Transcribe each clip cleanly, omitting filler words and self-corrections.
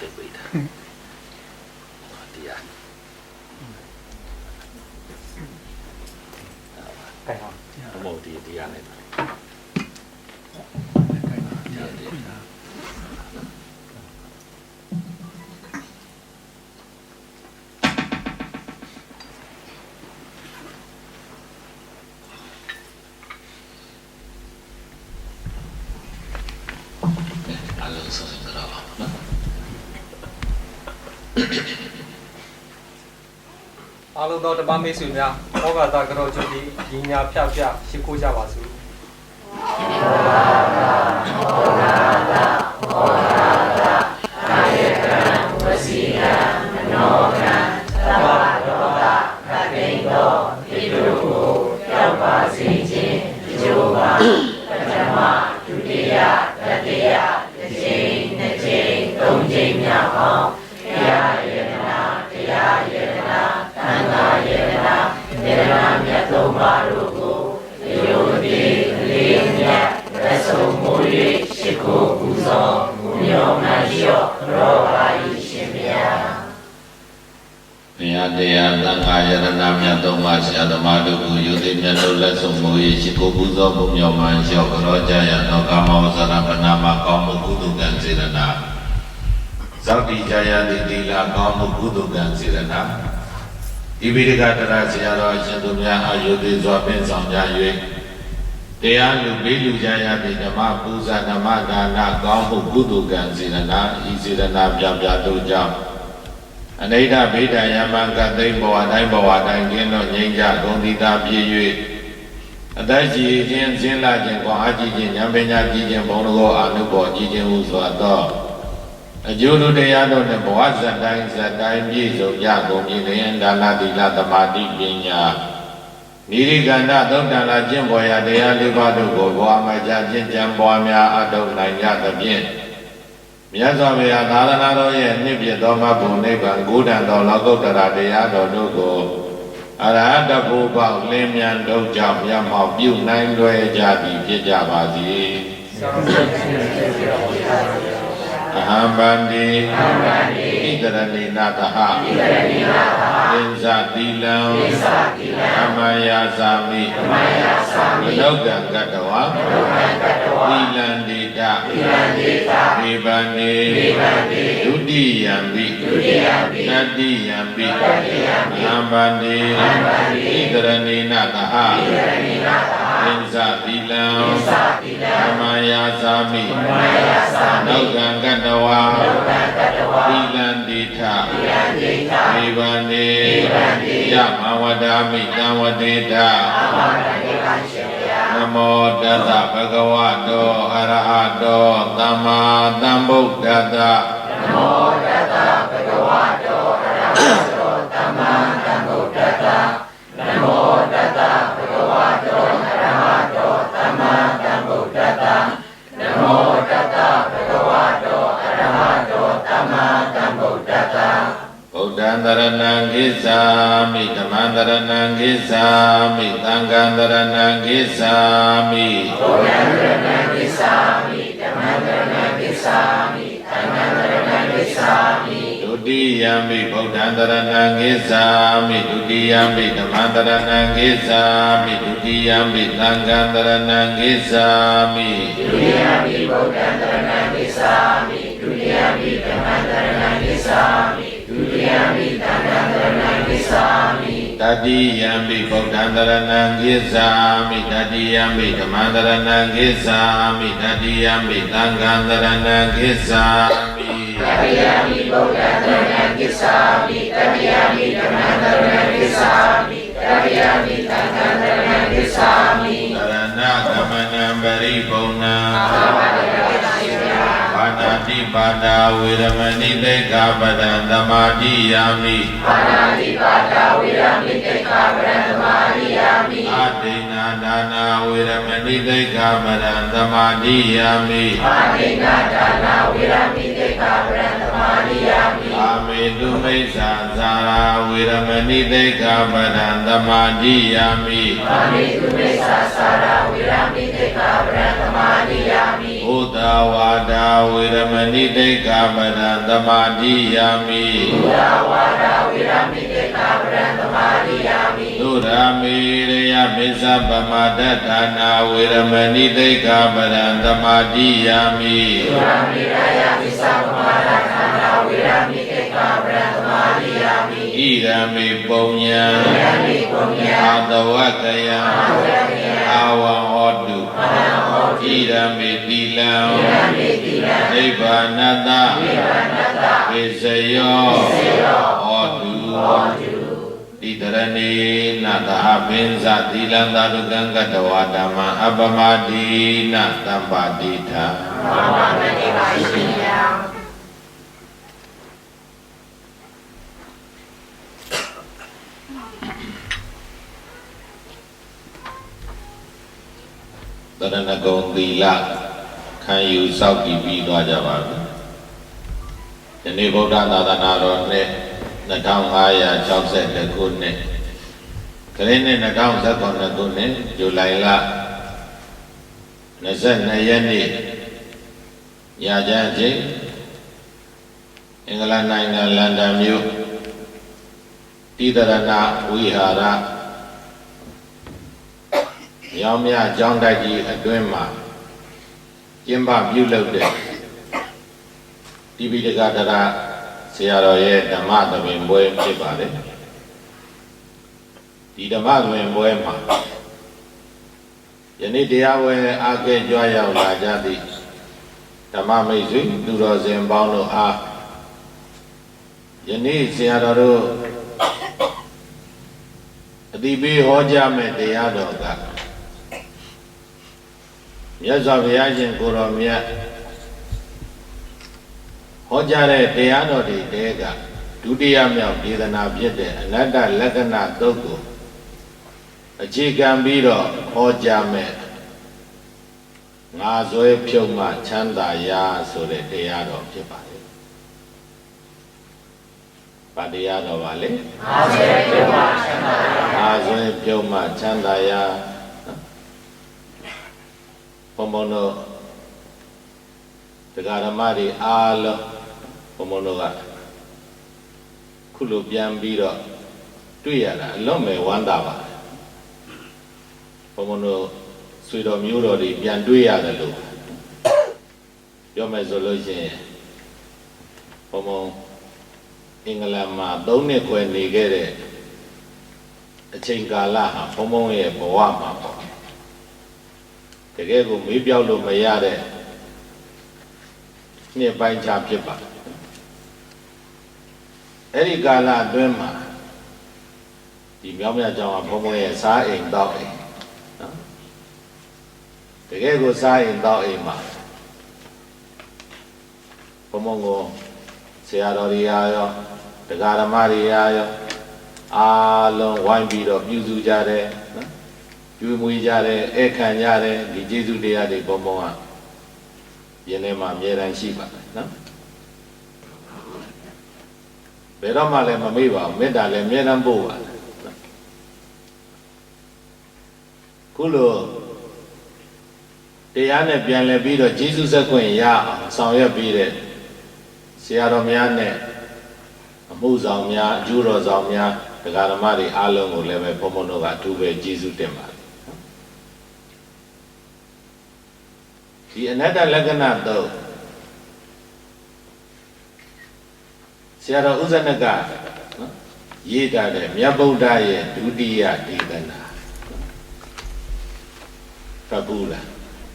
ဖြစ်ပေးတာတရားကဲ့ဟောဘုံတရားနဲ့အားလုံးသောဓမ္မမိတ်ဆွေများဟောဂါသကရောချုပ်ဒီညီညာဖြဖြရှိခိုးကြပါစို့ကာယကံဝစီကံမနောကံသဗ္ဗဒေါသခတိန်သောဣတုကိုရောက်ပါစေခြင်းဒီလိုပါပထမဒုတိယတတိယတစ်ကြိမ်နှစ်ကြိမ်သုံးကြိမ်မြောက်အောင်တရားယေနာတရားယေနာသံဃာယေနာယေနာမြတ်သုံးပါးတို့ကိုယုံကြည်လေးမြတ်သက်ဆုံးမူ၍ရှိခိုးပူဇော်ညောမှန်လျော့ရောပါ၏ရှင်ဗျာဘုရားတရားသံဃာယရဏမြတ်သုံးပါးဆရာသမားတို့ကိုယုံကြည်မြတ်လို့လက်ဆုံးမူ၍ရှိခိုးပူဇော်မှုညောမှန်လျော့ရောကြရသောကာမောဇရပနာမကောင်းမှုကုသိုလ်ကံစေရနာဇောတိကြရတိတိလာကောင်းမှုကုသိုလ်ကံစေရနာဒီပိဋကတရဆရာတော်အရှင်သူများအာယုသေးစွာပင်ဆောင်ကြ၍တရားလူပေးလူကြရသည့်ဓမ္မပူဇာဓမ္မဒါနကောင်းမှုကုသိုလ်ကံစေရနာဤစေရနာပြပြတို့ကြောင့်အနိဋ္ဌဗိဒာယမံကသိမ့်ဘဝတိုင်းကင်းတော့ငြိမ်းကြဂုဏ်သီတာပြည့်၍အတ္တရှိခြင်းစင်လာခြင်းကောအာကြည့်ခြင်းဉာဏ်ပညာကြည့်ခြင်းဘုံတော်အာနုဘောကြည့်ခြင်းဟုဆိုသောအကျိုးတို့တရားတို့နဲ့ဘဝဇတ်တိုင်းပြည့်စုံကြကုန်ပြီလျင်ဒါနသီလသမာဓိပညာနိရိကန္တသုတ်တံလာကျင့်ပေါ်ရာတရားလေးပါးတို့ကိုဘဝမှာကြာကျင့်ကြံပွားများအထောက်နိုင်ကြသဖြင့်မြတ်စွာဘုရားသာသနာတော်ရဲ့နှစ်ပြည့်သောမဘုံနိဗ္ဗာန်ကိုးတန်သောလောကုတ္တရာတရားတော်တို့ကိုအရဟတဘုဘောက်လင်းမြန်တို့ကြောင့်မြတ်မောက်ပြုနိုင်လွယ်ကြသည်ဖြစ်ကြပါစေအဟံဗန္တိဣတရဏိနာတဟသင်္ဇတိလံအမယာသာမိမနုဿံကတဝါသီလံဒေတာဒေဗန္တိဒုတိယံပိတတိယံပိအဟံဗန္တိဣတရဏိနာတဟသင်္ဇတိလံအမယာသာမိနုဿံကတဝါသီလံဒေတာဒေဗန္တိယမဝဒာမိတံဝတေတာနမောတတ္တဗဂဝတောအရဟတောသမ္မာသမ္ဗုဒ္ဓတ္တနမောတတ္တဗဂဝတောအရဟတောသမ္မာသမ္ဗုဒ္ဓတ္တနမောတတ္တဗဂဝတောအရဟတောသမ္မာသမ္ဗုဒ္ဓတ္တနမောတတ္တဗဂဝတောအရဟတောသမ္မာသမ္ဗုဒ္ဓတ္တဗုဒ္ဓံတရဏံကိသာမိဓမ္မံတရဏံကိသာမိသံဃံတရဏံကိသာမိဗုဒ္ဓံတရဏံကိသာမိဓမ္မံတရဏံကိသာမိသံဃံတရဏံကိသာမိဒုတိယံမိဗုဒ္ဓံတရဏံကိသာမိဒုတိယံမိဓမ္မံတရဏံကိသာမိဒုတိယံမိသံဃံတရဏံကိသာမိဒုတိယံမိဗုဒ္ဓံတရဏံကိသာမိဒုတိယံမိဓမ္မံတရဏံကိသာမိဒုတိယံမိသံဃံတရဏံကိသာမိတတိယံမိဗုဒ္ဓံတရဏံကိသာမိတတိယံမိဓမ္မံတရဏံကိသာမိတတိယံမိသံဃံတရဏံကိသာမိတတိယံမိဗုဒ္ဓံတရဏံကိသာမိတတိယံမိဓမ္မံတရဏံကိသာမိတတိယံမိသံဃံတရဏံကိသာမိတရဏဂမနံပရိပုဏ္ဏဘာနာတိပါဒာဝေရမဏိတေကာပဒံသမာဓိယာမိဘာနာတိပါဒာဝေရမဏိတေကာပဒံသမာဓိယာမိအတေနာဒါနာဝေရမဏိတေကာပဒံသမာဓိယာမိအတေနာဒါနာဝေရမဏိတေကာပဒံသမာဓိယာမိအာမေတုမိစ္ဆာဇာရာဝေရမဏိတေကာပဒံသမာဓိယာမိအာမေတုမိစ္ဆာဇာရာဝေရမဏိတေကာပဒံသမာဓိယာမိဩ ဒဝါဒဝေရမဏိတိက္ခာပရံသမာဓိယာမိသုဒဝါဒဝေရမဏိတိက္ခာပရံသမာဓိယာမိသုရာမေရယမေသဗမတ္ထာနာဝေရမဏိတိက္ခာပရံသမာဓိယာမိသုရာမေရယမေသဗမတ္ထာနာဝေရမဏိတိက္ခာပရံသမာဓိယာမိဣရမေပုညံအာတဝကယံအာဝံဟောတုဣရမေတိလံနိဗ္ဗာနတပိစယောဟောတုတိတရဏေနသဟပင်္စသီလံသာဓုကံကတဝါဓမ္မအပမတိနသဗ္ဗတိထာဘာဝမတိပါရှင်ယံတရဏဂုံသီလခံယူစောင့်တည်ပြီးသွားကြပါဘူးဒီနေ့ဗုဒ္ဓသာသနာတော်နှစ်2562ခုနှစ်ခရစ်နှစ်2019ခုနှစ်ဇူလိုင်လ22ရက်နေ့ညချမ်းချိန်အင်္ဂလန်နိုင်ငံလန်ဒန်မြို့တိတရဏဝိဟာရရောင်မြကျောင်းတိုက်ကြီးအတွင်းမှာကျင်းပပြုလုပ်တဲ့တိပိဋကတရဆရာတော်ရဲ့ဓမ္မသဘင်ပွဲဖြစ်ပါတယ်ဒီဓမ္မသဘင်ပွဲမှာယနေ့တရားဝဲအားကဲကြွရောက်လာကြသည့်ဓမ္မမိတ်ဆွေသူတော်စင်ပေါင်းတို့အားယနေ့ဆရာတော်တို့အတိပေးဟောကြားမဲ့တရားတော်ကမြတ်စွာဘုရားရှင်ကိုယ်တော်မြတ်ဟောကြားတဲ့တရားတော်တွေတဲကဒုတိယမြောက်ဒေသနာဖြစ်တဲ့အနတ္တလက္ခဏာသုတ်ကိုအခြေခံပြီးတော့ဟောကြားမဲ့ငါဇွဲဖြုတ်မှချမ်းသာရာဆိုတဲ့တရားတော်ဖြစ်ပါတယ်။ဗာတရားတော်ပါလေ။ငါဇွဲဖြုတ်မှချမ်းသာရာငါဇွဲဖြုတ်မှချမ်းသာရာဘုံဘုံတို့တရားဓမ္မတွေအားလုံးဘုံဘုံတို့ကခုလိုပြန်ပြီးတော့တွေ့ရတာအလွန်ပဲဝမ်းသာပါတယ်ဘုံဘုံတို့ဆွေတော်မျိုးတော်တွေပြန်တွေ့ရတယ်လို့ပြောမယ်ဆိုလို့ရှိရင်ဘုံဘုံအင်္ဂလန်မှာ3နှစ်ခွဲနေခဲ့တဲ့အချိန်ကာလဟာဘုံဘုံရဲ့ဘဝမှာပေါ့တကယ်ကိုမေးပြောက်လို့မရတဲ့နှစ်ပိုင်းခြားဖြစ်ပါအဲ့ဒီကာလအတွင်းမှာဒီမြောင်းမြကျောင်းကဘုံဘုံရဲ့စားအိမ်တောက်အိမ်နော်တကယ်ကိုစားအိမ်တောက်အိမ်မှာဘုံဘုံကိုဆရာတော်တွေရောတရားဓမ္မတွေရောအားလုံးဝိုင်းပြီးတော့ပြုစုကြတယ်နော်ကျွေးမွေးကြတယ်ဧခံကြတယ်ဒီကျေးဇူးတရားတွေဘုံဘုံကယင်းထဲမှာအမြဲတမ်းရှိပါတယ်နော်ဘယ်တော့မှလည်းမမေ့ပါဘူးမေတ္တာလည်းအမြဲတမ်းပို့ပါတယ်ခုလိုတရားနဲ့ပြန်လည်ပြီးတော့ကျေးဇူးဆက်ခွင့်ရအောင်ဆောင်ရွက်ပြီးတဲ့ဆရာတော်များနဲ့အမှုဆောင်များအကျိုးတော်ဆောင်များတရားဓမ္မတွေအားလုံးကိုလည်းပဲဘုံဘုံတို့ကအထူးပဲကျေးဇူးတင်ပါတယ်ဒီအနတ္တလက္ခဏာတော့ဆရာတော်ဥဇနကနော်ရေးထားတဲ့မြတ်ဗုဒ္ဓရဲ့ဒုတိယဒေသနာဖတ်ဘူးလား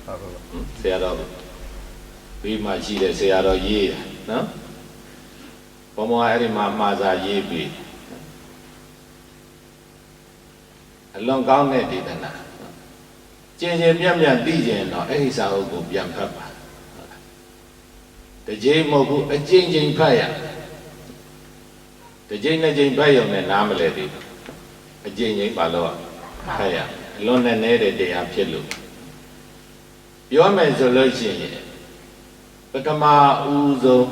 ဟုတ်ပါဘူးဆရာတော်ဘေးမှာရှိတဲ့ဆရာတော်ရေးတာနော်ဘုံဘုံအဲ့ဒီမှာမှာစာရေးပြီးအလွန်ကောင်းတဲ့ဒေသနာကျင်ကျင်ပြန့်ပြန့်သိကျင်တော့အဲ့ဒီစာအုပ်ကိုပြန်ဖတ်ပါတစ်ချိန်မဟုတ်ဘူးအကျဉ်းချင်းဖတ်ရတစ်ချိန်နှစ်ချိန်ဖတ်ရုံနဲ့နားမလဲသေးဘူးအကျဉ်းချင်းပါလို့ဖတ်ရအလွန်နဲ့နေတဲ့တရားဖြစ်လို့ပြောမယ်ဆိုလို့ရှိရင်ပထမဦးဆုံး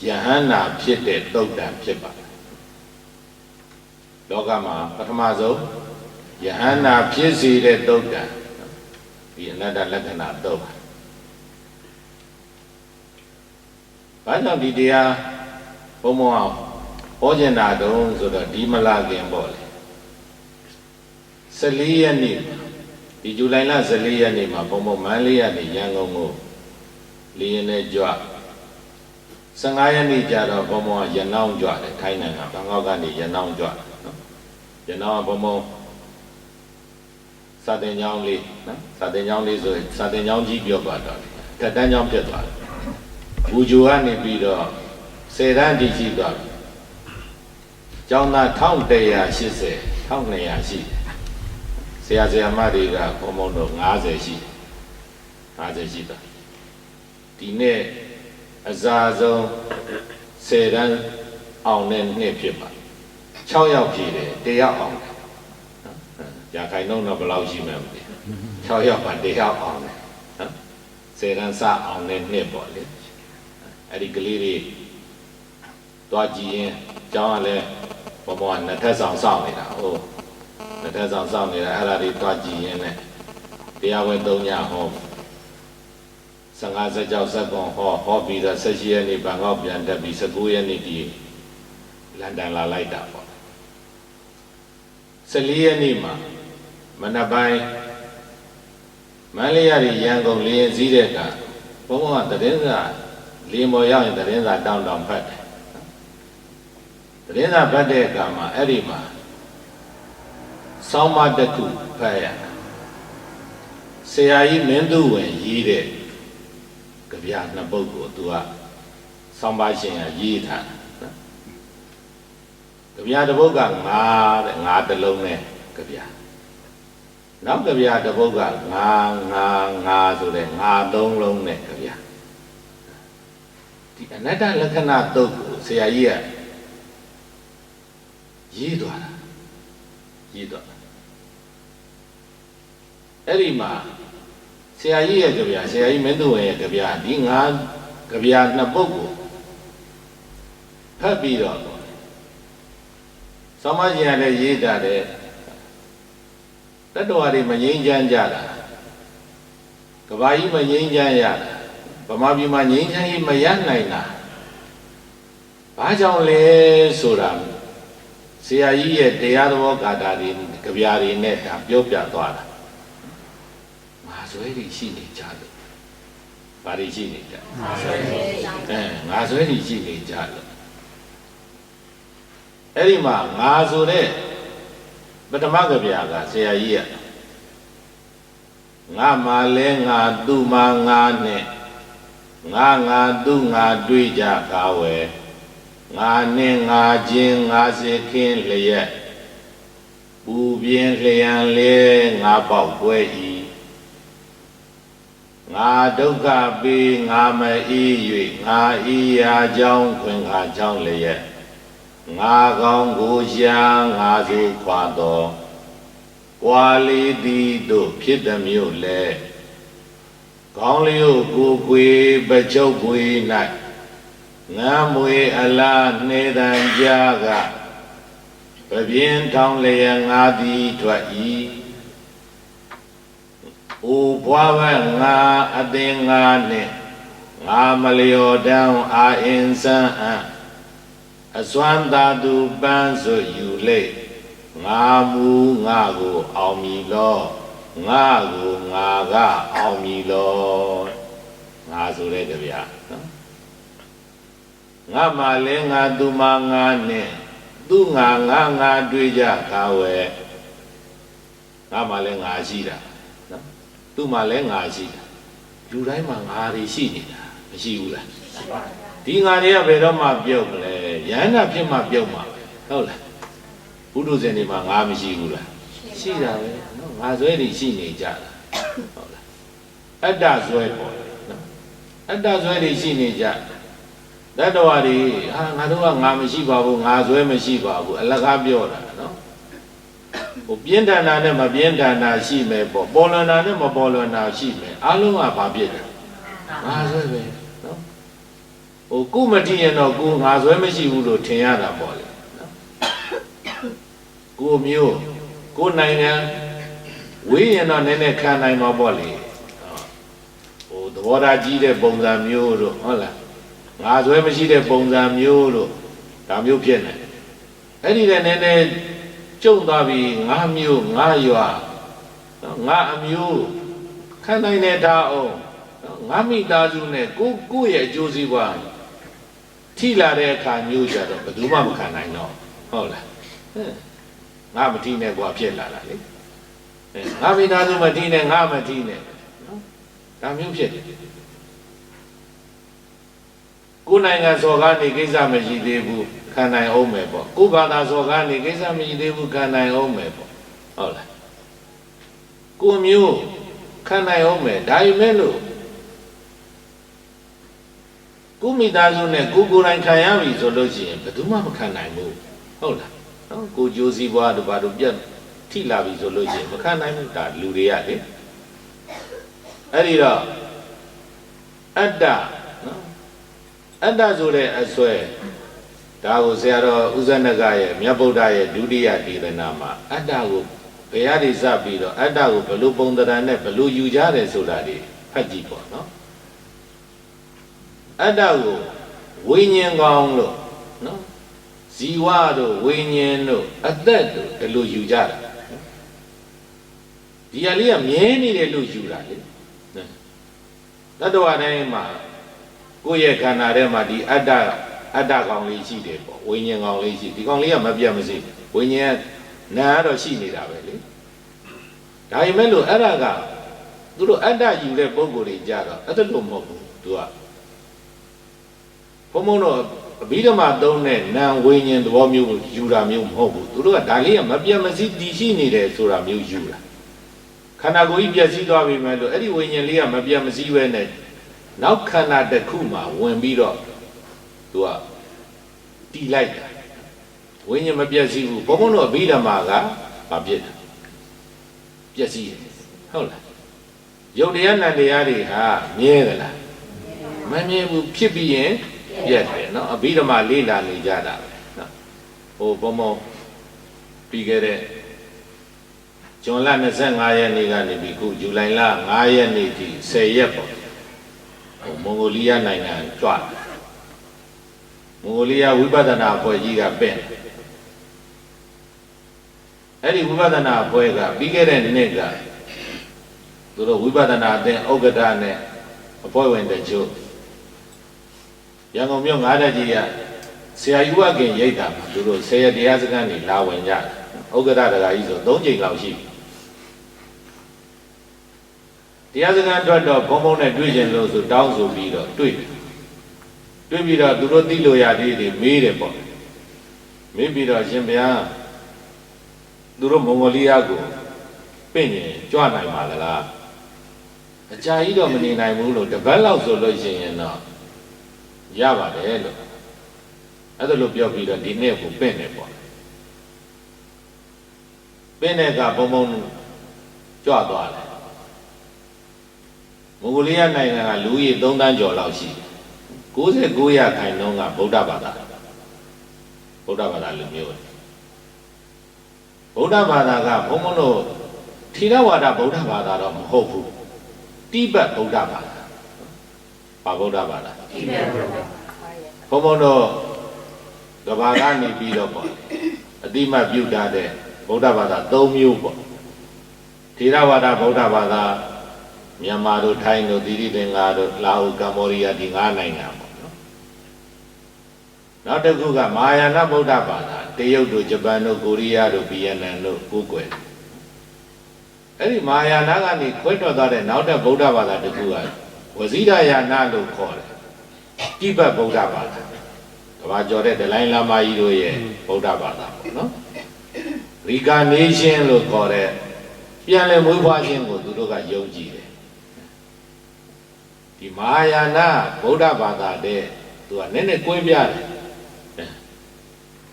ယဟန္တာဖြစ်တဲ့သုတ်တံဖြစ်ပါတယ်လောကမှာပထမဆုံးယဟန္တာဖြစ်စေတဲ့သုတ်တံဒီအနတ္တလက္ခဏာသုတ် ဘာကြောင့်ဒီတရားဘုံဘုံအောင်ဟောကျင်တာတုံးဆိုတော့ဒီမလာခင်ပေါ့လေ14ရက်နေ့ဒီဇူလိုင်လ14ရက်နေ့မှာဘုံဘုံမန္တလေးကနေရန်ကုန်ကိုလေရင်နဲ့ကြွ15ရက်နေ့ကျတော့ဘုံဘုံကရနောင်းကြွတယ်ထိုင်းနိုင်ငံဘန်ကောက်ကနေရနောင်းကြွနော်ရနောင်းကဘုံဘုံစာတင်ကျောင်းလေးနော်စာတင်ကျောင်းလေးဆိုစာတင်ကျောင်းကြီးပြောသွားတော့တက်တန်းကျောင်းပြတ်သွားတယ်ဘူဂျိုကနေပြီးတော့10တန်းတည်ရှိသွားပြီကျောင်းသား1180 1200ရှိဆရာဆရာမတွေကဘုံဘုံတို့50ရှိ50ရှိသွားဒီနေ့အစားဆုံး10တန်းအောင်တဲ့နှစ်ဖြစ်ပါ6ယောက်ဖြည့်တယ်1ယောက်အောင်တယ်ရာခိုင်နှုန်းတော့ဘယ်လောက်ရှိမှန်းမသိ6ယောက်ပါ1ယောက်အောင်တယ်နော်10တန်းစအောင်တဲ့နှစ်ပေါ့လေအဲ့ဒီကလေးတွေတွားကြည့်ရင်ကျောင်းကလည်းဘုံဘုံကနှစ်ထပ်ဆောင်စောင့်နေတာဟုတ်နှစ်ထပ်ဆောင်စောင့်နေတာအဲ့ဒါတွေတွားကြည့်ရင်လည်းတရားဝင်3ညဟော15 16 17ဟောပြီးတော့18ရက်နေ့ဘန်ကောက်ပြန်တက်ပြီး19ရက်နေ့ဒီလန်ဒန်လာလိုက်တာပေါ့14ရက်နေ့မှာမနက်ပိုင်းမန္တလေးရရန်ကုန်လေရင်စည်းတဲ့ကဘုံဘုံကသတင်းစာလေမော်ရောက်ရင်သတင်းစာတောင်းဖတ်တယ်သတင်းစာဖတ်တဲ့အခါမှာအဲ့ဒီမှာစောင်းမတစ်ခုဖတ်ရဆရာကြီးမင်းသူဝင်ရေးတဲ့ကြပြနှစ်ပုဒ်ကိုသူကစောင်းပါရှင်ကရေးထားတယ်ကြပြတစ်ပုဒ်က9တဲ့9တစ်လုံးနဲ့ကြပြနောက်ကြပြတစ်ပုဒ်က9ဆိုတဲ့9သုံးလုံးနဲ့ကြပြဒီအနတ္တလက္ခဏာတုတ်ကိုဆရာကြီးကရေးသွားတာအဲ့ဒီမှာဆရာကြီးရဲ့ကြပြဆရာကြီးမင်းသူဝင်ရဲ့ကြပြဒီ9ကြပြနှစ်ပုဒ်ကိုဖတ်ပြီးတော့ဆောင်းမကြီးကလည်းရေးတာတဲ့တတ္တဝါတွေမငြိမ်းချမ်းကြတာကဘာကြီးမငြိမ်းချမ်းရတာဗမာပြည်မှာငြိမ်းချမ်းရေးမရနိုင်တာဘာကြောင့်လဲဆိုတာဆရာကြီးရဲ့တရားသဘောဂါထာတွေကြပြာတွေနဲ့ဒါပြောပြသွားတာငါဆွဲတွေရှိနေကြလို့ဘာတွေရှိနေကြငါဆွဲတွေရှိနေကြလို့အဲ့ဒီမှာငါဆိုတဲ့ပထမကြပြာကဆရာကြီးကငါမှလဲငါသူ့မှငါနဲ့ငါသူ့ငါတွေ့ကြကားဝဲငါနဲ့ငါချင်းငါစေခင်းလျက်ပူပြင်းလျံလဲငါပေါက်ပွဲဤငါဒုက္ခပေးငါမအေး၍ငါအေးရာကြောင်းခွင်ခါကြောင်းလျက်ငါကောင်းကိုရှာငါစုခွာတော်ကွာလီသည်တို့ဖြစ်သည်မျိုးလဲကောင်းလျို့ကိုကွေပချုပ်ကွေ၌ငမ်းမွေအလားနေတန်ကြကပပြင်းထောင်းလျက်ငါသည်ထွက်၏အိုဘွားဘငါအသင်ငါနှင့်ငါမလျော်တန်းအာအင်းစံအစွမ်းသာသူပန်းစွယူလေငါမူငါကိုအောင်မီလောငါကိုငါကအောင်မီလောငါဆိုတဲ့တဗျာနော်ငါမှလည်းငါသူမှငါနဲ့သူငါတွေ့ကြခါဝဲငါမှလည်းငါရှိတာနော်သူမှလည်းငါရှိတာလူတိုင်းမှာငါတွေရှိနေတာမရှိဘူးလားရှိပါဒီငါတွေကဘယ်တော့မှပြုတ်မလဲရဟန္တာဖြစ်မှပြုတ်မှာပဲဟုတ်လားဘုဒ္ဓဇင်တွေမှာငါမရှိဘူးလားရှိတာပဲနော်ငါဆွဲတွေရှိနေကြတာဟုတ်လားအတ္တဆွဲပေါ်တယ်နော်အတ္တဆွဲတွေရှိနေကြတတ္တဝါတွေဟာငါတို့ကငါမရှိပါဘူးငါဆွဲမရှိပါဘူးအလကားပြောတာနော်ဟိုပြင်းထန်တာနဲ့မပြင်းထန်တာရှိမယ်ပေါ့ပေါ်လွန်တာနဲ့မပေါ်လွန်တာရှိမယ်အလုံးကဘာဖြစ်လဲငါဆွဲပဲနော်ဟိုကုမတိရင်တော့ကိုငါဆွဲမရှိဘူးလို့ထင်ရတာပေါ့လေနော်ကိုမျိုးကိုနိုင်ငံဝေးရင်တော့နည်းနည်းခံနိုင်မှာပေါ့လေဟိုသဘောထားကြီးတဲ့ပုံစံမျိုးတို့ဟုတ်လား ငါဆွဲမရှိတဲ့ပုံစံမျိုးလို့ဒါမျိုးဖြစ်နေအဲ့ဒီလည်းနည်းနည်းကျုံသွားပြီးငါမျိုးငါရွာငါအမျိုးခံနိုင်တဲ့ထားအောင်ငါမိသားစုနဲ့ကိုယ့်ရဲ့အကျိုးစီးပွားထိလာတဲ့အခါမျိုးကြတော့ဘယ်သူမှမခံနိုင်တော့ဟုတ်လားငါမထိနဲ့ကွာဖြစ်လာတာလေငါမိသားစုမထိနဲ့ငါမထိနဲ့နော်ဒါမျိုးဖြစ်တယ်ကိုယ်နိုင်ငံစော်ကားနေကိစ္စမရှိသေးဘူးခံနိုင်အောင်မယ်ပေါ့ကိုယ်ဘာသာစော်ကားနေကိစ္စမရှိသေးဘူးခံနိုင်အောင်မယ်ပေါ့ဟုတ်လားကိုမျိုးခံနိုင်အောင်မယ်ဒါပေမဲ့လို့ကိုမိသားစုနဲ့ကိုယ်တိုင်ခံရပြီဆိုလို့ရှိရင်ဘယ်သူမှမခံနိုင်ဘူးဟုတ်လားနော်ကိုကြိုးစည်းပွားတို့ဘာတို့ပြတ်ထိလာပြီဆိုလို့ရှိရင်မခံနိုင်ဘူးဒါလူတွေကလေအဲ့ဒီတော့အတ္တနော်အတ္တဆိုတဲ့အစွဲဒါကိုဆရာတော်ဦးဇနကရဲ့မြတ်ဗုဒ္ဓရဲ့ဒုတိယဒေသနာမှာအတ္တကိုဘယ်ရည်စပြီးတော့အတ္တကိုဘယ်လိုပုံသဏ္ဍာန်နဲ့ဘယ်လိုယူကြတယ်ဆိုတာတွေဖတ်ကြည့်ပေါ့နော်အတ္တကိုဝိညာဉ်ကောင်းလို့နော်ဇီဝတို့ဝိညာဉ်တို့အသက်တို့ဘယ်လိုယူကြတာဒီအလေးကမြဲနေတယ်လို့ယူတာလေတတ္တဝါတိုင်းမှာကိုယ့်ရဲ့ခန္ဓာထဲမှာဒီအတ္တကောင်လေးရှိတယ်ပေါ့ဝိညာဉ်ကောင်လေးရှိဒီကောင်လေးကမပြတ်မစေဝိညာဉ်နာတော့ရှိနေတာပဲလေဒါပေမဲ့လို့အဲ့ဒါကသူတို့အတ္တယူတဲ့ပုံကိုယ်တွေကြတော့အဲ့ဒါလို့မဟုတ်ဘူးသူကဘုံဘုံတော့အဘိဓမ္မာသုံးတဲ့နာဝိညာဉ်သဘောမျိုးကိုယူတာမျိုးမဟုတ်ဘူးသူတို့ကဒါလေးကမပြတ်မစည်းတည်ရှိနေတယ်ဆိုတာမျိုးယူတာခန္ဓာကိုယ်ကြီးပြည့်စည်သွားပြီမဲ့လို့အဲ့ဒီဝိညာဉ်လေးကမပြတ်မစည်းပဲနဲ့နောက်ခန္ဓာတစ်ခုမှာဝင်ပြီးတော့သူကတည်လိုက်တာဝိညာဉ်မပြည့်စည်ဘူးဘုံဘုံတို့အဘိဓမ္မာကမပြည့်ပြည့်စည်ဟုတ်လားယုတ်တရားနံတရားတွေဟာမြဲသလားမမြဲဘူးဖြစ်ပြီးရင်ပြည့်တယ်နော်အဘိဓမ္မာလေးလာနေကြတာပဲနော်ဟိုဘုံဘုံပြီးခဲ့တဲ့ဇွန်လ25ရက်နေ့ကနေပြီးခုဇူလိုင်လ5ရက်နေ့ထိ10ရက်ပေါ့မွန်ဂိုလီးယားနိုင်ငံကြွတယ်မွန်ဂိုလီးယားဝိပဿနာအဖွဲ့ကြီးကပင့်အဲ့ဒီဝိပဿနာအဖွဲ့ကပြီးခဲ့တဲ့နှစ်ကသူတို့ဝိပဿနာအသင်းဥက္ကဋ္ဌနဲ့အဖွဲ့ဝင်တချို့ရန်ကုန်မြို့9တက်ကြီးကဆရာယူဝခင်ရိတ်တာမှာသူတို့10ရက်တရားစခန်းနေလာဝင်ကြတယ်ဥက္ကဋ္ဌတကာကြီးဆို3ချိန်လောက်ရှိပြီတရားစခန်းထွက်တော့ဘုံဘုံနဲ့တွေ့ကျင်လို့ဆိုတောင်းဆိုပြီးတော့တွေ့ပြီးတော့သူတို့သိလို့ရသေးတယ်မေးတယ်ပေါ့မေးပြီးတော့ရှင်ဗျာသူတို့မွန်ဂိုလီးယားကိုပင့်ရင်ကြွနိုင်ပါလားအကြာကြီးတော့မနေနိုင်ဘူးလို့တပတ်လောက်ဆိုလို့ရှိရင်တော့ရပါတယ်လို့အဲ့ဒါလို့ပြောပြီးတော့ဒီနေ့ကိုပင့်တယ်ပေါ့ပင့်တဲ့ကဘုံဘုံကြွသွားတယ်မွန်ဂိုလီးယားနိုင်ငံကလူကြီး3 သန်းကျော်လောက်ရှိတယ်99ရာခိုင်နှုန်းကဗုဒ္ဓဘာသာလူမျိုးတယ်ဗုဒ္ဓဘာသာကဘုံဘုံတို့ထီရဝါဒဗုဒ္ဓဘာသာတော့မဟုတ်ဘူးတိဘက်ဗုဒ္ဓဘာသာဘာဗုဒ္ဓဘာသာတိဘက်ဗုဒ္ဓဘုံဘုံတို့ကဘာကနေပြီးတော့ပေါ့အတိမတ်ပြုတာတဲ့ဗုဒ္ဓဘာသာ3မျိုးပေါ့ထီရဝါဒဗုဒ္ဓဘာသာမြန်မာတို့ထိုင်းတို့သီရိလင်္ကာတို့လာအိုကမ္ဘောဒီးယားဒီ5နိုင်ငံပေါ့နော်နောက်တစ်ခုကမဟာယာနဗုဒ္ဓဘာသာတရုတ်တို့ဂျပန်တို့ကိုရီးယားတို့ဗီယက်နမ်တို့ကိုးကွယ်အဲ့ဒီမဟာယာနကနေခွဲထွက်သွားတဲ့နောက်တဲ့ဗုဒ္ဓဘာသာတစ်ခုကဝဇိရယာနလို့ခေါ်တယ်တိဘက်ဗုဒ္ဓဘာသာကဘာကျော်တဲ့ဒလိုင်းလာမကြီးတို့ရဲ့ဗုဒ္ဓဘာသာပေါ့နော်ရီကာနေရှင်လို့ခေါ်တဲ့ပြန်လည်မွေးဖွားခြင်းကိုသူတို့ကယုံကြည်တယ်ဒီမဟာယာနဗုဒ္ဓဘာသာတဲ့သူကနည်းနည်းကွဲပြားတယ်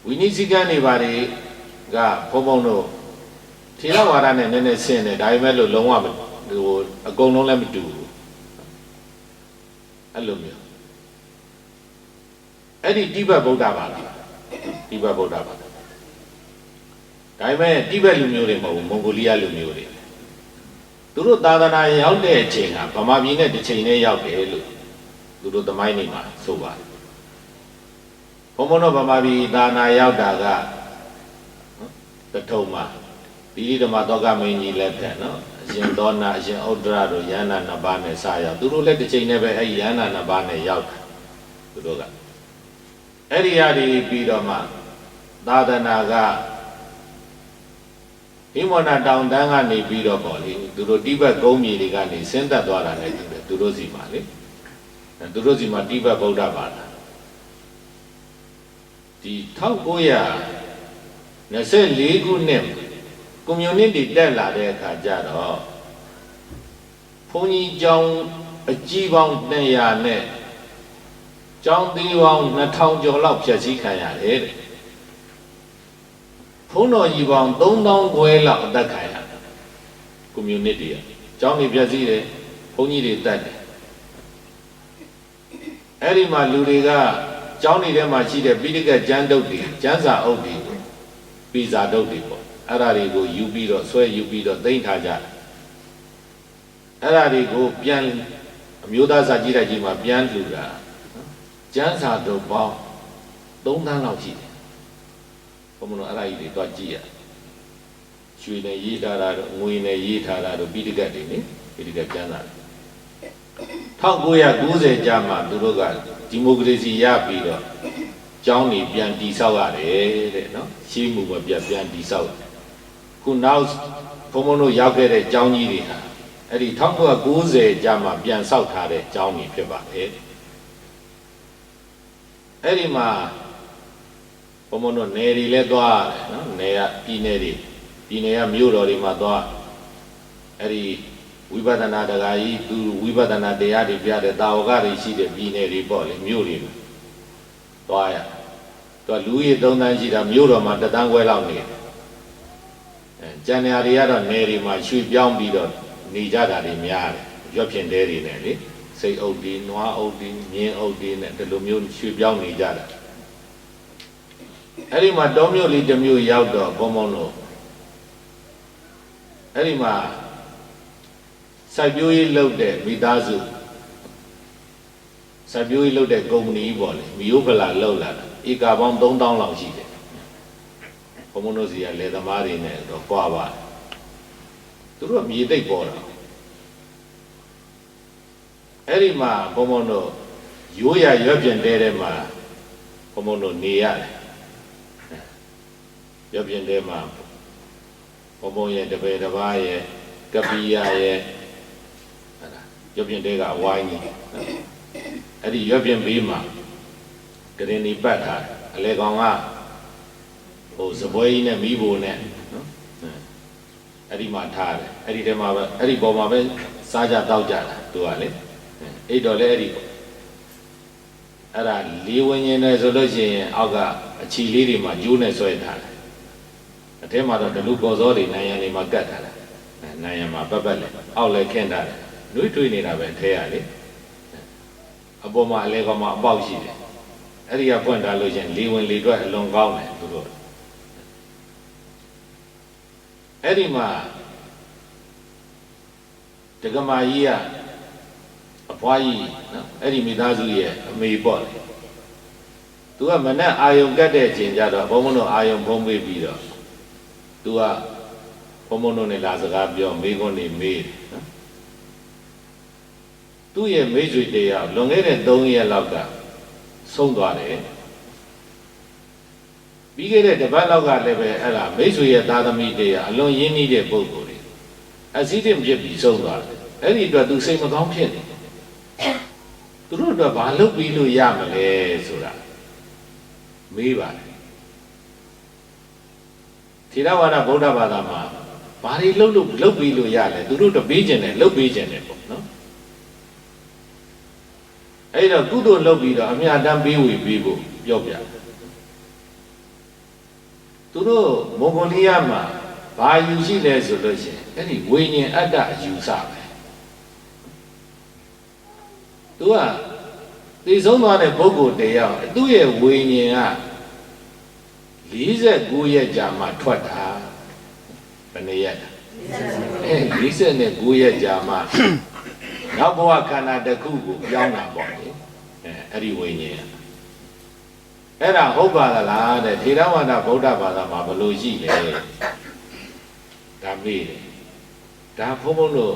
ဝိနည်းစည်းကမ်းတွေဘာတွေကဘုံဘုံတို့ထေရဝါဒနဲ့နည်းနည်းဆင်းတယ်ဒါပေမဲ့လို့လုံးဝဟိုအကုန်လုံးလည်းမတူဘူးအဲ့လိုမျိုးအဲ့ဒီတိဘက်ဗုဒ္ဓဘာသာတိဘက်ဗုဒ္ဓဘာသာဒါပေမဲ့တိဘက်လူမျိုးတွေမဟုတ်ဘူးမွန်ဂိုလီးယားလူမျိုးတွေသူတို့သာသနာရောက်တဲ့အချိန်ကဗမာပြည်နဲ့တစ်ချိန်နဲ့ရောက်တယ်လို့သူတို့သမိုင်းနေမှာဆိုပါတယ် ဘုံဘုံတို့ဗမာပြည်သာနာရောက်တာကတထုံမှာဒီဓမ္မတော်ကမင်းကြီးလက်ထက်နော်အရှင်သောနာအရှင်ဥဒ္ဒရတို့ယန္နာနှစ်ပါးနဲ့စရောက်သူတို့လည်းတစ်ချိန်နဲ့ပဲအဲ့ဒီယန္နာနှစ်ပါးနဲ့ရောက်သူတို့ကအဲ့ဒီဟာဒီပြီးတော့မှသာသနာကဟိမဝန္တာတောင်တန်းကနေပြီးတော့ပေါ့လေသူတို့တိဘက်ကုန်းမြေတွေကနေဆင်းသက်သွားတာလည်းသူတို့စီမှာလေသူတို့စီမှာတိဘက်ဗုဒ္ဓဘာသာဒီ1924ခုနှစ်ကွန်မြူနတီတက်လာတဲ့အခါကျတော့ဘုန်းကြီးကျောင်းအကြီးပေါင်း200နဲ့ကျောင်းသေးပေါင်း2000ကျော်လောက်ဖြည့်ဆည်းခံရတယ်တဲ့ဘုန်းတော်ကြီးပေါင်း3000ခွဲလောက်အသက်ခံရတယ်ကွန်မြူနတီကကျောင်းတွေဖြည့်ဆည်းတယ်ဘုန်းကြီးတွေတက်တယ်အဲ့ဒီမှာလူတွေကကျောင်းတွေထဲမှာရှိတဲ့ပိဋကကျမ်းတုပ်တွေကျမ်းစာအုပ်တွေပီဇာတုပ်တွေပေါ့အဲ့ဒါတွေကိုယူပြီးတော့ဆွဲယူပြီးတော့သိမ်းထားကြတယ်အဲ့ဒါတွေကိုပြန်အမျိုးသားစာကြည့်တဲ့ကြီးမှာပြန်လှူတာကျမ်းစာတုပ်ပေါင်း3 သန်းလောက်ရှိတယ်ဘုံမလို့အဲ့ဒါကြီးတွေတော့ကြည့်ရရွှေနဲ့ရေးထားတာတော့ငွေနဲ့ရေးထားတာတော့ပိဋကတ်တွေနိပိဋကတ်ကျမ်းစာ1990ကျမှသူတို့ကဒီမိုကရေစီရပြီးတော့ကျောင်းနေပြန်တည်ဆောက်ရတယ်တဲ့နော်ရှိမှုမပြတ်ပြန်တည်ဆောက်ခုနောက်ဘုံဘုံတို့ရောက်ခဲ့တဲ့ကျောင်းကြီးတွေဟာအဲ့ဒီ1990ကျမှပြန်ဆောက်ထားတဲ့ကျောင်းကြီးဖြစ်ပါတယ်အဲ့ဒီမှာဘုံဘုံတို့နယ်တွေလည်းသွားတယ်နော်နယ်ကပြည်နယ်ကမြို့တော်တွေမှာသွားအဲ့ဒီဝိပဿနာတရားကြီးသူဝိပဿနာတရားတွေပြတဲ့တာဝကတွေရှိတဲ့ပြည်နယ်တွေပေါ့လေမြို့တွေသွားရသူကလူကြီး3 သန်းရှိတာမြို့တော်မှာ1 သန်းခွဲလောက်နေတယ်ကျန်နေရာတွေကတော့နယ်တွေမှာရွှေ့ပြောင်းပြီးတော့နေကြတာတွေများတယ်ရွက်ဖြင့်တဲတွေနဲ့လေစိတ်အုပ်တွေနွားအုပ်တွေမြင်းအုပ်တွေနဲ့ဒီလိုမျိုးရွှေ့ပြောင်းနေကြတာအဲ့ဒီမှာတောမြို့လေးတစ်မြို့ရောက်တော့ဘုံဘုံတို့အဲ့ဒီမှာစိုက်ပျိုးရေးလုပ်တဲ့မိသားစုစိုက်ပျိုးရေးလုပ်တဲ့ကုမ္ပဏီပေါ့လေမီယိုဖလာလုပ်လာတာဧကပေါင်း3000လောက်ရှိတယ်ဘုံဘုံတို့စီကလယ်သမားတွေနဲ့တော့ကြွားပါတယ်သူတို့ကမြေသိပ်ပေါ်တာအဲ့ဒီမှာဘုံဘုံတို့ရိုးရရွက်ပြင်တဲမှာဘုံဘုံတို့နေရတယ်ရွက်ပြင်တဲမှာဘုံဘုံရဲ့တပည့်တစ်ပါးရဲ့ကပိယရဲ့ရွက်ပြင်တဲကအဝိုင်းကြီးအဲ့ဒီရွက်ပြင်ဘေးမှာကရင်နီပတ်ထားအလေကောင်ကဟိုစပွဲကြီးနဲ့မိဘနဲ့နော်အဲ့ဒီမှာထားတယ်အဲ့ဒီထဲမှာပဲအဲ့ဒီပေါ်မှာပဲစားကြတောက်ကြတာသူကလေအဲ့တော့လေအဲ့ဒီအဲ့ဒါလေးဝင်းရင်နဲ့ဆိုလို့ရှိရင်အောက်ကအချီလေးတွေမှာကျိုးနဲ့ဆွဲထားတယ်အထဲမှာတော့ဒလူကော်စောတွေနိုင်ရန်တွေမှာကတ်ထားတယ်နိုင်ရန်မှာပတ်လေအောက်လည်းခင်းထားတယ်နှွေးထွေးနေတာပဲထဲရလေအပေါ်မှာအလဲကောင်မှာအပေါက်ရှိတယ်အဲ့ဒီကပွင့်ထားလို့ချင်းလေးဝင်လေးတွက်အလွန်ကောင်းတယ်သူတို့အဲ့ဒီမှာဒကမာကြီးကအဖွားကြီးနော်အဲ့ဒီမိသားစုရဲ့အမေပေါ့လေသူကမနဲ့အာယုံကတ်တဲ့အချိန်ကျတော့ဘုံဘုံတို့အာယုံဖုံးပေးပြီးတော့သူကဘုံဘုံတို့နဲ့လာစကားပြောမေးခွန်းနေမေးတယ်နော်သူ့ရဲ့မိတ်ဆွေတရားလွန်ခဲ့တဲ့3 ရက်လောက်ကဆုံးသွားတယ်ပြီးခဲ့တဲ့တစ်ပတ်လောက်ကလည်းပဲအဲ့ဒါမိတ်ဆွေရဲ့သားသမီးတရားအလွန်ရင်းနှီးတဲ့ပုဂ္ဂိုလ်တွေအစည်းတင်ဖြစ်ပြီးဆုံးသွားတယ်အဲ့ဒီအတွက်သူစိတ်မကောင်းဖြစ်နေသူတို့အတွက်ဘာလုပ်ပြီးလို့ရမလဲဆိုတာမေးပါတယ်ထေရဝါဒဗုဒ္ဓဘာသာမှာဘာတွေလုပ်ပြီးလို့ရလဲသူတို့တပေးခြင်းနဲ့လုပ်ပေးခြင်းနဲ့ပေါ့နော်အဲ့တော့ကုသိုလ်လုပ်ပြီးတော့အမြတ်တမ်းပေးဝေပေးဖို့ပြောပြသူတို့မော်ဂိုလီးယားမှာဘာယူရှိလဲဆိုလို့ရှိရင်အဲ့ဒီဝိညာဉ်အတ္တအယူဆပဲသူကသိဆုံးသွားတဲ့ပုဂ္ဂိုလ်တရားသူ့ရဲ့ဝိညာဉ်က49ရက်ကြာမှထွက်တာဘယ်နှစ်ရက်49ရက်ကြာမှနောက်ဘဝခန္ဓာတစ်ခုကိုပြောင်းတာပေါ့လေအဲ့ဒီဝိညာဉ် အဲ့ဒါဟုတ်ပါလားတဲ့ထေရဝါဒဗုဒ္ဓဘာသာမှာဘလို့ရှိလဲဒါမေးတယ်ဒါဘုံဘုံတို့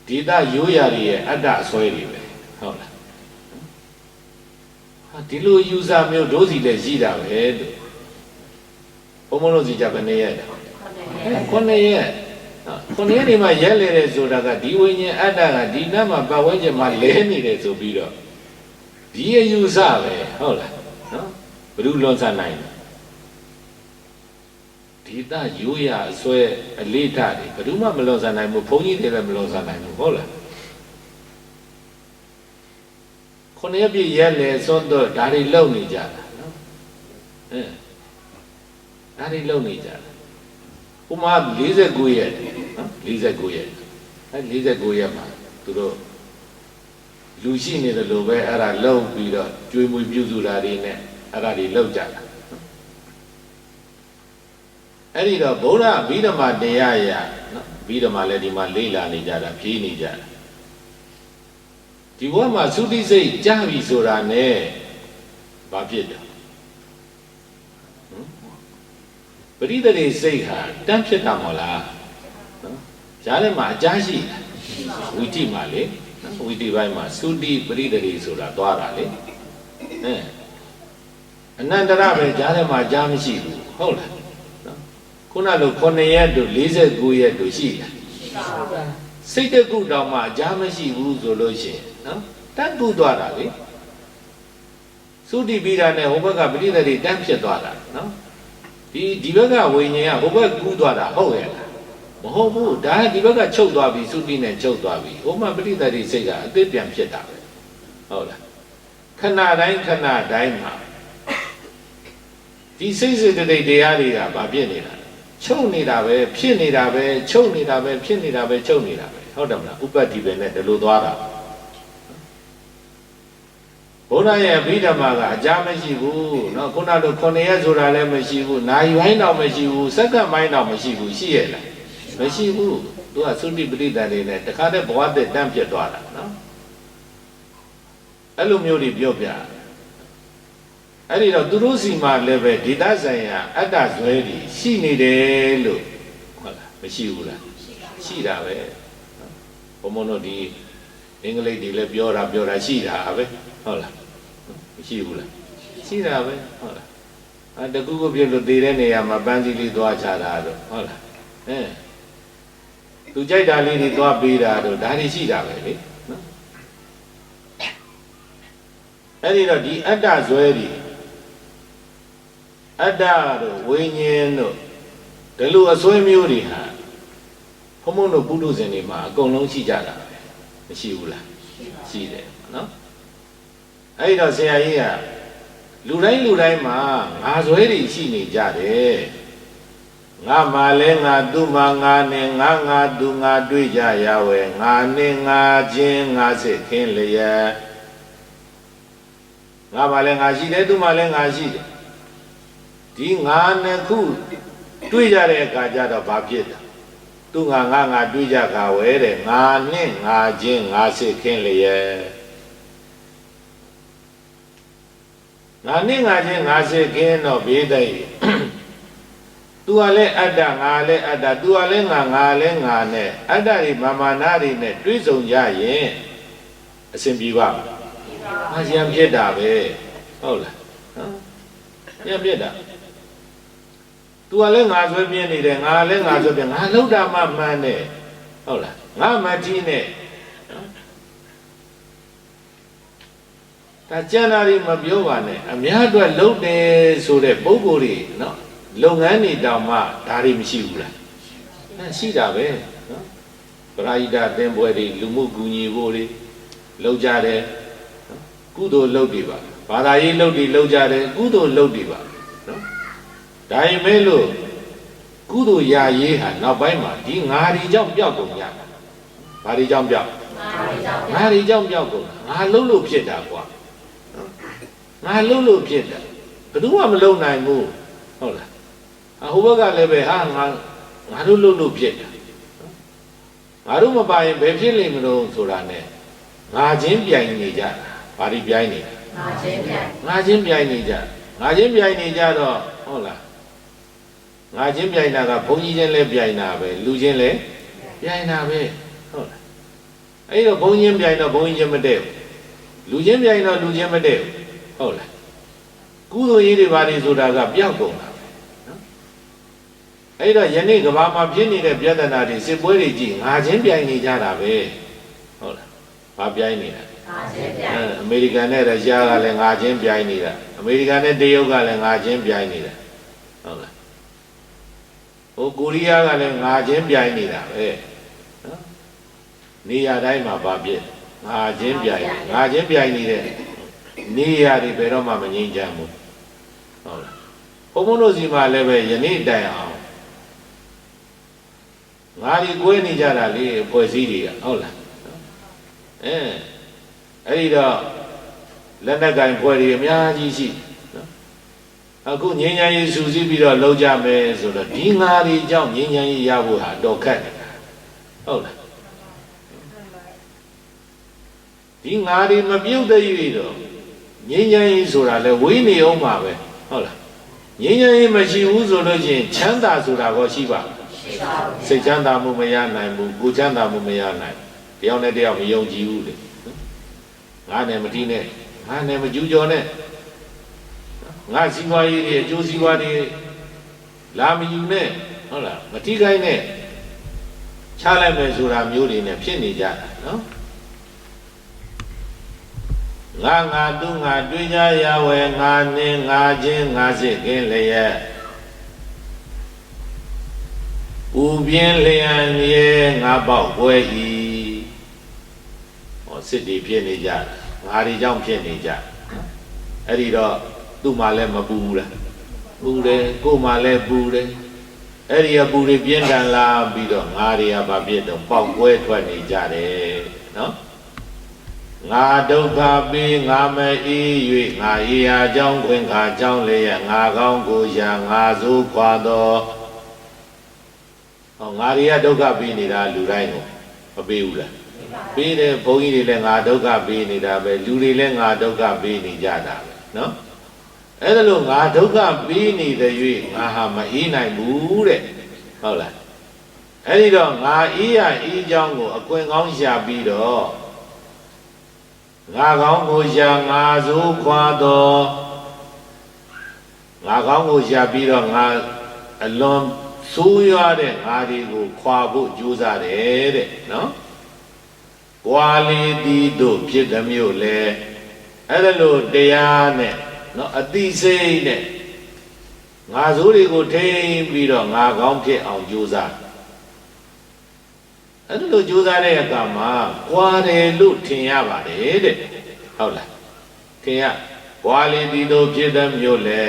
ဒေသရိုးရာတွေရဲ့အတ္တအစွဲတွေပဲဟုတ်လားဟာဒီလိုယူဆမျိုးဒုစီလည်းရှိတာပဲလို့ဘုံဘုံတို့စီကြဘယ်နေရက်ခုနှစ်ရက်ဒီမှာရက်လေတယ်ဆိုတာကဒီဝိညာဉ်အတ္တကဒီနတ်မှာပတ်ဝန်းကျင်မှာလဲနေတယ်ဆိုပြီးတော့ဒီအယူဆပဲဟုတ်လားနော်ဘယ်လိုလွန်ဆန်နိုင်လဲဒေသရိုးရာအစွဲအလေးထားတယ်ဘယ်သူမှမလွန်ဆန်နိုင်ဘူးဘုန်းကြီးတွေလည်းမလွန်ဆန်နိုင်ဘူးဟုတ်လားခုနှစ်ပြည့်ရက်လေစွန်းတော့ဒါတွေလုံနေကြတာနော်ဒါတွေလုံနေကြတာဥမာ49ရက်နော်49ရက်အဲ49ရက်မှာသူတို့လူရှိနေတယ်လို့ပဲအဲ့ဒါလုံပြီးတော့ကျွေးမွေးပြုစုတာတွေနဲ့အဲ့ဒါတွေလုံကြတာအဲ့ဒီတော့ဗုဒ္ဓဗိဓမာတရားရနော်ဗိဓမာလည်းဒီမှာလေ့လာနေကြတာဖြေးနေကြတာဒီဘဝမှာသုတိစိတ်ကြားပြီဆိုတာနဲ့ဘာဖြစ်တယ်ပရိသေရိစိတ်ဟာတန်းဖြစ်တာမဟုတ်လားနော်ရားထဲမှာအကြားရှိဝိတိမှာလေဝိတိပိုင်းမှာသုတိပရိသေရိဆိုတာသွားတာလေအနန္တရပဲကြားထဲမှာကြားမရှိဘူးဟုတ်လားခုနလို9ရက်တို့49ရက်တို့ရှိတယ်စိတ်တကုတောင်မှအကြားမရှိဘူးဆိုလို့ရှိရင်နော်တန်းကူသွားတာလေသုတိပိတာနဲ့ဟိုဘက်ကပရိသေရိတန်းဖြစ်သွားတာနော်ဒီဘက်ကဝိညာဉ်ကဟိုဘက်ကူးသွားတာဟုတ်ရဲ့လားမဟုတ်ဘူးဒါဒီဘက်ကချုပ်သွားပြီသုတိနဲ့ချုပ်သွားပြီဟိုမှာပရိသေရိစိတ်ကအသစ်ပြန်ဖြစ်တာပဲဟုတ်လားခဏတိုင်းမှာဒီစိတ်စေတသိက်တရားတွေကဘာဖြစ်နေတာချုပ်နေတာပဲဖြစ်နေတာပဲချုပ်နေတာပဲဖြစ်နေတာပဲချုပ်နေတာပဲဟုတ်တယ်မလားဥပ္ပတ္တိပဲနဲ့ဒီလိုသွားတာဘုရားရဲ့အဘိဓမ္မာကအကြမရှိဘူးเนาะခုနလို9ရက်ဆိုတာလည်းမရှိဘူးနာယီပိုင်းတော့မရှိဘူးစက္ကန့်ပိုင်းတော့မရှိဘူးရှိရဲ့လားမရှိဘူးသူကသုတိပရိသတ်တွေနဲ့တခါတည်းဘဝတည်းတန်းပြတ်သွားတာเนาะအဲ့လိုမျိုးတွေပြောပြအဲ့ဒီတော့သူတို့စီမှာလည်းပဲဒေသဆိုင်ရာအတ္တဇွဲတွေရှိနေတယ်လို့ဟုတ်လားမရှိဘူးလားရှိတာပဲဘုံဘုံတို့ဒီအင်္ဂလိပ်တွေလည်းပြောတာရှိတာပဲဟုတ်လားမရှိဘူးလားရှိတာပဲဟုတ်လားတကူကိုပြလို့တည်တဲ့နေရာမှာပန်းစည်းလေးသွားချတာတော့ဟုတ်လားသူကြိုက်တာလေးတွေသွားပေးတာတော့ဒါတွေရှိတာပဲလေနော်အဲ့ဒီတော့ဒီအတ္တဇွဲတွေအတ္တတို့ဝိညာဉ်တို့ဒီလိုအစွဲမျိုးတွေဟာဘုံဘုံတို့ပုထုဇဉ်တွေမှာအကုန်လုံးရှိကြတာပဲမရှိဘူးလားရှိတယ်နော်အဲ့ဒီတော့ဆရာကြီးကလူတိုင်းမှာငါဇွဲတွေရှိနေကြတယ်ငါမှလည်းငါသူ့မှာငါနဲ့ငါသူငါတွေ့ကြရဝဲငါနဲ့ငါချင်းငါစစ်ခင်းလျက်ငါမှလည်းငါရှိတယ်သူ့မှာလည်းငါရှိတယ်ဒီငါနှစ်ခုတွေ့ကြတဲ့အခါကျတော့ဘာဖြစ်တာသူငါတွေ့ကြခါဝဲတဲ့ငါနဲ့ငါချင်းငါစစ်ခင်းလျက်ငါနဲ့ငါချင်းငါစစ်ခင်းတော့ဘေးတိုင်သူကလည်းအတ္တငါလည်းအတ္တသူကလည်းငါလည်းငါနဲ့အတ္တတွေမာနတွေနဲ့တွဲဆုံကြရင်အစဉ်ပြေပါမရံဖြစ်တာပဲဟုတ်လားရံဖြစ်တာသူကလည်းငါဆွဲပြင်းနေတယ်ငါလည်းငါဆွဲပြင်းငါလှုပ်တာမှမှန်တယ်ဟုတ်လားငါမထီးနဲ့ဒါကျန်တာတွေမပြောပါနဲ့အများအတွက်လှုပ်တယ်ဆိုတဲ့ပုံကိုယ်တွေနော်လုပ်ငန်းတွေတောင်မှဒါတွေမရှိဘူးလားရှိတာပဲနော်ပရိဒတ်သင်ပွဲတွေလူမှုကူညီဖို့တွေလုပ်ကြတယ်ကုသိုလ်လုပ်တွေပါဘာသာရေးလုပ်တွေလုပ်ကြတယ်ကုသိုလ်လုပ်တွေပါနော်ဒါရင်မဲလို့ကုသိုလ်ရရေးဟာနောက်ပိုင်းမှာဒီငါးဒီကြောင့်ပျောက်ကုန်ကြတာဘာဒီကြောင့်ပျောက်ငါးဒီကြောင့်ပျောက်ကုန်ငါလှုပ်လို့ဖြစ်တာကွာငါလှုပ်လို့ဖြစ်တာဘယ်သူမှမလုံနိုင်ဘူးဟုတ်လားဟိုဘက်ကလည်းပဲဟာငါတို့လှုပ်လို့ဖြစ်တာငါတို့မပါရင်ဘယ်ဖြစ်လိမ့်မလို့ဆိုတာနဲ့ငါချင်းပြိုင်နေကြတာဘာဒီပြိုင်နေတာ ငါချင်းပြိုင်နေကြငါချင်းပြိုင်နေကြတော့ဟုတ်လားငါချင်းပြိုင်တာကဘုန်းကြီးချင်းလည်းပြိုင်တာပဲလူချင်းလည်းပြိုင်တာပဲဟုတ်လားအဲ့တော့ဘုန်းကြီးပြိုင်တော့ဘုန်းကြီးချင်းမတည့်ဘူးလူချင်းပြိုင်တော့လူချင်းမတည့်ဘူးဟုတ်လားကုသိုလ်ရေးတွေဘာတွေဆိုတာကပျောက်ကုန်တာပဲနော်အဲ့တော့ယနေ့ကဘာမှာဖြစ်နေတဲ့ပြဿနာတွေစစ်ပွဲတွေကြည့်ငါချင်းပြိုင်နေကြတာပဲဟုတ်လားဘာပြိုင်နေတာအမေရိကန်နဲ့ရုရှားကလည်းငါချင်းပြိုင်နေတာအမေရိကန်နဲ့တရုတ်ကလည်းငါချင်းပြိုင်နေတာဟုတ်လားဟိုကိုရီးယားကလည်းငါချင်းပြိုင်နေတာပဲနော်နေရာတိုင်းမှာဘာဖြစ်ငါချင်းပြိုင်ငါချင်းပြိုင်နေတဲ့နေရာတွေဘယ်တော့မှမငြိမ်းချမ်းဘူးဟုတ်လားဘုံဘုံတို့စီမှာလည်းပဲယနေ့တိုင်အောင်ငါဒီကိုယ်နေကြတာလေဖွဲ့စည်းတွေကဟုတ်လားအဲ့ဒီတော့လက်နက်ကင်ဖွဲ့တွေအများကြီးရှိနော်အခုငြိမ်းချမ်းရေးစုစည်းပြီးတော့လုပ်ကြမယ်ဆိုတော့ဒီငါတွေကြောင့်ငြိမ်းချမ်းရေးရဖို့ဟာတော့ခက်တယ်ဟုတ်လားဒီငါတွေမပြုတ်တဲ့၍တော့ငြိမ်းချမ်းရေးဆိုတာလဲဝေးနေအောင်ပါပဲဟုတ်လားငြိမ်းချမ်းရေးမရှိဘူးဆိုလို့ချင်းချမ်းသာဆိုတာကောရှိပါစိတ်ချမ်းသာမှုမရနိုင်ဘူးကိုယ်ချမ်းသာမှုမရနိုင်တယောက်နဲ့တယောက်မယုံကြည်ဘူးလေငါနဲ့မတီးနဲ့ငါနဲ့မကျူးကျော်နဲ့ငါစီးပွားရေးတွေအကျိုးစီးပွားတွေလာမယူနဲ့ဟုတ်လားမတီးခိုင်းနဲ့ချလိုက်မယ်ဆိုတာမျိုးတွေနဲ့ဖြစ်နေကြတာနော်ငါသူငါတွေ့ကြရဝဲငါနင်းငါချင်းငါစစ်ကင်းလျက်ဥပြင်းလျံရဲ့ငါပေါက်ပွဲဤဟောစစ်တွေဖြစ်နေကြငါတွေကြောင့်ဖြစ်နေကြအဲ့ဒီတော့သူ့မှာလည်းမပူဘူးလားပူတယ်ကို့မှာလည်းပူတယ်အဲ့ဒီအပူတွေပြင်းထန်လာပြီးတော့ငါတွေကဘာဖြစ်တော့ပေါက်ပွဲထွက်နေကြတယ်နော်ငါဒုက္ခပေးငါမအေး၍ငါအေးရာကြောင့်ခွင်ခါကြောင့်လည်းငါကောင်းကိုရာငါစိုးခွာတော့ဟောငါတွေကဒုက္ခပေးနေတာလူတိုင်းကိုမပေးဘူးလားပေးတယ်ဘုန်းကြီးတွေလည်းငါဒုက္ခပေးနေတာပဲလူတွေလည်းငါဒုက္ခပေးနေကြတာပဲနော်အဲ့ဒါလို့ငါဒုက္ခပေးနေတဲ့၍ငါဟာမအေးနိုင်ဘူးတဲ့ဟုတ်လားအဲ့ဒီတော့ငါအေးရအေးကြောင်းကိုအကွင်ကောင်းရှာပြီးတော့ငါကောင်းကိုရှာငါစိုးခွာတော်ငါကောင်းကိုရှာပြီးတော့ငါအလွန်ဆိုးရွားတဲ့ငါတွေကိုခွာဖို့ကြိုးစားတယ်တဲ့နော်။ကွာလီတီတို့ဖြစ်သည်မျိုးလေအဲ့ဒါလို့တရားနဲ့နော်အတိစိတ်နဲ့ငါဆိုးတွေကိုထိန်းပြီးတော့ငါကောင်းဖြစ်အောင်ကြိုးစားအဲ့ဒါလို့ကြိုးစားတဲ့အခါမှာကွာတယ်လို့ထင်ရပါတယ်တဲ့ဟုတ်လားထင်ရကွာလီတီတို့ဖြစ်သည်မျိုးလေ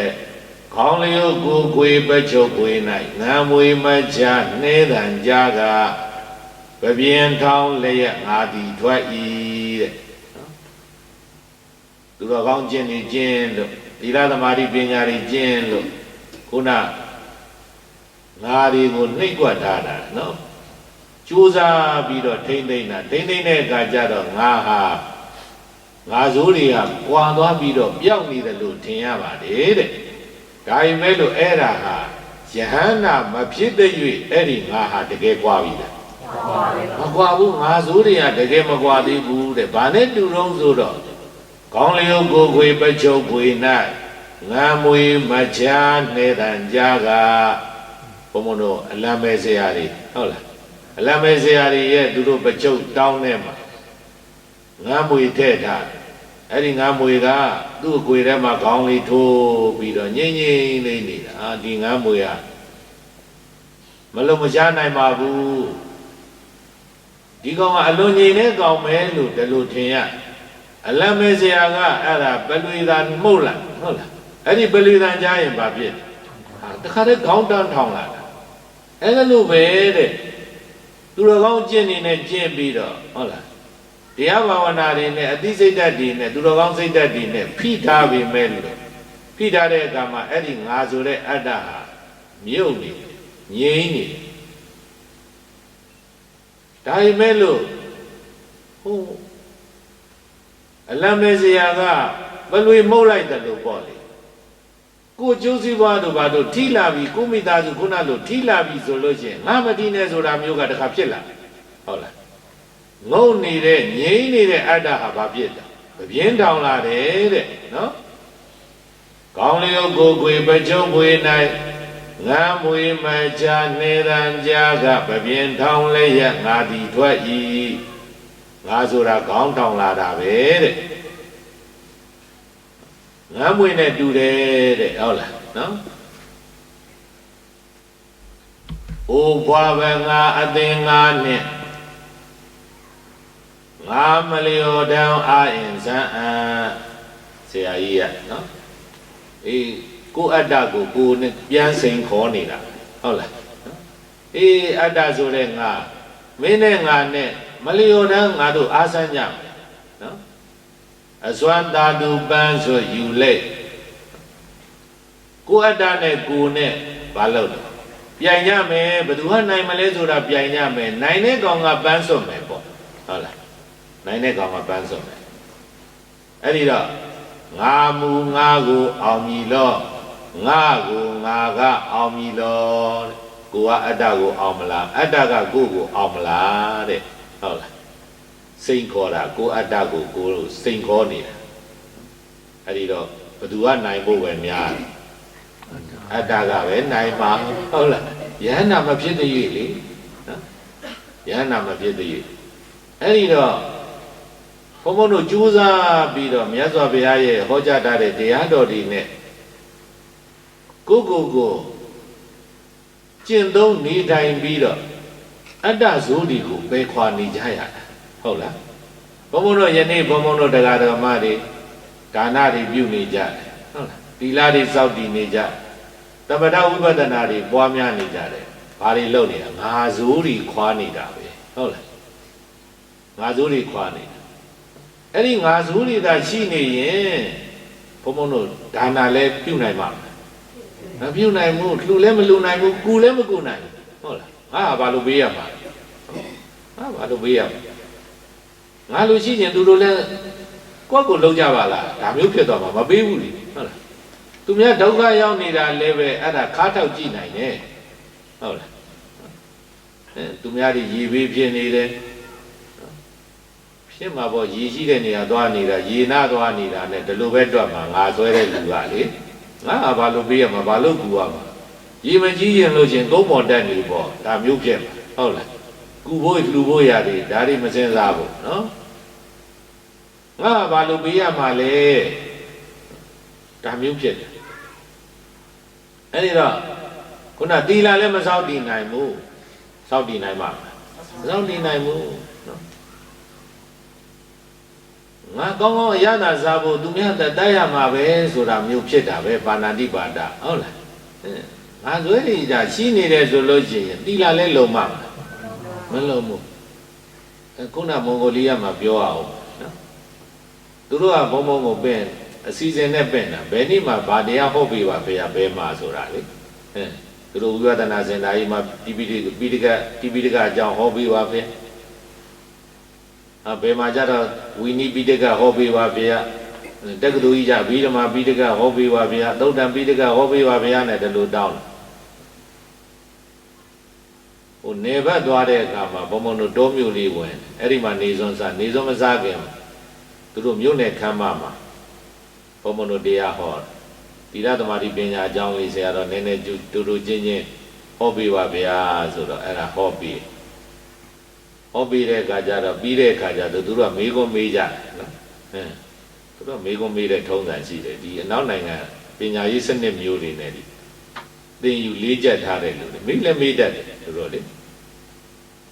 ခေါင်းလျုပ်ကိုခွေပချုပ်ခွေ၌ငံမွေမချနှဲတံကြကပပြင်းထောင်းလျက်ငါသည်ထွက်၏တဲ့သူတော်ကောင်းကျင့်နေကျင့်လို့သီလသမာဓိပညာတွေကျင့်လို့ခုနငါတွေကိုနှိပ်ကွက်ထားတာနော်ကြိုးစားပြီးတော့ထိမ့်သိမ့်တာထိမ့်သိမ့်တဲ့အခါကျတော့ငါဟာငါဆိုးတွေကကွာသွားပြီးတော့ပျောက်နေတယ်လို့ထင်ရပါတယ်တဲ့ဒါပေမဲ့လို့အဲ့ဒါဟာယဟန္တာမဖြစ်တဲ့၍အဲ့ဒီငါဟာတကယ်ကွာပြီလားမကွာဘူးငါဆိုးတွေကတကယ်မကွာသေးဘူးတဲ့ဘာနဲ့တူတော့ဆိုတော့ခေါင်းလျုပ်ကိုခွေပချုပ်ခွေ၌ငံမွေမချနှဲတံကြကဘုံဘုံတို့အလံမဲဆရာတွေဟုတ်လားအလံမဲဆရာတွေရဲ့သူတို့ပချုပ်တောင်းထဲမှာငံမွေထည့်ထားတယ်အဲ့ဒီငါမွေကသူ့အကွေထဲမှာခေါင်းလေးထိုးပြီးတော့ငိမ့်ငိမ့်လေးနေတာဒီငါမွေကမလုံးမရှားနိုင်ပါဘူးဒီကောင်ကအလွန်ငိမ့်တဲ့ကောင်ပဲလို့ဒီလိုထင်ရအလံမဲဆရာကအဲ့ဒါပလွေသာမှုတ်လားဟုတ်လားအဲ့ဒီပလွေသာကြားရင်ဘာဖြစ်တခါတည်းခေါင်းတန်းထောင်လာတာအဲ့ဒါလို့ပဲတဲ့သူတော်ကောင်းကျင့်နေနဲ့ကျင့်ပြီးတော့ဟုတ်လားတရားဘာဝနာတွေနဲ့အသိစိတ်ဓာတ်တွေနဲ့သူတော်ကောင်းစိတ်ဓာတ်တွေနဲ့ဖိထားပေမဲ့လို့ဖိထားတဲ့အခါမှာအဲ့ဒီငါဆိုတဲ့အတ္တဟာမြုပ်နေငြိမ်းနေဒါပေမဲ့လို့ဟိုအလံမေစရာက ဘလွေမှုတ်လိုက်တယ်လို့ပေါ့လေကိုကျိုးစည်းပွားတို့ဘာတို့ထိလာပြီကိုမိသားစုခုနလိုထိလာပြီဆိုလို့ရှိရင်ငါမတိနဲ့ဆိုတာမျိုးကတခါဖြစ်လာဟုတ်လားငုံနေတဲ့ငြိမ်းနေတဲ့အတ္တဟာဘာဖြစ်တာပြင်းထောင်လာတယ်တဲ့နော်ကောင်းလျောကိုယ်ွယ်ပကြုံွယ်၌ငါမွေမချနေရန်ကြာကပြင်းထောင်လဲရငါသည်ထွက်၏ငါဆိုတာကောင်းထောင်လာတာပဲတဲ့ငါမွေနဲ့တူတယ်တဲ့ဟုတ်လားနော်အိုဘွားပဲငါအသင်ငါနဲ့ငါမလျော်တောင်အာရင်ဇံအံဆရာကြီးကနော်အေးကိုအတ္တကိုနဲ့ပြန်စိန်ခေါ်နေတာဟုတ်လားအေးအတ္တဆိုတဲ့ငါမင်းနဲ့ငါနဲ့မလျော်တောင်ငါတို့အားစမ်းကြမယ်နော်အစွမ်းသာတူပန်းဆိုယူလိုက်ကိုအတ္တနဲ့ကိုနဲ့ဘာလုပ်လဲပြိုင်ကြမယ်ဘယ်သူကနိုင်မလဲဆိုတာပြိုင်ကြမယ်နိုင်တဲ့ကောင်ကပန်းစွတ်မယ်ပေါ့ဟုတ်လားနိုင်တဲ့ကောင်ကပန်းစွတ်မယ်အဲ့ဒီတော့ငါမူငါကိုအောင်မြည်လို့ငါကိုငါကအောင်မြည်လို့ကိုကအတ္တကိုအောင်မလားအတ္တကကိုကိုအောင်မလားတဲ့ဟုတ်လားစိန်ခေါ်တာကိုအတ္တကိုကိုစိန်ခေါ်နေတာအဲ့ဒီတော့ဘယ်သူကနိုင်ဖို့ပဲများအတ္တကပဲနိုင်ပါဟုတ်လားယဟန္တာမဖြစ်သေး၍လေနော်ယဟန္တာမဖြစ်သေး၍အဲ့ဒီတော့ဘုန်းဘုန်းတို့ကြိုးစားပြီးတော့မြတ်စွာဘုရားရဲ့ဟောကြားထားတဲ့တရားတော်တွေနဲ့ကိုကျင့်သုံးနေထိုင်ပြီးတော့အတ္တဇိုးတွေကိုပယ်ခွာနေကြရတာဟုတ်လားဘုန်းဘုန်းတို့ယနေ့ဘုန်းဘုန်းတို့တရားတော်မတွေဒါနတွေပြုနေကြတယ်ဟုတ်လားသီလတွေစောင့်တည်နေကြသမထဝိပဿနာတွေပွားများနေကြတယ်ဘာတွေလုပ်နေတာငါဇိုးတွေခွာနေတာပဲဟုတ်လားငါဇိုးတွေခွာနေတာအဲ့ဒီငါဇိုးတွေသာရှိနေရင်ဘုန်းဘုန်းတို့ဒါနလည်းပြုနိုင်မှာမပြုနိုင်ဘူးလှူလည်းမလှူနိုင်ဘူးကူလည်းမကူနိုင်ဘူးဟုတ်လားငါဘာလို့ပေးရမှာငါဘာလို့ပေးရမှာငါလူရှိရင်သူတို့လည်းကိုယ့်ကိုလုံးကြပါလားဒါမျိုးဖြစ်သွားမှာမပေးဘူးလေဟုတ်လားသူများဒုက္ခရောက်နေတာလည်းပဲအဲ့ဒါခါထောက်ကြည့်နိုင်တယ်ဟုတ်လားသူများတွေရေဘေးဖြစ်နေတယ်ဖြစ်မှာပေါ့ရေရှိတဲ့နေရာသွားနေတာရေနာသွားနေတာနဲ့ဒီလိုပဲတွက်မှာငါဆွဲတဲ့လူကလေငါဘာလို့ပေးရမှာဘာလို့ကူရမှာရေမကြီးရင်လို့ချင်းကုန်းပေါ်တက်နေပေါ့ဒါမျိုးဖြစ်မှာဟုတ်လားကူဖို့လှူဖို့ရတယ်ဒါတွေမစင်စားဘူးနော်ငါဘာလို့ပေးရမှာလဲဒါမျိုးဖြစ်တယ်အဲ့ဒီတော့ခုနသီလလည်းမစောင့်တည်နိုင်ဘူးစောင့်တည်နိုင်မှာမစောင့်တည်နိုင်ဘူးနော်ငါကောင်းကောင်းအရသာစားဖို့သူများတတ်ရမှာပဲဆိုတာမျိုးဖြစ်တာပဲပါဏာတိပါဒဟုတ်လားငါဇွဲနေကြရှိနေတယ်ဆိုလို့ရှိရင်သီလလည်းလုံမှာမလုံဘူးခုနမွန်ဂိုလီးယားမှာပြောအောင်နော်သူတို့ကဘုံဘုံကိုပင့်အစီအစဉ်နဲ့ပင့်တာဘယ်နည်းမှဗာတရားဟောပေးပါဖေရဘဲမှာဆိုတာလေသူတို့ဝိပဿနာစင်တာကြီးမှာတိပိဋကအကြောင်းဟောပေးပါဖေဘယ်မှာကြတော့ဝီနိပိဋကဟောပေးပါဖေတက္ကသိုလ်ကြီးကြဘိဓမ္မာပိဋကဟောပေးပါဖေသုတ်တံပိဋကဟောပေးပါဖေနဲ့တလူတောင်းဟိုနေဘက်သွားတဲ့အခါမှာဘုံဘုံတို့တောမြို့လေးဝင်အဲ့ဒီမှာနေစွန်းစားနေစွန်းမစားခင်သူတို့မြို့နယ်ခမ်းမမှာဘုံဘုံတို့တရားဟောသီလသမာဓိပညာအကြောင်းလေးဆရာတော်နည်းနည်းတူတူချင်းချင်းဟောပေးပါဗျာဆိုတော့အဲ့ဒါဟောပြီးတဲ့အခါကျတော့ပြီးတဲ့အခါကျတော့သူတို့ကမေးခွန်းမေးကြတယ်နော်သူတို့မေးခွန်းမေးတဲ့ထုံးစံရှိတယ်ဒီအနောက်နိုင်ငံပညာရေးစနစ်မျိုးတွေနဲ့ဒီသင်ယူလေးချက်ထားတဲ့လူတွေမေးလည်းမေးတတ်တယ်သူတို့လေ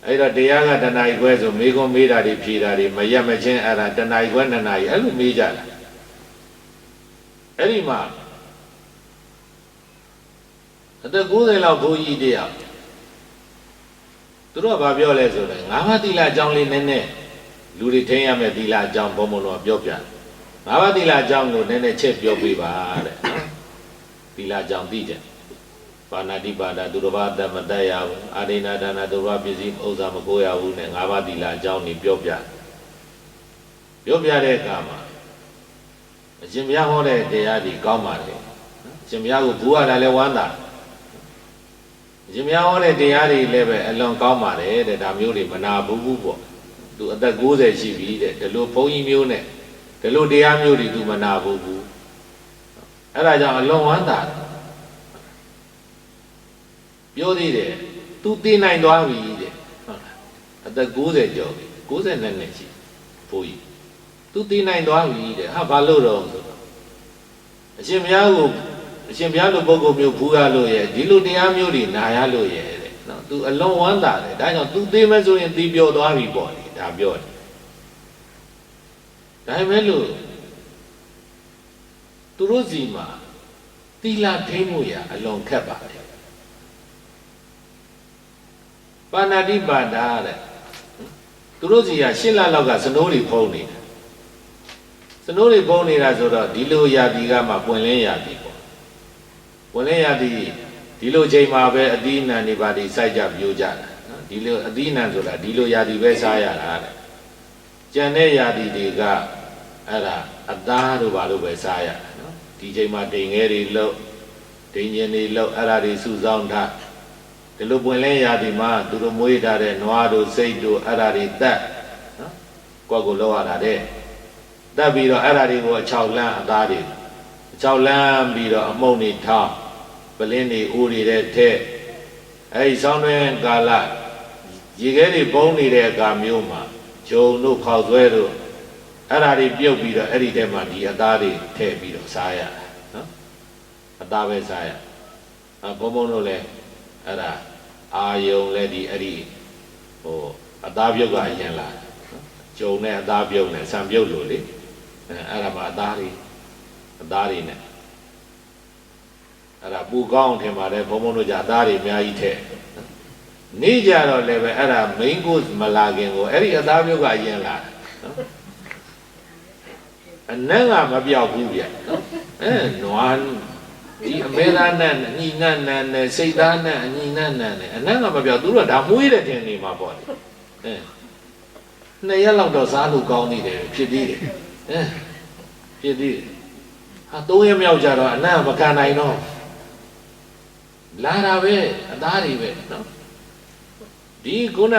အဲ့တော့တရားကတဏှာကြီးခွဲဆိုမေးခွန်းမေးတာတွေဖြေတာတွေမရက်မချင်းအဲ့ဒါတဏှာကြီးခွဲနှစ်နာရီအဲ့လိုမေးကြတာအဲ့ဒီမှာအသက်90လောက်ဘုန်းကြီးတရားသူတို့ကဘာပြောလဲဆိုတော့ငါးပါးသီလအကြောင်းလေးနည်းနည်းလူတွေထိန်းရမယ်သီလအကြောင်းဘုံဘုံတော့ပြောပြငါးပါးသီလအကြောင်းကိုနည်းနည်းချက်ပြောပေးပါတဲ့သီလအကြောင်းသိကြပါဏာတိပါဒသူတော်ဘာတမတတ်ရဘူးအာဒိနာဒါနာသူတော်ဘာပစ္စည်းဥစ္စာမကိုရဘူးနဲ့ငါးပါးသီလအကြောင်းนี่ပြောပြတဲ့အခါမှာ အရှင်ဘုရားဟောတဲ့တရားဒီကောင်းပါလေအရှင်ဘုရားကိုဘူးရတာလဲဝမ်းသာအရှင်ဘုရားဟောတဲ့တရားတွေလည်းပဲအလွန်ကောင်းပါတယ်တဲ့ဒါမျိုးတွေမနာဘူးပေါ့သူအသက်60ရှိပြီတဲ့ဒီလိုဘုန်းကြီးမျိုးနဲ့ဒီလိုတရားမျိုးတွေသူမနာဘူးအဲ့ဒါကြောင့်အလွန်ဝမ်းသာပြောသေးတယ်သူသိနိုင်သွားပြီတဲ့ဟုတ်လားအသက်60ကျော်ပြီ60နှစ်ရှိဘိုးကြီးသူသိနိုင်သွားပြီတဲ့ဟာဘာလို့တော့ဆိုတော့အရှင်ဘုရားကိုအရှင်ဘုရားလိုပုဂ္ဂိုလ်မျိုးဘူးရလို့ရဲ့ဒီလိုတရားမျိုးတွေနာရလို့ရဲ့တဲ့နော်သူအလွန်ဝမ်းသာတယ်ဒါကြောင့်သူသိမဲ့ဆိုရင်သိပြောသွားပြီပေါ့လေဒါပြောတယ်ဒါပေမဲ့လို့သူတို့စီမှာသီလထိန်းမှုရအလွန်ခက်ပါတယ်ပါဏာတိပါဒာတဲ့သူတို့စီက8လလောက်ကစနိုးတွေဖုံးနေတာစနိုးတွေဖုံးနေတာဆိုတော့ဒီလိုရာသီကမှပွင့်လင်းရာသီပေါ့ပွင့်လင်းရာသီဒီလိုချိန်မှာပဲအသီးနှံတွေပါဒီစိုက်ကြပြိုးကြတာနော်ဒီလိုအသီးနှံဆိုတာဒီလိုရာသီပဲစားရတာတဲ့ကျန်တဲ့ရာသီတွေကအဲ့ဒါအသားတို့ဘာလို့ပဲစားရတာနော်ဒီချိန်မှာဒိန်ငယ်တွေလှုပ်ဒိန်ကျင်တွေလှုပ်အဲ့ဒါတွေစုဆောင်းထားဒီလိုပွင့်လင်းရာသီမှာသူတို့မွေးထားတဲ့နွားတို့စိတ်တို့အဲ့ဒါတွေတက်နော်ကိုယ့်ကိုလောက်ရတာတဲ့တက်ပြီးတော့အဲ့ဒါတွေကိုအချောက်လန်းအသားတွေအချောက်လန်းပြီးတော့အမုံတွေထောင်းပလင်းတွေအိုးတွေတဲ့ထဲအဲ့ဒီဆောင်းတွင်ကာလရေခဲတွေပုံနေတဲ့အခါမျိုးမှာဂျုံတို့ခေါက်ဆွဲတို့အဲ့ဒါတွေပြုတ်ပြီးတော့အဲ့ဒီထဲမှာဒီအသားတွေထည့်ပြီးတော့စားရနော်အသားပဲစားရဘုံဘုံတို့လည်းအဲ့ဒါအာယုံလည်းဒီအဲ့ဒီဟိုအသားပြုတ်ကအရင်လာဂျုံနဲ့အသားပြုတ်နဲ့ဆံပြုတ်လို့လေအဲ့ဒါမှအသားတွေနဲ့အဲ့ဒါပူကောင်းထင်ပါတယ်ဘုံဘုံတို့じゃအသားတွေအများကြီးထည့်နေကြတော့လည်းပဲအဲ့ဒါ main course မလာခင်ကိုအဲ့ဒီအသားပြုတ်ကအရင်လာနော်အနက်ကမပြောက်ဘူးဗျနော်နွားဒီအမေသားနဲ့အညီနတ်နဲ့စိတ်သားနဲ့အညီနတ်နဲ့အနက်ကမပြောက်သူတို့ကဒါမွေးတဲ့တင်နေမှာပေါ့လေ2ရက်လောက်တော့စားလို့ကောင်းနေတယ်ဖြစ်သေးတယ်ဖြစ်သေးတယ်ဟာ3ရက်မြောက်ကြတော့အနက်ကမခံနိုင်တော့လာတာပဲအသားတွေပဲနော်ဒီခုန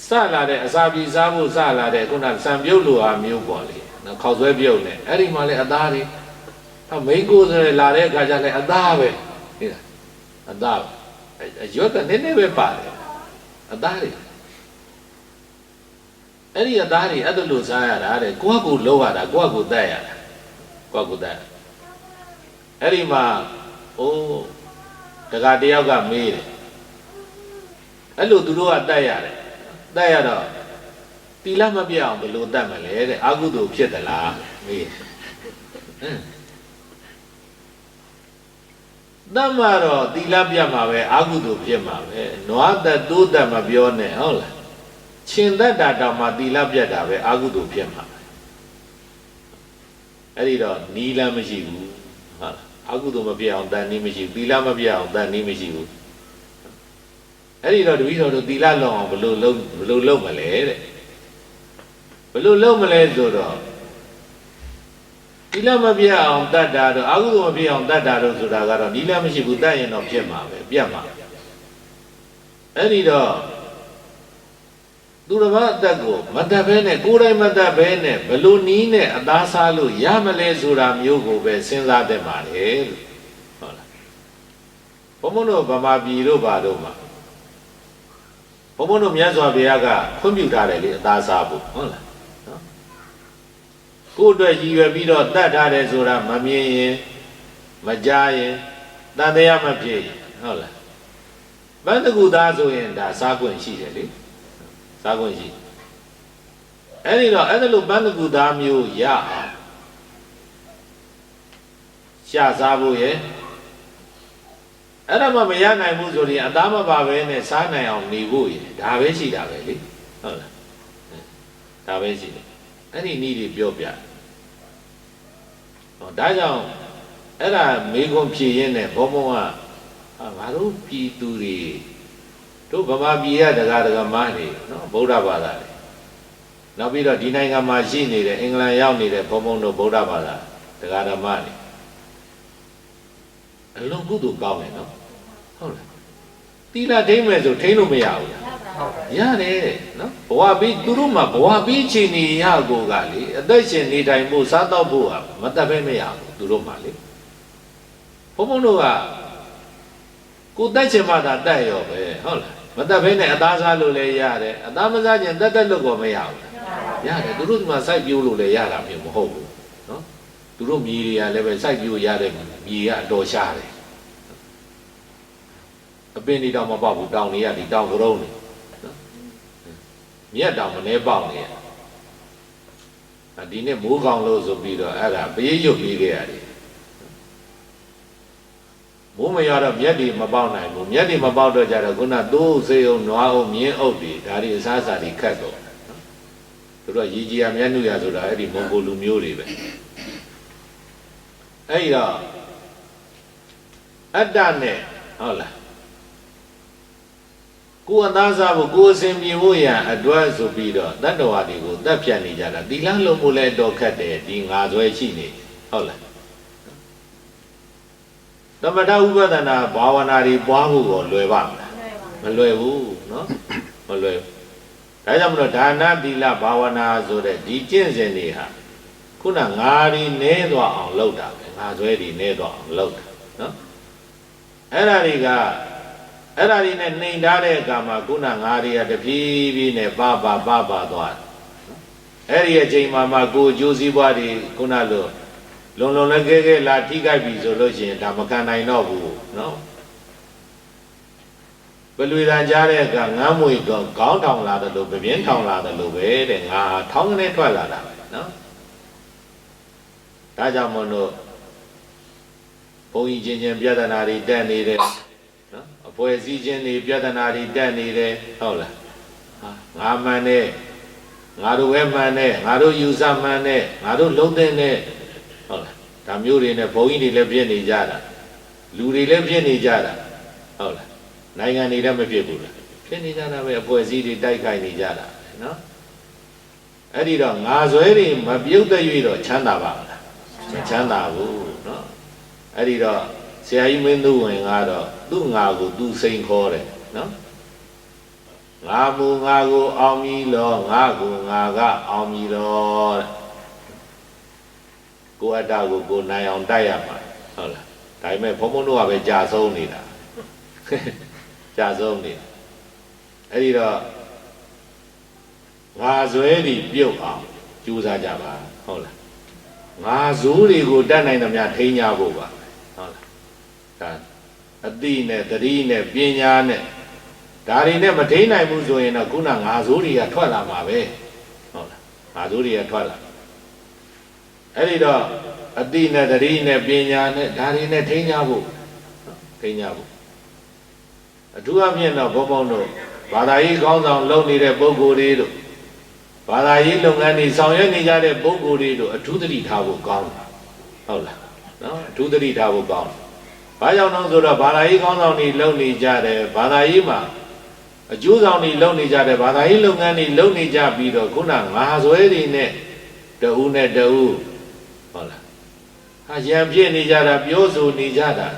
စလာတဲ့အစာပြေစားဖို့စလာတဲ့ခုနစံပြုတ်လိုအားမျိုးပေါ့လေနော်ခေါက်ဆွဲပြုတ်နဲ့အဲ့ဒီမှာလေအသားတွေမိန်ကိုဆိုရလာတဲ့အခါကျလည်းအသားပဲဟဲ့လားအသားရွက်ကနည်းနည်းပဲပါတယ်အသားတွေအဲ့ဒီအသားတွေအဲ့ဒါလို့စားရတာတဲ့ကိုယ့်ကိုလုံးရတာကိုယ့်ကိုတတ်ရတာကိုယ့်ကိုတတ်အဲ့ဒီမှာအိုးတခါတယောက်ကမေးတယ်အဲ့လိုသူတို့ကတတ်ရတယ်တတ်ရတော့တီလာမပြအောင်ဘယ်လိုတတ်မလဲတဲ့အကုသိုလ်ဖြစ်သလားမေးတတ်မှာတော့တီလာပြမှာပဲအကုသိုလ်ဖြစ်မှာပဲနွားသက်တိုးသက်မပြောနဲ့ဟုတ်လားရှင်သက်တာတောင်မှတီလာပြတ်တာပဲအကုသိုလ်ဖြစ်မှာအဲ့ဒီတော့နီးလမ်းမရှိဘူးဟုတ်လားအကုသိုလ်မပြအောင်တန်နည်းမရှိဘူးတီလာမပြအောင်တန်နည်းမရှိဘူးအဲ့ဒီတော့တပည့်တော်တို့တီလာလွန်အောင်ဘယ်လိုလုပ်မလဲတဲ့ဘယ်လိုလုပ်မလဲဆိုတော့ဒီလမပြအောင်တတ်တာတော့အကုသိုလ်မပြအောင်တတ်တာတော့ဆိုတာကတော့ဒီလမရှိဘူးတတ်ရင်တော့ဖြစ်မှာပဲပြတ်မှာအဲ့ဒီတော့သူတစ်ပါးအသက်ကိုမတတ်ဘဲနဲ့ကိုယ်တိုင်မတတ်ဘဲနဲ့ဘလို့နီးနဲ့အသားစားလို့ရမလဲဆိုတာမျိုးကိုပဲစဉ်းစားတတ်ပါလေလို့ဟုတ်လားဘုံဘုံတို့ဗမာပြည်တို့ဘာတို့မှာဘုံဘုံတို့မြတ်စွာဘုရားကခွင့်ပြုထားတယ်လေအသားစားဖို့ဟုတ်လားကိုယ်အတွက်ရည်ရွယ်ပြီးတော့တတ်ထားတယ်ဆိုတာမမြင်ရင်မကြားရင်တန်တရားမဖြစ်ဟုတ်လားဘန္တကူသားဆိုရင်ဒါစားခွင့်ရှိတယ်လေစားခွင့်ရှိအဲ့ဒီတော့အဲ့ဒါလိုဘန္တကူသားမျိုးရအောင်ရှာစားဖို့ရဲ့အဲ့ဒါမှမရနိုင်ဘူးဆိုရင်အသားမပါပဲနဲ့စားနိုင်အောင်နေဖို့ရဲ့ဒါပဲရှိတာပဲလေဟုတ်လားဒါပဲရှိတယ်အဲ့ဒီနည်းတွေပြောပြဒါကြောင့်အဲ့ဒါမေခွန်ဖြည့်ရင်းနဲ့ဘောမောကငါတို့ပြည်သူတွေတို့ဗမာပြည်ရဒကာဒကာမတွေနော်ဗုဒ္ဓဘာသာတွေ နောက်ပြီးတော့ဒီနိုင်ငံမှာရှိနေတဲ့အင်္ဂလန်ရောက်နေတဲ့ဘုံဘုံတို့ဗုဒ္ဓဘာသာတရားဓမ္မတွေအလုံးကုသိုလ်ကောင်းတယ်နော်ဟုတ်လားသီလထိမ့်မယ်ဆိုထိမ့်လို့မရဘူးလားရတယ်နော်ဘဝပြီးသူတို့မှာဘဝပြီးချိန်နေရကိုကလေအသက်ရှင်နေထိုင်ဖို့စားတော့ဖို့ဟာမတတ်ပဲမရဘူးသူတို့မှာလေဘုံဘုံတို့ကကိုတက်ချင်မှသာတက်ရောပဲဟုတ်လားမတက်ဘဲနဲ့အသားစားလို့လည်းရတယ်အသားမစားခြင်းတက်လို့ကိုမရဘူးရတယ်သူတို့ဒီမှာစိုက်ပြိုးလို့လည်းရတာမျိုးမဟုတ်ဘူးနော်သူတို့မြေတွေကလည်းပဲစိုက်ပြိုးရတဲ့မြေကအတော်ရှားတယ်အပင်ဒီတောင်မပေါက်ဘူးတောင်တွေကဒီတောင်ကရုံးနေနော်မြက်တောင်မနေပေါက်နေရဒီနေ့မိုးကောင်လို့ဆိုပြီးတော့အဲ့ဒါပေးရွတ်ပြီးခဲ့ရတယ်မိုးမရတော့မြက်တွေမပေါက်နိုင်ဘူးမြက်တွေမပေါက်တော့ကြတော့ခုနသိုးစေအောင်နွားအောင်မြင်းအုပ်တွေဒါတွေအစားအစာတွေခတ်တော့သူတို့ရေကြီးရမျက်နှာရဆိုတာအဲ့ဒီမွန်ဂိုလူမျိုးတွေပဲအဲ့တော့အတ္တနဲ့ဟုတ်လားကိုယ်အသားစားဖို့ကိုယ်အစဉ်ပြေဖို့ရန်အတွက်ဆိုပြီးတော့တတ္တဝါတွေကိုတက်ဖြတ်နေကြတာသီလလုံးဖို့လည်းတော့ခက်တယ်ဒီငါဆွဲရှိနေဟုတ်လားသမထဥပဒနာဘာဝနာတွေပွားဖို့ကိုလွယ်ပါမလားမလွယ်ဘူးနော်မလွယ်ဘူးဒါကြောင့်မလို့ဒါနသီလဘာဝနာဆိုတဲ့ဒီကျင့်စဉ်တွေဟာခုနငါးတွေနဲသွားအောင်လုပ်တာပဲငါဆွဲတွေနဲသွားအောင်လုပ်တာနော်အဲ့ဒါတွေနဲ့နှိမ်ထားတဲ့အခါမှာခုနငါးတွေကတပြေးပြေးနဲ့ပါသွားအဲ့ဒီအချိန်မှာကိုအကျိုးစီးပွားတွေခုနလိုလုံလည်းခဲလာထိခိုက်ပြီဆိုလို့ရှိရင်ဒါမကန်နိုင်တော့ဘူးနော်ဘလွေတန်ကြားတဲ့အခါငမ်းမွေတော့ခေါင်းထောင်လာတယ်လို့ပြင်းထောင်လာတယ်လို့ပဲတဲ့ငါထောင်းကနေထွက်လာတာပဲနော်ဒါကြောင့်မလို့ဘုန်းကြီးချင်းပြဿနာတွေတက်နေတယ်နော်အဖွဲ့အစည်းချင်းတွေပြဿနာတွေတက်နေတယ်ဟုတ်လားငါမှန်တယ်ငါတို့ပဲမှန်တယ်ငါတို့ယူဆမှန်တယ်ငါတို့လုံးတဲ့နဲ့ဟုတ်လားဒါမျိုးတွေနဲ့ဘုန်းကြီးတွေလည်းပြည့်နေကြတာလူတွေလည်းပြည့်နေကြတာဟုတ်လားနိုင်ငံတွေလည်းမဖြစ်ဘူးလားဖြစ်နေကြတာပဲအဖွဲ့အစည်းတွေတိုက်ခိုက်နေကြတာနော်အဲ့ဒီတော့ငါဆွဲတွေမပြုတ်တဲ့၍တော့ချမ်းသာပါမလားမချမ်းသာဘူးနော်အဲ့ဒီတော့ဆရာကြီးမင်းသူဝင်ကတော့သူ့ငါကိုသူစိန်ခေါ်တယ်နော်ငါမူငါကိုအောင်ပြီလောငါကိုငါကအောင်ပြီလောတဲ့ကိုအတ္တကိုနိုင်အောင်တိုက်ရမှာဟုတ်လားဒါပေမဲ့ဘုံဘုံတို့ကပဲကြာဆုံးနေတာကြာဆုံးနေတာအဲ့ဒီတော့ငါဇွဲတွေပြုတ်အောင်ကြိုးစားကြပါဟုတ်လားငါဇိုးတွေကိုတတ်နိုင်သမျှထိန်းကြဖို့ပါဟုတ်လားဒါအတိနဲ့တတိနဲ့ပညာနဲ့ဒါတွေနဲ့မထိန်းနိုင်ဘူးဆိုရင်တော့ခုနငါဇိုးတွေကထွက်လာမှာပဲဟုတ်လားငါဇိုးတွေကထွက်လာအဲ့ဒီတော့အတိနဲ့တတိနဲ့ပညာနဲ့ဒါတွေနဲ့ထိန်းကြဖို့အထူးအဖြင့်တော့ဘုံဘုံတို့ဘာသာရေးခေါင်းဆောင်လုပ်နေတဲ့ပုဂ္ဂိုလ်တွေတို့ဘာသာရေးလုပ်ငန်းတွေဆောင်ရွက်နေကြတဲ့ပုဂ္ဂိုလ်တွေတို့အထူးသတိထားဖို့ကောင်းတယ်ဟုတ်လားနော်အထူးသတိထားဖို့ကောင်းတယ်ဘာကြောင့်လဲဆိုတော့ဘာသာရေးခေါင်းဆောင်တွေလုပ်နေကြတယ်ဘာသာရေးမှာအကျိုးဆောင်တွေလုပ်နေကြတယ်ဘာသာရေးလုပ်ငန်းတွေလုပ်နေကြပြီးတော့ခုနငါဆွဲတွေနဲ့တဦးနဲ့တဦးဟုတ်လားဟာရံပြည့်နေကြတာပြောဆိုနေကြတာ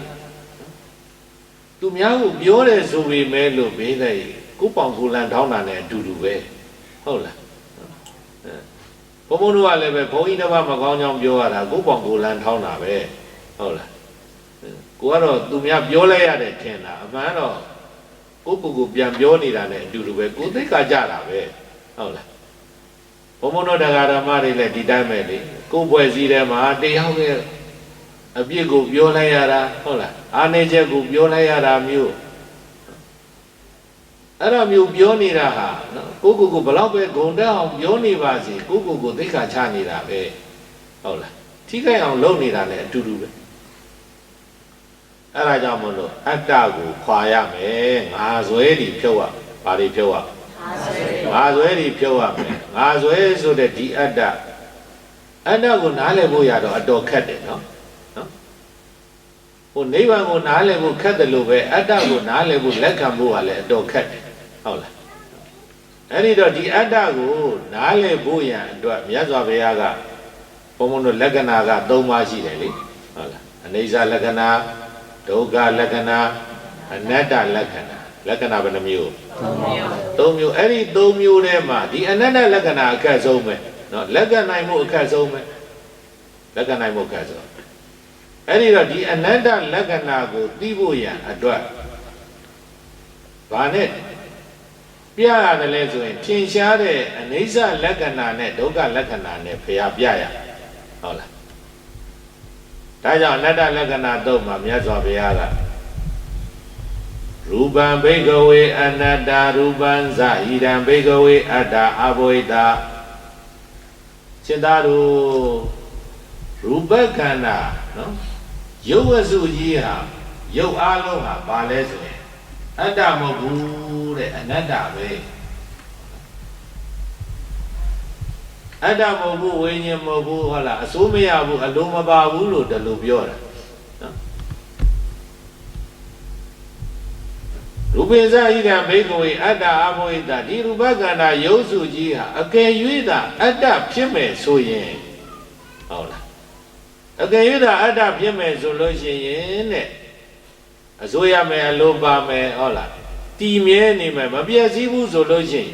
သူများကိုပြောတယ်ဆိုပေမဲ့လို့ဘေးလိုက်ကိုပေါင်ကိုလန်ထောင်းတာနဲ့အတူတူပဲဟုတ်လားဘုံဘုံတို့ကလည်းပဲဘုံကြီးတစ်ပါးမကောင်းကြောင်ပြောရတာကိုပေါင်ကိုလန်ထောင်းတာပဲဟုတ်လားကိုကတော့သူများပြောလိုက်ရတယ်ထင်တာအမှန်တော့ကိုပြန်ပြောနေတာနဲ့အတူတူပဲကိုသိက္ခာကြတာပဲဟုတ်လားဘုံဘုံတို့တရားဓမ္မတွေလည်းဒီတိုင်းပဲလေကိုပွဲစည်းထဲမှာတရားရဲ့အပြစ်ကိုပြောလိုက်ရတာဟုတ်လားအာနေချက်ကိုပြောလိုက်ရတာမျိုးအဲ့ဒါမျိုးပြောနေတာဟာနော်ကိုဘလောက်ပဲဂုံတက်အောင်ပြောနေပါစေကိုသိက္ခာချနေတာပဲဟုတ်လားထိခိုက်အောင်လုပ်နေတာလည်းအတူတူပဲအဲ့ဒါကြောင့်မလို့အတ္တကိုခွာရမယ်ငါဇွဲတွေဖြုတ်ရဘာတွေဖြုတ်ရငါဇွဲတွေဖြုတ်ရမယ်ငါဇွဲဆိုတဲ့ဒီအတ္တကိုနားလည်ဖို့ရတော့အတော်ခက်တယ်နော်ဟိုနိဗ္ဗာန်ကိုနားလည်ဖို့ခက်တယ်လို့ပဲအတ္တကိုနားလည်ဖို့လက်ခံဖို့ကလည်းအတော်ခက်တယ်ဟုတ်လား အဲ့ဒီတော့ဒီအတ္တကိုနားလည်ဖို့ရန်အတွက်မြတ်စွာဘုရားကဘုံဘုံတို့လက္ခဏာက၃ပါးရှိတယ်လေဟုတ်လားအနိစ္စလက္ခဏာဒုက္ခလက္ခဏာအနတ္တလက္ခဏာလက္ခဏာဘယ်နှမျိုး၃မျိုးအဲ့ဒီ၃မျိုးထဲမှာဒီအနတ္တလက္ခဏာအခက်ဆုံးပဲနော်လက္ခဏာမှုအခက်ဆုံးပဲလက္ခဏာမှုအခက်ဆုံးအဲ့ဒီတော့ဒီအနတ္တလက္ခဏာကိုသိဖို့ရန်အတွက်ဘာနဲ့ပြရတယ်လဲဆိုရင်ထင်ရှားတဲ့အနိစ္စလက္ခဏာနဲ့ဒုက္ခလက္ခဏာနဲ့ဖျားပြရဟုတ်လားဒါကြောင့်အနတ္တလက္ခဏာတော့မှာမြတ်စွာဘုရားကရူပံဘိကဝေအနတ္တရူပံဇဣဒံဘိကဝေအတ္တအဘဝိတစေတတို့ရူပခန္ဓာနော်ရုပ်ဝစုကြီးဟာရုပ်အားလုံးဟာဘာလဲဆိုရင်အတ္တမဟုတ်ဘူးတဲ့အနတ္တပဲအတ္တမဟုတ်ဘူးဝိညာဉ်မဟုတ်ဘူးဟုတ်လားအစိုးမရဘူးအလုံးမပါဘူးလို့တလူပြောတာနော်ရူပိဇဣဒံဘိကဝေအတ္တအဘောဟိတဒီရူပခန္ဓာရုပ်စုကြီးဟာအကယ်၍သာအတ္တဖြစ်မယ်ဆိုရင်ဟုတ်လားအကယ်၍သာအတ္တဖြစ်မယ်ဆိုလို့ရှိရင်တဲ့အစိုးရမယ်အလိုပါမယ်ဟုတ်လားတည်မြဲနေမယ်မပြည့်စည်ဘူးဆိုလို့ရှိရင်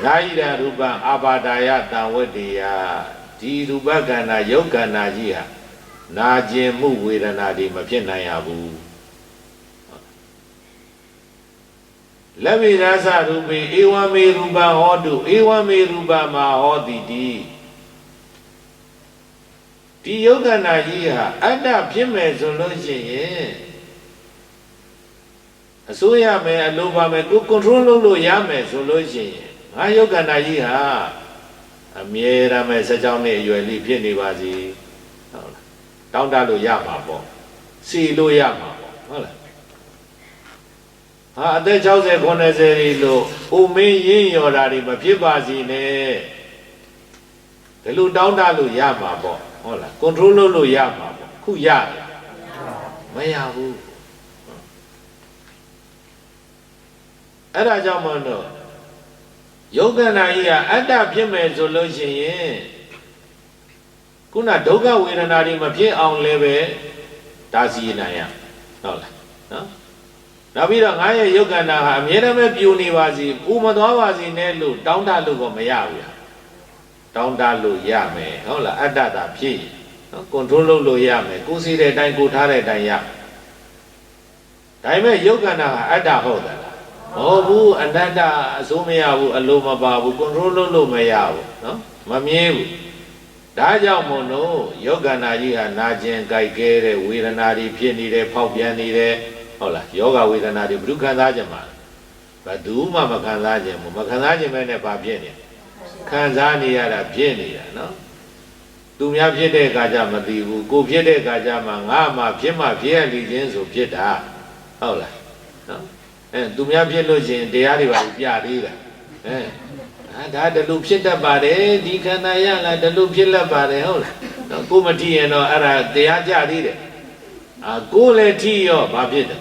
နာယိရရူပံအာဘာဒာယတံဝတ္တိယဒီရူပခန္ဓာယုတ်ခန္ဓာကြီးဟာနာကျင်မှုဝေဒနာတွေမဖြစ်နိုင်ရဘူးလက်ဝိရသရူပေဧဝမေရူပံဟောတုဧဝမေရူပံမှာဟောတိဒီယုတ်ခန္ဓာကြီးဟာအတ္တဖြစ်မယ်ဆိုလို့ရှိရင်အစိုးရမယ်အလိုပါမယ်ကို control လုပ်လို့ရမယ်ဆိုလို့ရှိရင်ငါယုတ်ခန္ဓာကြီးဟာအမြဲတမ်းပဲစကြောင်းနဲ့အရွယ်လေးဖြစ်နေပါစေဟုတ်လားတောင်းတလို့ရမှာပေါ့စီလို့ရမှာပေါ့ဟုတ်လားဟာအသက်60 90လို့အိုမင်းရင်းရော်တာတွေမဖြစ်ပါစေနဲ့ဒီလိုတောင်းတလို့ရမှာပေါ့ဟုတ်လား control လုပ်လို့ရမှာပေါ့ခုရတယ်မရဘူးအဲ့ဒါကြောင့်မလို့ယုတ်ခန္ဓာကြီးကအတ္တဖြစ်မယ်ဆိုလို့ရှိရင်ခုနဒုက္ခဝေဒနာတွေမဖြစ်အောင်လည်းပဲဒါစီနိုင်ရဟုတ်လားနော်နောက်ပြီးတော့ငါရဲ့ယုတ်ခန္ဓာဟာအမြဲတမ်းပြူနေပါစီပူမသွားပါစီနဲ့လို့တောင်းတလို့ក៏မရဘူးတောင်းတလို့ရမယ်ဟုတ်လားအတ္တတာဖြစ်နော် control လုပ်လို့ရမယ်ကိုယ်စီတဲ့အတိုင်းကိုထားတဲ့အတိုင်းရဒါပေမဲ့ယုတ်ခန္ဓာဟာအတ္တဟုတ်တယ်မဟုတ်ဘူးအနတ္တအစိုးမရဘူးအလိုမပါဘူး control လုပ်လို့မရဘူးနော်မမြဲဘူးဒါကြောင့်မို့လို့ယောဂန္နာကြီးဟာနာကျင်ကြိုက်ခဲတဲ့ဝေဒနာတွေဖြစ်နေတယ်ဖောက်ပြန်နေတယ်ဟုတ်လားယောဂဝေဒနာတွေဘုရုခံစားကြမှာဘယ်သူမှမခံစားခြင်းဘူးမခံစားခြင်းပဲနဲ့ဘာဖြစ်နေခံစားနေရတာဖြစ်နေတာနော်သူများဖြစ်တဲ့အခါကျမသိဘူးကိုဖြစ်တဲ့အခါကျမှငါမှဖြစ်မှဖြစ်ရလိမ့်ခြင်းဆိုဖြစ်တာဟုတ်လားနော်သူများဖြစ်လို့ရှိရင်တရားတွေပါပြသေးတာဒါတလူဖြစ်တတ်ပါတယ်ဒီခန္ဓာရလားတလူဖြစ်လက်ပါတယ်ဟုတ်လားနော်ကိုမထီရင်တော့အဲ့ဒါတရားကြသေးတယ်ကိုလည်းထီရောဘာဖြစ်တယ်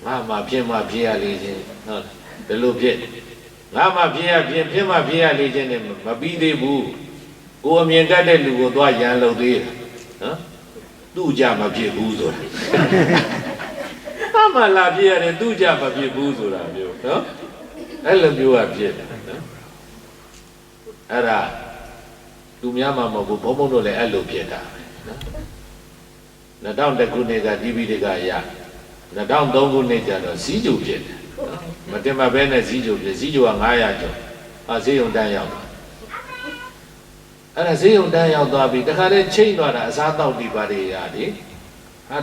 ငါမှဖြစ်မှဖြစ်ရလေခြင်းဟုတ်လားတလူဖြစ်ငါမှဖြစ်ရဖြစ်မှဖြစ်ရလေခြင်းနဲ့မပြီးသေးဘူးကိုအမြင်တတ်တဲ့လူကိုသွားရန်လုပ်သေးတယ်နော်သူ့ကြမဖြစ်ဘူးဆိုတာအမှလာပြရတယ်သူကြမဖြစ်ဘူးဆိုတာမျိုးနော်အဲ့လိုမျိုးကဖြစ်တယ်နော်အဲ့ဒါသူများမှမဟုတ်ဘူးဘုံဘုံတို့လည်းအဲ့လိုဖြစ်တာနော်2000ခုနှစ်က TV တွေကရ2003ခုနှစ်ကျတော့စီးကျူဖြစ်တယ်နော်မတင်မဘဲနဲ့စီးကျူဖြစ်စီးကျူက900ကျော်ဈေးရုံတန်းရောက်အဲ့ဒါဈေးရုံတန်းရောက်သွားပြီတခါတည်းချိန်သွားတာအစားတောက်ဒီပါတွေရတယ်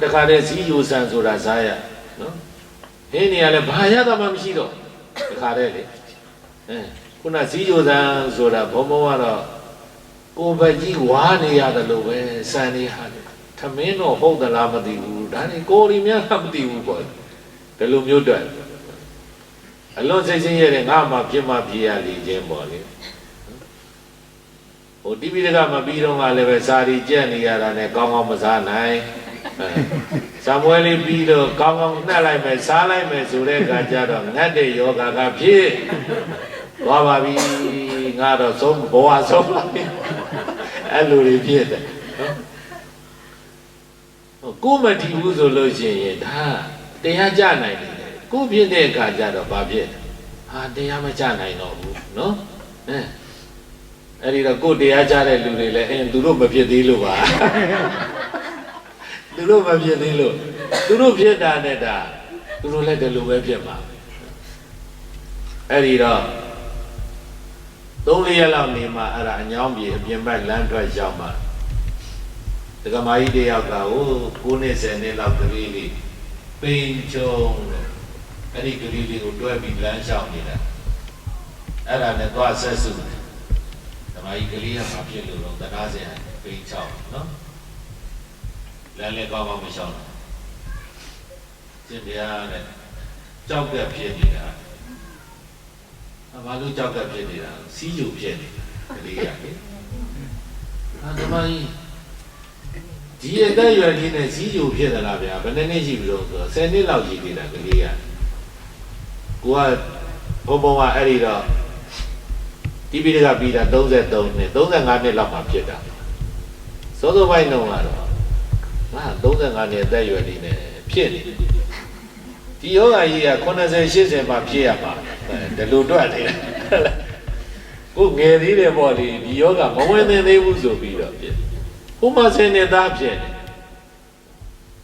တခါတည်းစီးကျူဆန်ဆိုတာစားရနော်ဒီနေရာလဲဘာရတာမှမရှိတော့တခါတည်းလေခုနစီးကြိုစံဆိုတာဘုံဘုံကတော့ကိုယ်ပဲကြီးဝါနေရတယ်လို့ပဲစံနေဟာထမင်းတော့ဟုတ်သလားမသိဘူးဒါနေကိုယ်ရီများမသိဘူးပေါ့ဒီလိုမျိုးတွေ့အလွန်စိတ်ဆင်းရဲတဲ့ငါမှပြမပြေရလေခြင်းပေါ့လေဟိုတိပိဋကမပြီးတော့ကလည်းပဲစာရီကြက်နေရတာနဲ့ကောင်းကောင်းမစားနိုင် ဇံပွဲလေးပြီးတော့ကောင်းကောင်းနှက်လိုက်မယ်စားလိုက်မယ်ဆိုတဲ့အခါကျတော့ငတ်တဲ့ယောဂကဖြစ်သွားပါပြီငါတော့ဆုံးဘဝဆုံးပါပြီအဲ့လိုတွေဖြစ်တယ်နော်ကိုမတည်ဘူးဆိုလို့ရှိရင်ဒါတရားကြနိုင်တယ်ကိုဖြစ်တဲ့အခါကျတော့ဘာဖြစ်ဟာတရားမကြနိုင်တော့ဘူးနော်အဲ့ဒီတော့ကိုတရားကြတဲ့လူတွေလည်းသူတို့မဖြစ်သေးလို့ပါသူတို့မဖြစ်သေးလို့သူတို့ဖြစ်တာနဲ့ဒါသူတို့လည်းဒီလိုပဲဖြစ်မှာအဲ့ဒီတော့3-4ရက်လောက်နေမှအဲ့ဒါအညောင်းပြေအပြင်ဘက်လမ်းထွက်ရောက်မှဒကမာကြီးတယောက်က9နှစ်10နှစ်လောက်ကလေးလေးပိန်ချုံလို့အဲ့ဒီကလေးလေးကိုတွဲပြီးလမ်းလျှောက်နေတာအဲ့ဒါနဲ့သွားဆက်စုတယ်ဒကမာကြီးကလေးကဘာဖြစ်လို့တော့တရားစင်ပိန်ချောင်းနော်လမ်းလည်းကောင်းကောင်းမလျှောက်ဘူးကျင့်တရားနဲ့ကြောက်ကပ်ဖြစ်နေတာဘာလို့ကြောက်ကပ်ဖြစ်နေတာစီးယူဖြစ်နေတာကလေးကလေဒကမာကြီးဒီအသက်အရွယ်ကြီးနဲ့စီးယူဖြစ်သလားဗျာဘယ်နှစ်ရှိပြီလို့ဆိုတော့10နှစ်လောက်ရှိသေးတာကလေးကကိုကဘုံကအဲ့ဒီတော့တိပိဋကပြီးတာ33နှစ်35နှစ်လောက်မှဖြစ်တာစောစောပိုင်းတော့ကတော့ငါ35နှစ်အသက်အရွယ်လေးနဲ့ဖြစ်နေဒီယောဂကြီးက80 80မှဖြစ်ရမှာဒီလိုတွက်နေတာကိုငယ်သေးတယ်ပေါ့လေဒီယောဂမဝင်သင့်သေးဘူးဆိုပြီးတော့ဖြစ်ဟိုမှာဆယ်နှစ်သားဖြစ်တယ်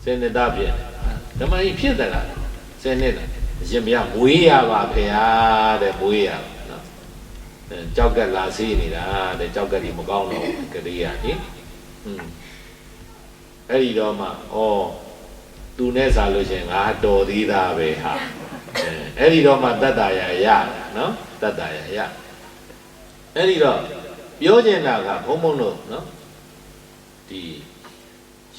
ဆယ်နှစ်သားဖြစ်တယ်ဓမ္မကြီးဖြစ်တယ်လားဆယ်နှစ်လားအရှင်ဘုရားမွေးရပါဖေဟာတဲ့မွေးရပါနော်ကြောက်ကလာစီးနေတာတဲ့ကြောက်ကကြီးမကောင်းတော့ကလေးရလေအဲ့ဒီတော့မှသူနဲ့စားလို့ရှိရင်ငါတော်သေးတာပဲဟာအဲ့ဒီတော့မှတတ္တရာရနော်တတ္တရာရအဲ့ဒီတော့ပြောချင်တာကဘုံဘုံတို့နော်ဒီ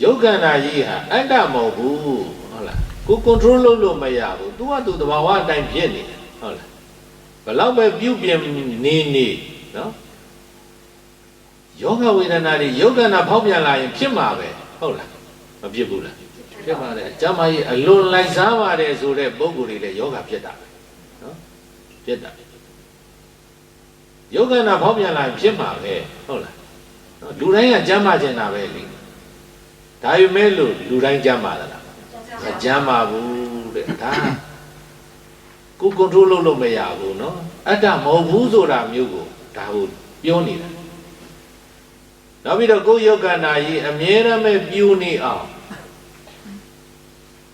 ယုတ်ခန္ဓာကြီးဟာအတ္တမဟုတ်ဘူးဟုတ်လားကို control လုပ်လို့မရဘူး तू က तू တဘာဝအတိုင်းဖြစ်နေတယ်ဟုတ်လားဘယ်လောက်ပဲပြုပြင်နေနော်ယောဂဝေဒနာတွေယုတ်ခန္ဓာဖောက်ပြန်လာရင်ဖြစ်မှာပဲဟုတ်လားမဖြစ်ဘူးလားဖြစ်ပါတယ်ကျမ်းမာရေးအလွန်လိုက်စားပါတယ်ဆိုတဲ့ပုံကိုယ်တွေလည်းယောဂဖြစ်တာပဲနော်ဖြစ်တာယုတ်ခန္ဓာဖောက်ပြန်လာရင်ဖြစ်မှာပဲဟုတ်လားလူတိုင်းကကျမ်းမာကျင်တာပဲလေဒါပေမဲ့လို့လူတိုင်းကျမ်းမာလားမကျမ်းမာဘူးတဲ့ဒါကို control လုပ်လို့မရဘူးเนาะအတ္တမဟုတ်ဘူးဆိုတာမျိုးကိုဒါကိုပြောနေတာနောက်ပြီးတော့ကိုယ်ယောဂနာကြီးအမြဲတမ်းပဲပြူနေအောင်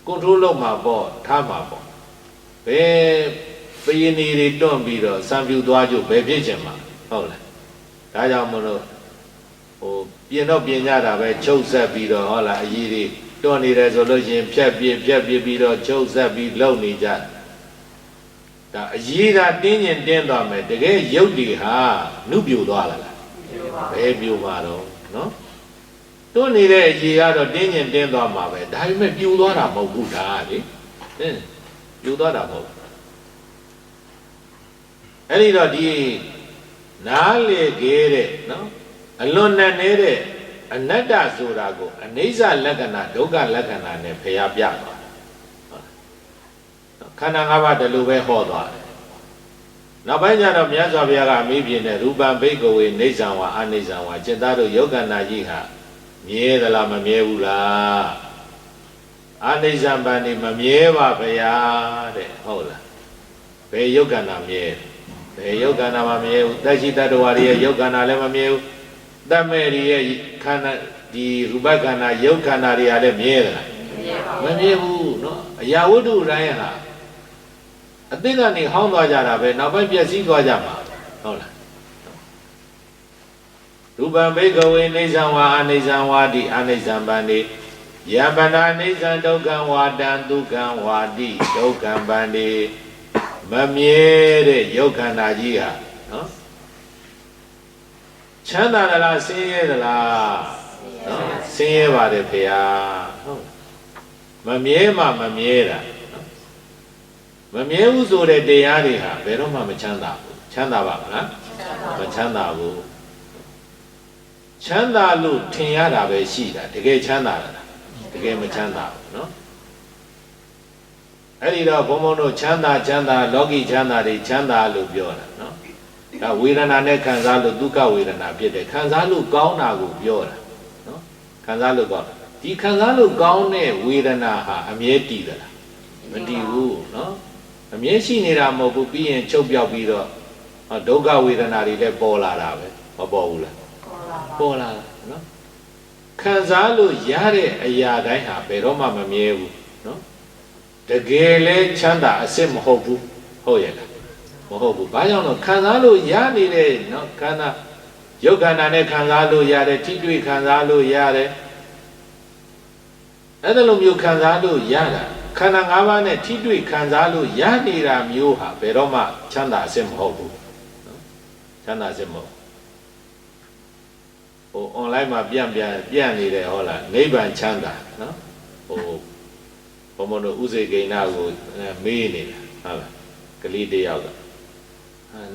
control လုပ်မှာပေါ့ထားမှာပေါ့ဘယ်ပရင်နေတွေတွန့်ပြီးတော့စံပြူသွားကြဘယ်ဖြစ်ချင်မှာဟုတ်လားဒါကြောင့်မလို့ပြင်တော့ပြင်ကြတာပဲချုပ်ဆက်ပြီးတော့ဟုတ်လားအကြီးတွေတွန့်နေတယ်ဆိုလို့ရှိရင်ဖြတ်ပြပြီးတော့ချုပ်ဆက်ပြီးလုံနေကြဒါအကြီးသာတင်းကျင်တင်းသွားမယ်တကယ်ရုပ်တွေဟာနုပြိုသွားလားဘယ်ပြိုမှာတော့နော်တွန့်နေတဲ့အကြီးကတော့တင်းကျင်တင်းသွားမှာပဲဒါပေမဲ့ပြိုသွားတာမဟုတ်ဘူးဒါလေပြိုသွားတာမဟုတ်ဘူးအဲ့ဒီတော့ဒီနားလေခဲ့တဲ့နော်အလွန်နဲ့နေတဲ့အနတ္တဆိုတာကိုအနိစ္စလက္ခဏာဒုက္ခလက္ခဏာနဲ့ဖျားပြသွားခန္ဓာ၅ပါးတလူပဲဟောသွားတယ်နောက်ပိုင်းကျတော့မြတ်စွာဘုရားကအမိပြင်းတဲ့ရူပံဘိက္ခဝေနေဇံဝါအနိဇံဝါจิตသားတို့ယောဂန္နာကြီးဟာမြဲသလားမမြဲဘူးလားအနိဇံပန်နေမမြဲပါဗျာတဲ့ဟုတ်လားဘယ်ယောဂန္နာမြဲဘယ်ယောဂန္နာမမြဲဘူးတရှိတတ္တဝါတွေရဲ့ယောဂန္နာလည်းမမြဲဘူးတမဲ့တွေရဲ့ခန္ဓာဒီရူပခန္ဓာယုတ်ခန္ဓာတွေကလည်းမြဲသလားမမြဲဘူးเนาะအရာဝတ္ထုတိုင်းဟာအသိကနေဟောင်းသွားကြတာပဲနောက်ပိုင်းပျက်စီးသွားကြမှာဟုတ်လားရူပံဘိက္ခဝေနေဇံဝါအနိဇံဝါတိအနိဇံပန္တိယံပန္နာနေဇံဒုက္ခံဝါတံဒုက္ခံဝါတိဒုက္ခံပန္တိမမြဲတဲ့ယုတ်ခန္ဓာကြီးဟာနော်ချမ်းသာသလားဆင်းရဲသလားနော်ဆင်းရဲပါတယ်ဖေဟာဟုတ်မမြဲမှမမြဲတာမမြဲဘူးဆိုတဲ့တရားတွေဟာဘယ်တော့မှမချမ်းသာဘူးချမ်းသာပါမလားမချမ်းသာဘူးချမ်းသာလို့ထင်ရတာပဲရှိတာတကယ်ချမ်းသာလား တကယ်မချမ်းသာနော်အဲ့ဒီတော့ဘုံဘုံတို့ချမ်းသာလောကီချမ်းသာတွေချမ်းသာလို့ပြောတာနော်ဒါဝေဒနာနဲ့ခံစားလို့ဒုက္ခဝေဒနာဖြစ်တယ်ခံစားလို့ကောင်းတာကိုပြောတာနော်ခံစားလို့ကောင်းဒီခံစားလို့ကောင်းတဲ့ဝေဒနာဟာအမြဲတည်သလားမတည်ဘူးနော်အမြဲရှိနေတာမဟုတ်ဘူးပြီးရင်ချုပ်ပြောက်ပြီးတော့ဒုက္ခဝေဒနာတွေလည်းပေါ်လာတာပဲမပေါ်ဘူးလားပေါ်လာတာနော်ခံစားလို့ရတဲ့အရာတိုင်းဟာဘယ်တော့မှမမြဲဘူးနော်တကယ်လဲချမ်းသာအစစ်မဟုတ်ဘူးဟုတ်ရဲ့လားမဟုတ်ဘူးဘာကြောင့်လဲခံစားလို့ရနေတဲ့နော်ခန္ဓာရုပ်ခန္ဓာနဲ့ခံစားလို့ရတယ်ထိတွေ့ခံစားလို့ရတယ်အဲ့ဒါလိုမျိုးခံစားလို့ရတာခန္ဓာ၅ပါးနဲ့ထိတွေ့ခံစားလို့ရနေတာမျိုးဟာဘယ်တော့မှချမ်းသာအစစ်မဟုတ်ဘူးနော်ချမ်းသာအစစ်မဟုတ်ဟို online မှာပြန့်နေတယ်ဟုတ်လားနိဗ္ဗာန်ချမ်းသာနော်ဟိုဘုံဘုံတို့ဥစေကိဏကိုမေးနေတာဟုတ်လားကလေးတယောက်က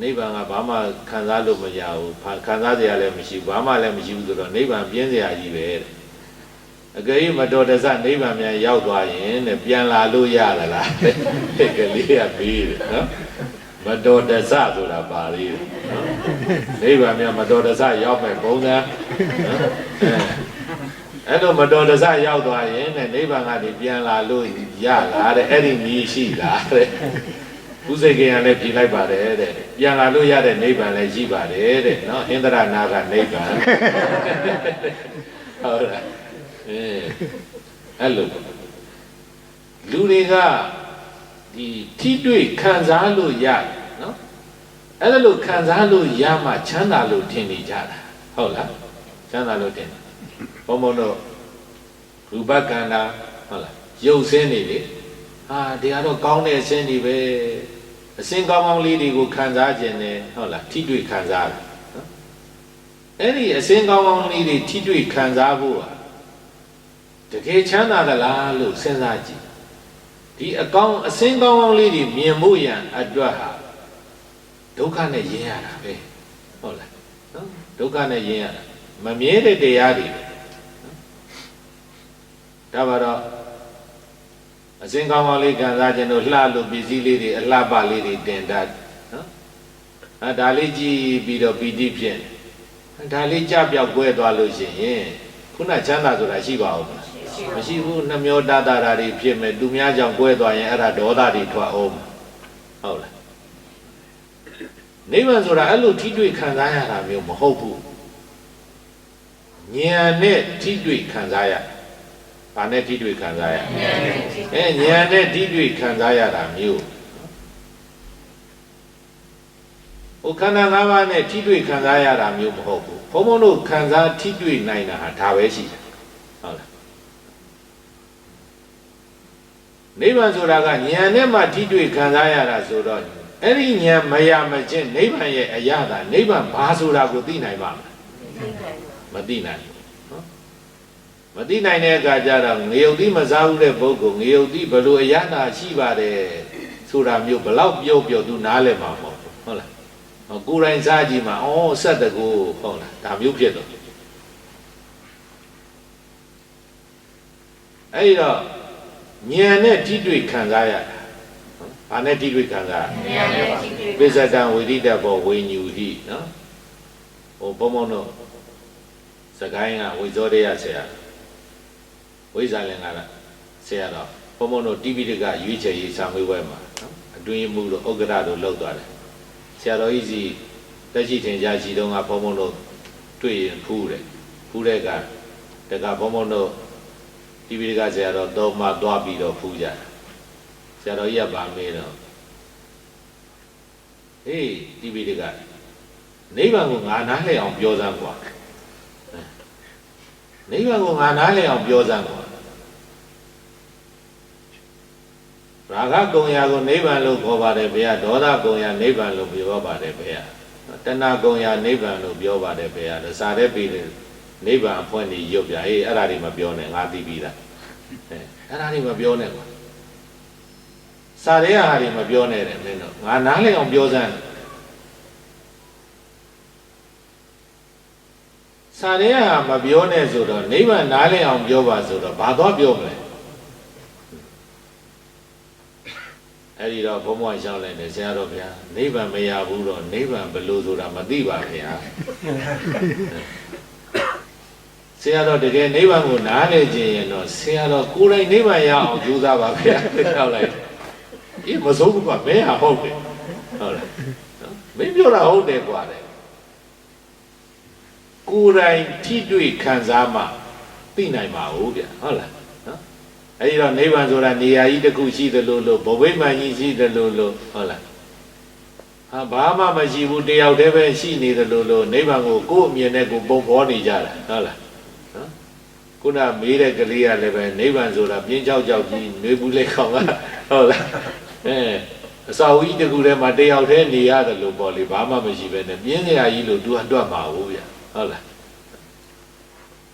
နိဗ္ဗာန်ကဘာမှခံစားလို့မရဘူးခံစားစရာလည်းမရှိဘူးဘာမှလည်းမရှိဘူးဆိုတော့နိဗ္ဗာန်ပြင်းစရာကြီးပဲတဲ့အကယ်၍မတော်တဆနိဗ္ဗာန်မြန်ရောက်သွားရင်တဲ့ပြန်လာလို့ရလားကလေးကမေးတယ်နော်မတော်တဆဆိုတာပါလေနော်နိဗ္ဗာန်မြန်မတော်တဆရောက်မဲ့ဘုံသားအဲ့တော့မတော်တဆရောက်သွားရင်တဲ့နိဗ္ဗာန်ကနေပြန်လာလို့ရလားတဲ့အဲ့ဒီနည်းရှိလားတဲ့ဥစိတ်ကံလည်းဖြေလိုက်ပါတယ်တဲ့ပြန်လာလို့ရတဲ့နိဗ္ဗာန်လည်းရှိပါတယ်တဲ့နော်ဣန္ဒြနာကနိဗ္ဗာန်ဟုတ်လားအဲ့လိုလူတွေကဒီထိတွေ့ခံစားလို့ရနော်အဲ့ဒါလို့ခံစားလို့ရမှချမ်းသာလို့ထင်နေကြတာဟုတ်လားချမ်းသာလို့ထင်ဘုံဘုံတို့ရူပကန္တာဟုတ်လားရုပ်ဆင်းနေလေဟာဒီကတော့ကောင်းတဲ့အဆင်းတွေပဲအဆင်းကောင်းကောင်းလေးတွေကိုခံစားခြင်းနဲ့ဟုတ်လားထိတွေ့ခံစားတယ်နော်အဲ့ဒီအဆင်းကောင်းကောင်းလေးတွေထိတွေ့ခံစားဖို့ဟာတကယ်ချမ်းသာသလားလို့စဉ်းစားကြည့်ဒီအဆင်းကောင်းကောင်းလေးတွေမြင်ဖို့ရန်အတွက်ဟာဒုက္ခနဲ့ရင်းရတာပဲဟုတ်လားနော်ဒုက္ခနဲ့ရင်းရတာမမြဲတဲ့တရားတွေဒါပါတော့အစဉ်ကောင်းကောင်းလေးခံစားခြင်းတို့လှလို့ပစ္စည်းလေးတွေအလှပလေးတွေတင်တတ်နော်ဒါလေးကြည့်ပြီးတော့ပီတိဖြစ်ဒါလေးကြပြောက်ကွဲသွားလို့ရှိရင်ခုနချမ်းသာဆိုတာရှိပါဦးမလားမရှိဘူးနှမျောတတာတွေဖြစ်မဲ့သူများကြောင့်ကွဲသွားရင်အဲ့ဒါဒေါသတွေထွက်အောင်ဟုတ်လားနိဗ္ဗာန်ဆိုတာအဲ့လိုထိတွေ့ခံစားရတာမျိုးမဟုတ်ဘူးဉာဏ်နဲ့ထိတွေ့ခံစားရဘာနဲ့ထိတွေ့ခံစားရဉာဏ်နဲ့ထိတွေ့ခံစားရတာမျိုးဟိုခန္ဓာ၅ပါးနဲ့ထိတွေ့ခံစားရတာမျိုးမဟုတ်ဘူးဘုံဘုံတို့ခံစားထိတွေ့နိုင်တာဟာဒါပဲရှိတယ်ဟုတ်လားနိဗ္ဗာန်ဆိုတာကဉာဏ်နဲ့မှထိတွေ့ခံစားရတာဆိုတော့အဲ့ဒီဉာဏ်မရမချင်းနိဗ္ဗာန်ရဲ့အရာသာနိဗ္ဗာန်ဘာဆိုတာကိုသိနိုင်ပါ့မသိနိုင်နော်မသိနိုင်တဲ့အခါကျတော့ငရုတ်တိမစားဘူးတဲ့ပုဂ္ဂိုလ်ငရုတ်တိဘယ်လိုအရာသာရှိပါတယ်ဆိုတာမျိုးဘလောက်ပြောသူနားလည်မှာမဟုတ်ဘူးဟုတ်လားကိုယ်တိုင်စားကြည့်မှာဩဆက်တကူဟုတ်လားဒါမျိုးဖြစ်တော့အဲ့တော့ဉာဏ်နဲ့ထိတွေ့ခံစားရတာဘာနဲ့ထိတွေ့ခံစားရပိစတံဝိရိတဘောဝိညူဟိနော်ဟိုဘုံဘုံတို့စကိုင်းကဝိဇောရယဆရာဝိဇာလင်ကဆရာတော့ဘုံဘုံတို့တိပိဋကရွေးချယ်ရေးစာမေးပွဲမှာနော်အတွင်းမှုတို့ဥက္ကဋ္ဌတို့လောက်သွားတယ်ဆရာတော်ကြီးစီတက်ရှိထင်ရှားရှိတော့ကဘုံဘုံတို့တွေ့ရင်ဖူးတဲ့ကတကဘုံဘုံတို့တိပိဋကဆရာတော်တော့မှသွားပြီးတော့ဖူးကြတယ်ဆရာတော်ကြီးကဗာမေးတော့ဟေးတိပိဋကနိဗ္ဗာန်ကိုငါနားလည်အောင်ပြောစမ်းကွာနိဗ္ဗာန်ကိုငါနားလည်အောင်ပြောစမ်းကွာရာဂကုံရာကိုနိဗ္ဗာန်လို့ခေါ်ပါတယ်ဗျာဒေါသကုံရာနိဗ္ဗာန်လို့ပြောပါတယ်ဗျာတဏှာကုံရာနိဗ္ဗာန်လို့ပြောပါတယ်ဗျာဒါစာတဲ့ပြီးတယ်နိဗ္ဗာန်အဖွင့်နေရုပ်ပြဟေးအဲ့ဒါတွေမပြောနဲ့ငါသိပြီးသားအဲ့ဒါတွေမပြောနဲ့ကွာစာတဲ့ဟာတွေမပြောနဲ့တဲ့မင်းတို့ငါနားလည်အောင်ပြောစမ်းစ စာရဲဟာမပြောနဲ့ဆိုတော့နိဗ္ဗာန်နားလည်အောင်ပြောပါဆိုတော့ဘာသွားပြောမလဲအဲ့ဒီတော့ဘုံဘွားရှောင်းလိုက်တယ်ဆရာတော်ဗျာနိဗ္ဗာန်မရဘူးတော့နိဗ္ဗာန်ဘယ်လိုဆိုတာမသိပါခင်ဗျာဆရာတော်တကယ်နိဗ္ဗာန်ကိုနားလည်ခြင်းရင်တော့ဆရာတော်ကိုယ်တိုင်နိဗ္ဗာန်ရအောင်ကြိုးစားပါဗျာပြောလိုက်အေးမစိုးဘူးကမင်းဟာဟုတ်တယ်ဟုတ်လားမင်းပြောတာဟုတ်တယ်ကွာတဲ့ကိုယ်တိုင်ထိတွေ့ခံစားမှသိနိုင်ပါဘူးဗျဟုတ်လားနော်အဲဒီတော့နိဗ္ဗာန်ဆိုတာနေရာကြီးတစ်ခုရှိသလိုလိုဘဝိမှန်ကြီးရှိသလိုလိုဟုတ်လားဟာဘာမှမရှိဘူးတယောက်တည်းပဲရှိနေသလိုလိုနိဗ္ဗာန်ကိုကိုယ်အမြင်နဲ့ကိုယ်ပုံဖော်နေကြတာဟုတ်လားနော်ခုနမေးတဲ့ကလေးကလည်းပဲနိဗ္ဗာန်ဆိုတာပြင်းကြောက်ကြောက်ကြီးနှွေးဘူးလက်ခေါင်ကဟုတ်လားအစာဝီးတစ်ခုထဲမှာတယောက်တည်းနေရတယ်လို့ပေါ့လေဘာမှမရှိပဲနဲ့ပြင်းစရာကြီးလို့သူအတွတ်မှာဘူးဗျဟုတ်လား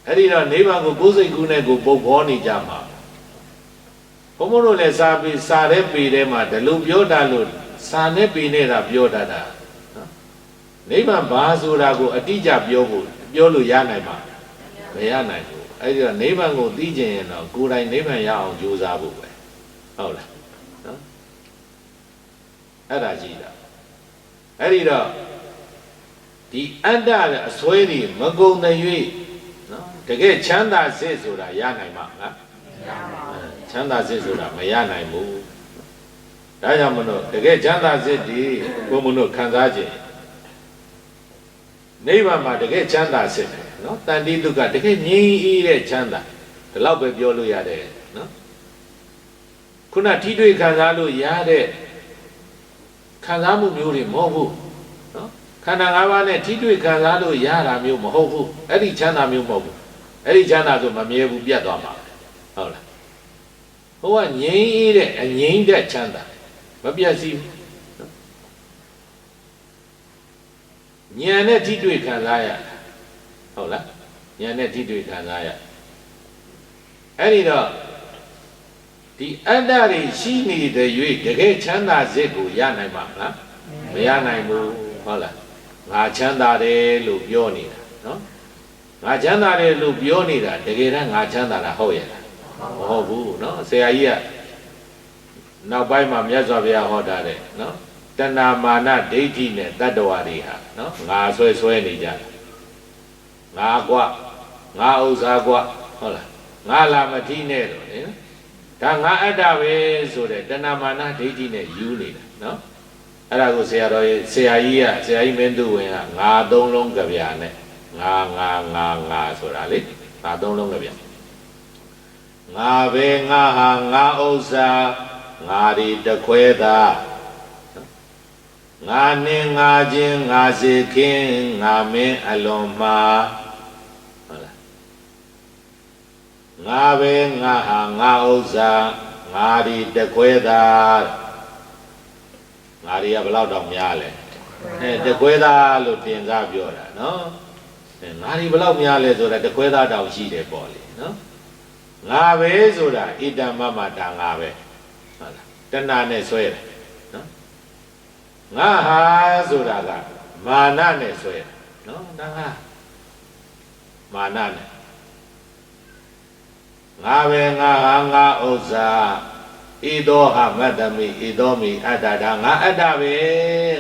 အဲ့ဒီတော့နိဗ္ဗာန်ကိုကိုယ်စိတ်ကူးနဲ့ကိုပုံဖော်နေကြမှာဘုံဘုံတို့လည်းစာပေစာတဲ့ပေထဲမှာဒီလိုပြောတာလို့စာနဲ့ပေနေတာပြောတတ်တာနော်နိဗ္ဗာန်ဘာဆိုတာကိုအတိအကျပြောလို့ရနိုင်မှာမရနိုင်ဘူးအဲ့ဒီတော့နိဗ္ဗာန်ကိုသိကျင်ရင်တော့ကိုယ်တိုင်နိဗ္ဗာန်ရအောင်ကြိုးစားဖို့ပဲဟုတ်လားနော်အဲ့ဒါကြည့်တာအဲ့ဒီတော့ဒီအတ္တရဲ့အစွဲတွေမကုန်တဲ့၍နော်တကယ်ချမ်းသာစေဆိုတာရနိုင်မှာလားချမ်းသာစေဆိုတာမရနိုင်ဘူးဒါကြောင့်မလို့တကယ်ချမ်းသာစေဒီဘုံဘုံတို့ခံစားခြင်းနိဗ္ဗာန်မှာတကယ်ချမ်းသာစေတယ်နော်တန်တိဒုက္ခတကယ်ငြိမ်းအေးတဲ့ချမ်းသာဒီလောက်ပဲပြောလို့ရတယ်နော်ခုနထိတွေ့ခံစားလို့ရတဲ့ခံစားမှုမျိုးတွေမဟုတ်ဘူးနော်ခန္ဓာ၅ပါးနဲ့ထိတွေ့ခံစားလို့ရတာမျိုးမဟုတ်ဘူးအဲ့ဒီချမ်းသာမျိုးမဟုတ်ဘူးအဲ့ဒီချမ်းသာဆိုမမြဲဘူးပြတ်သွားမှာဟုတ်လားဟိုကငြိမ်းအေးတဲ့အငြိမ်းတဲ့ချမ်းသာမပြတ်စီဘူးဉာဏ်နဲ့ထိတွေ့ခံစားရဟုတ်လားဉာဏ်နဲ့ထိတွေ့ခံစားရအဲ့ဒီတော့ဒီအတ္တတွေရှိနေတဲ့၍တကယ်ချမ်းသာစိတ်ကိုရနိုင်မှာမလားမရနိုင်ဘူးဟုတ်လားငါချမ်းသာတယ်လို့ပြောနေတာနော်ငါချမ်းသာတယ်လို့ပြောနေတာတကယ်တမ်းငါချမ်းသာတာဟုတ်ရဲ့လားမဟုတ်ဘူးနော်ဆရာကြီးကနောက်ပိုင်းမှာမြတ်စွာဘုရားဟောတာတဲ့နော်တဏမာနဒိဋ္ဌိနဲ့တတ္တဝါတွေဟာနော်ငါဆွဲနေကြတယ်ငါကွငါဥစ္စာကွဟုတ်လားငါလာမထီးနဲ့တော့လေဒါငါအတ္တပဲဆိုတဲ့တဏမာနဒိဋ္ဌိနဲ့ယူနေတာနော်အဲ့ဒါကိုဆရာကြီးမင်းသူဝင်ကငါသုံးလုံးကြပြနဲ့ငါဆိုတာလေငါသုံးလုံးကြပြငါပဲငါဟာငါဥစ္စာငါဒီတခွဲသာငါနဲ့ငါချင်းငါစေခင်းငါမင်းအလွန်မှာဟုတ်လားငါပဲငါဟာငါဥစ္စာငါဒီတခွဲသာငါတွေကဘယ်လောက်တောင်များလဲတခွဲသားလို့တင်စားပြောတာနော်ငါဒီဘယ်လောက်များလဲဆိုတာတခွဲသားတောင်ရှိတယ်ပေါ့လေနော်ငါပဲဆိုတာဣတံမမတာငါပဲဟုတ်လားတဏှာနဲ့ဆွဲတယ်နော်ငါဟာဆိုတာကမာနနဲ့ဆွဲတယ်နော်ဒါကမာနနဲ့ငါပဲငါဟာငါဥစ္စာဣသောဟမတ္တမိဣသောမိအတ္တဒါငါအတ္တပဲ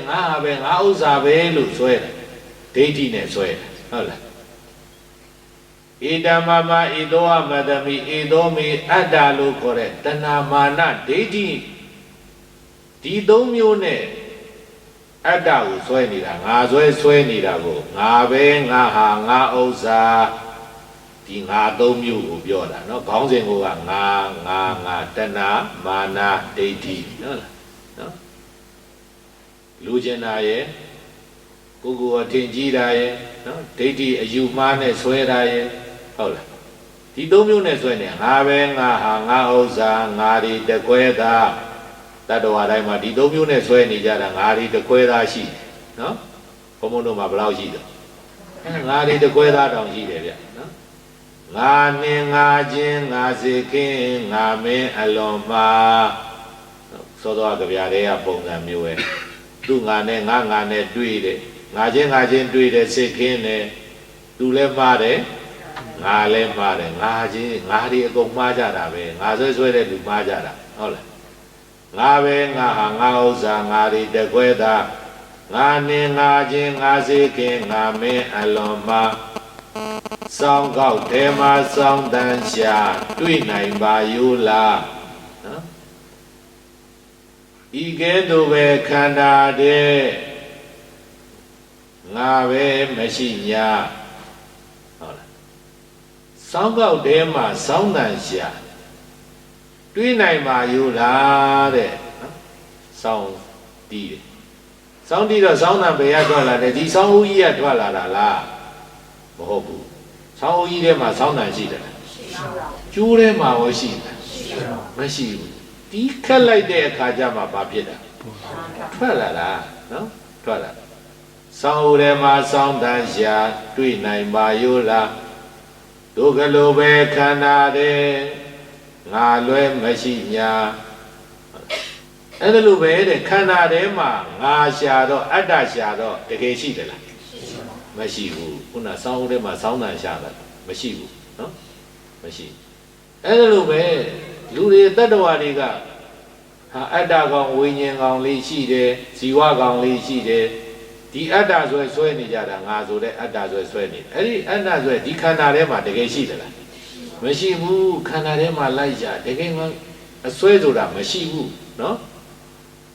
ငါဟာပဲငါဥစ္စာပဲလို့ဆွဲတယ်ဒိဋ္ဌိနဲ့ဆွဲတယ်ဟုတ်လားဣတမမဣသောဟမတ္တမိဣသောမိအတ္တလို့ခေါ်တဲ့တဏမာနဒိဋ္ဌိဒီသုံးမျိုးနဲ့အတ္တကိုဆွဲနေတာငါဆွဲနေတာကိုငါပဲငါဟာငါဥစ္စာဒီငါသုံးမျိုးကိုပြောတာเนาะခေါင်းစဉ်ကငါတဏမာနဒိဋ္ဌိဟုတ်လားเนาะလူကျင်တာရဲ့ကိုယ်အထင်ကြီးတာရဲ့เนาะဒိဋ္ဌိအယူမှားနဲ့ဆွဲတာရဲ့ဟုတ်လားဒီသုံးမျိုးနဲ့ဆွဲနေငါပဲငါဟာငါဥစ္စာငါဒီတခွဲသာတတ္တဝါတိုင်းမှာဒီသုံးမျိုးနဲ့ဆွဲနေကြတာငါဒီတခွဲသာရှိเนาะဘုံဘုံတို့မှာဘယ်လောက်ရှိတယ်ငါဒီတခွဲသာတောင်ရှိတယ်ဗျเนาะငါနဲ့ငါချင်းငါစေခင်းငါမင်းအလွန်မှာစောစောကဗျာတွေကပုံစံမျိုးပဲသူငါနဲ့တွေ့တယ်ငါချင်းတွေ့တယ်စေခင်းတယ် သူလည်းမှားတယ်ငါလည်းမှားတယ်ငါချင်းငါဒီအကုန်မှားကြတာပဲငါဆွဲတဲ့လူမှားကြတာဟုတ်လားငါပဲငါဟာငါဥစ္စာငါဒီတကွဲသားငါနေငါချင်းငါစေခင်ငါမင်းအလွန်မှာစောင်းကောက်တဲမှာစောင်းတန်းရှာတွေ့နိုင်ပါယူလားနော်ဤကဲ့သို့ပဲခန္ဓာတဲ့ငါပဲမရှိညာဟုတ်လားစောင်းကောက်တဲမှာစောင်းတန်းရှာတွေ့နိုင်ပါယူလားတဲ့နော်စောင်းတီးတယ်စောင်းတီးတော့စောင်းတန်းဘယ်ရထွက်လာတယ်ဒီစောင်းဦးကြီးကထွက်လာတာလားမဟုတ်ဘူးစောင်းဦးကြီးထဲမှာစောင်းတန်းရှိတယ်ကျိုးထဲမှာရောရှိတယ်မရှိဘူးတီးခက်လိုက်တဲ့အခါကျမှဘာဖြစ်တာထွက်လာတာနော်ထွက်လာစောင်းဦးထဲမှာစောင်းတန်းရှာတွေ့နိုင်ပါယူလားတို့ကလေးပဲခန္ဓာတဲ့ငါလွဲမရှိညာအဲ့ဒါလိုပဲတဲ့ခန္ဓာထဲမှာငါရှာတော့အတ္တရှာတော့တကယ်ရှိတယ်လားမရှိဘူးခုနစောင်းထဲမှာစောင်းတန်ရှာတာမရှိဘူးနော်မရှိအဲ့ဒါလိုပဲလူတွေတတ္တဝါတွေကဟာအတ္တကောင်ဝိညာဉ်ကောင်လေးရှိတယ်ဇီဝကောင်လေးရှိတယ်ဒီအတ္တဆွဲနေကြတာငါဆိုတဲ့အတ္တဆွဲနေအဲ့ဒီအတ္တဆွဲဒီခန္ဓာထဲမှာတကယ်ရှိတယ်လားမရှိဘူးခန္ဓာထဲမှာလိုက်ရတကယ်မှအစွဲဆိုတာမရှိဘူးနော်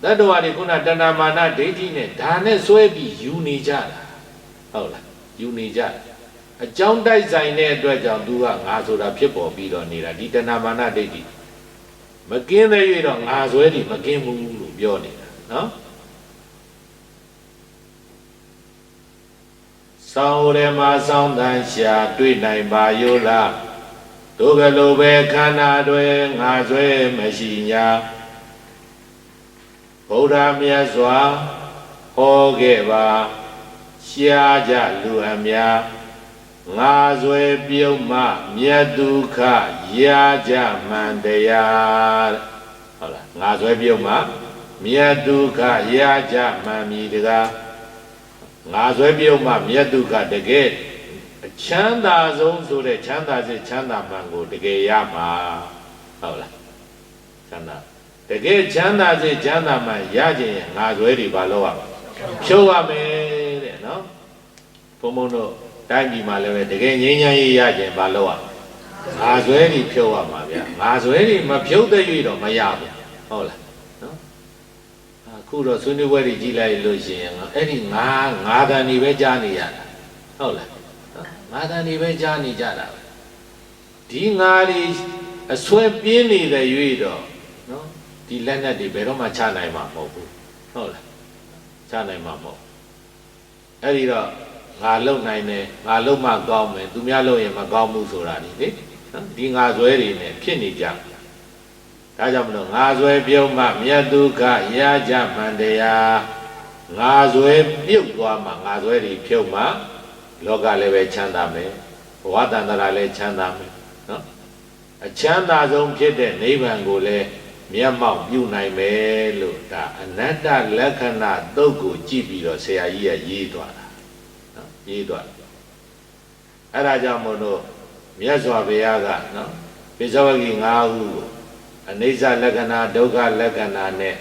တတ္တဝါတွေခုနတဏမာနဒိဋ္ဌိနဲ့ဒါနဲ့စွဲပြီးယူနေကြတာဟုတ်လားယူနေကြအကြောင်းတိုက်ဆိုင်တဲ့အတွက်ကြောင့်သူကငါဆိုတာဖြစ်ပေါ်ပြီးတော့နေတာဒီတဏမာနဒိဋ္ဌိမကင်းတဲ့၍တော့ငါစွဲတယ်မကင်းဘူးလို့ပြောနေတာနော်စောင်းရဲမှာစောင်းတန်းရှာတွေ့နိုင်ပါယောလားတို့ကလေးပဲခန္ဓာတွေငါဆွဲမရှိညာဗုဒ္ဓမြတ်စွာဟောခဲ့ပါရှားကြလူအများငါဆွဲပြုံးမှမြတ်ဒုက္ခရာကြမှန်တရားဟုတ်လားငါဆွဲပြုံးမှမြတ်ဒုက္ခရာကြမှန်မည်တကားငါဆွဲပြုံးမှမြတ်ဒုက္ခတကယ်ချမ်းသာဆုံးဆိုတဲ့ချမ်းသာစေချမ်းသာမှန်ကိုတကယ်ရမှာဟုတ်လားချမ်းသာတကယ်ချမ်းသာစေချမ်းသာမှန်ရခြင်းရင်ငါဆွဲတွေဘာလို့ရမလဲဖြုတ်ရမယ်တဲ့နော်ဘုံဘုံတို့တိုင်းပြည်မှာလည်းပဲတကယ်ငြိမ်းချမ်းရေးရခြင်းဘာလို့ရငါဆွဲတွေဖြုတ်ရမှာဗျာငါဆွဲတွေမဖြုတ်တဲ့၍တော့မရဘူးဟုတ်လားနော်အခုတော့ဆွေးနွေးပွဲတွေကြီးလိုက်လို့ရှိရင်အဲ့ဒီငါတန်နေပဲကြားနေရတာဟုတ်လားငါတန်နေပဲကြားနေကြတာဒီငါတွေအစွဲပြင်းနေတဲ့၍တော့နော်ဒီလက်နက်တွေဘယ်တော့မှချနိုင်မှာမဟုတ်ဘူးဟုတ်လားချနိုင်မှာမဟုတ်အဲ့ဒီတော့ငါလုံနိုင်တယ်ငါလုံမှကောင်းမယ်သူများလုံရင်မကောင်းဘူးဆိုတာဒီလေနော်ဒီငါဇွဲတွေနဲ့ဖြစ်နေကြဒါကြောင့်မလို့ငါဇွဲပြုံးမှမြတ်ဒုက္ခရာကြမှန်တရားငါဇွဲပြုတ်သွားမှငါဇွဲတွေဖြုတ်မှလောကလည်းပဲချမ်းသာမယ်ဘဝတန်တရာလည်းချမ်းသာမယ်နော်အချမ်းသာဆုံးဖြစ်တဲ့နိဗ္ဗာန်ကိုလည်းမျက်မှောက်ပြုနိုင်မယ်လို့ဒါအနတ္တလက္ခဏာသုတ်ကိုကြည့်ပြီးတော့ဆရာကြီးကရေးသွားတာနော်ရေးသွားအဲ့ဒါကြောင့်မို့လို့မြတ်စွာဘုရားကနော်ပိဿဝဂီ၅ခုကိုအနိစ္စလက္ခဏာဒုက္ခလက္ခဏာနဲ့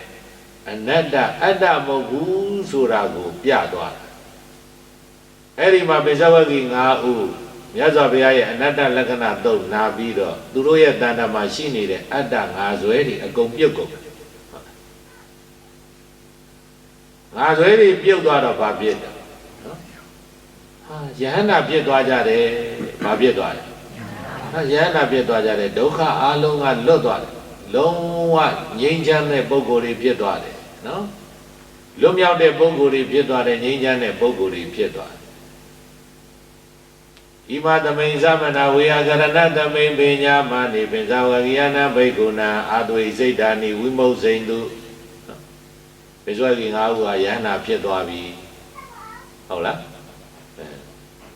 အနတ္တအတ္တမဟုတ်ဘူးဆိုတာကိုပြသွားတာအဲ့ဒီမှာပိဿဝဂီ၅ခုမြတ်စွာဘုရားရဲ့အနတ္တလက္ခဏာသုတ်နာပြီးတော့သူတို့ရဲ့တဏ္ဍာမှာရှိနေတဲ့အတ္တငါဇွဲတွေအကုန်ပြုတ်ကုန်ငါဇွဲတွေပြုတ်သွားတော့ဘာဖြစ်တယ်နော်ဟာယဟန္တာဖြစ်သွားကြတယ်ဘာဖြစ်သွားလဲဟာယဟန္တာဖြစ်သွားကြတယ်ဒုက္ခအလုံးကလွတ်သွားတယ်လုံးဝငြိမ်းချမ်းတဲ့ပုဂ္ဂိုလ်တွေဖြစ်သွားတယ်နော်လွတ်မြောက်တဲ့ပုဂ္ဂိုလ်တွေဖြစ်သွားတယ်ငြိမ်းချမ်းတဲ့ပုဂ္ဂိုလ်တွေဖြစ်သွားတယ်ဣမသမိန်သမဏဝေယကရဏသမိန်ပညာမနိပိဇဝဂိယနာဘိက္ခုနာအာသွေစိတ်ဓာနိဝိမုတ်စိန်တုပိဇဝဂိ၅ခုဟာယန္နာဖြစ်သွားပြီဟုတ်လား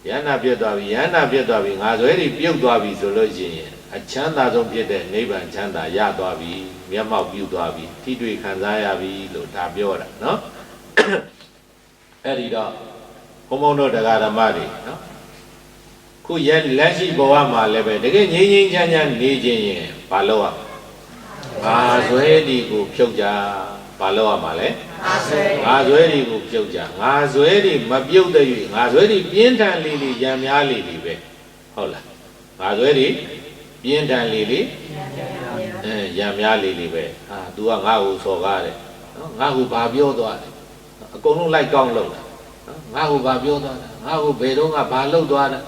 ယန္နာဖြစ်သွားပြီယန္နာဖြစ်သွားပြီငါဇွဲတွေပြုတ်သွားပြီဆိုလို့ရှိရင်အချမ်းသာဆုံးဖြစ်တဲ့နိဗ္ဗာန်ချမ်းသာရသွားပြီမျက်မှောက်ပြုသွားပြီထိတွေ့ခံစားရပြီလို့ဒါပြောတာနော်အဲ့ဒီတော့ဘုံဘုံတို့တရားဓမ္မတွေနော် ခုရလက်ရှိဘဝမှာလည်းပဲတကယ်ငြိမ်းငြိမ်းချမ်းချမ်းနေခြင်းရင်ဘာလို့อ่ะဘာဇွဲဒီကိုဖြုတ်ကြဘာလို့อ่ะမှာလဲငါဇွဲဒီကိုဖြုတ်ကြငါဇွဲဒီမပြုတ်တဲ့၍ငါဇွဲဒီပြင်းထန်လေးလေးရံများလေးလေးပဲဟုတ်လားငါဇွဲဒီပြင်းထန်လေးလေးရံများလေးလေးပဲဟာ तू ကငါ့ကိုစော်ကားတယ်နော်ငါ့ကိုဘာပြောသွားတယ်အကုန်လုံးလိုက်ကောင်းလို့လားငါ့ကိုဘာပြောသွားတာငါ့ကိုဘယ်တော့ကဘာလုပ်သွားတာ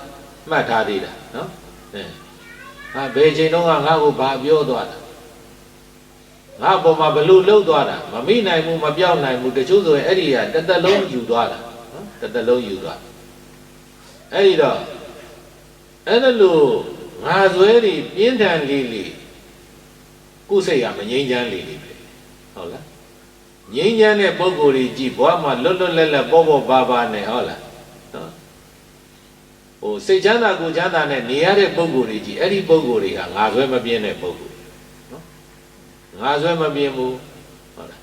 မှတ်ထားသေးတာနော်ဟာဘယ်ချိန်တော့ကငါ့ကိုဘာပြောသွားတာငါ့ပေါ်မှာဘလို့လှုပ်သွားတာမမိနိုင်ဘူးမပြောင်းနိုင်ဘူးတချို့ဆိုရင်အဲ့ဒီကတစ်သက်လုံးယူသွားတာနော်တစ်သက်လုံးယူသွားအဲ့ဒီတော့အဲ့ဒါလို့ငါဇွဲတွေပြင်းထန်လေးလေးကိုယ်စိတ်ကမငြိမ်းချမ်းလေးလေးပဲဟုတ်လားငြိမ်းချမ်းတဲ့ပုဂ္ဂိုလ်တွေကြည့်ဘဝမှာလွတ်လွတ်လပ်လပ်ပေါ့ပေါ့ပါပါနဲ့ဟုတ်လားနော်ဟိုစိတ်ချမ်းသာကိုယ်ချမ်းသာနဲ့နေရတဲ့ပုဂ္ဂိုလ်တွေကြည့်အဲ့ဒီပုဂ္ဂိုလ်တွေကငါဇွဲမပြင်းတဲ့ပုဂ္ဂိုလ်နော်ငါဇွဲမပြင်းဘူးဟုတ်လား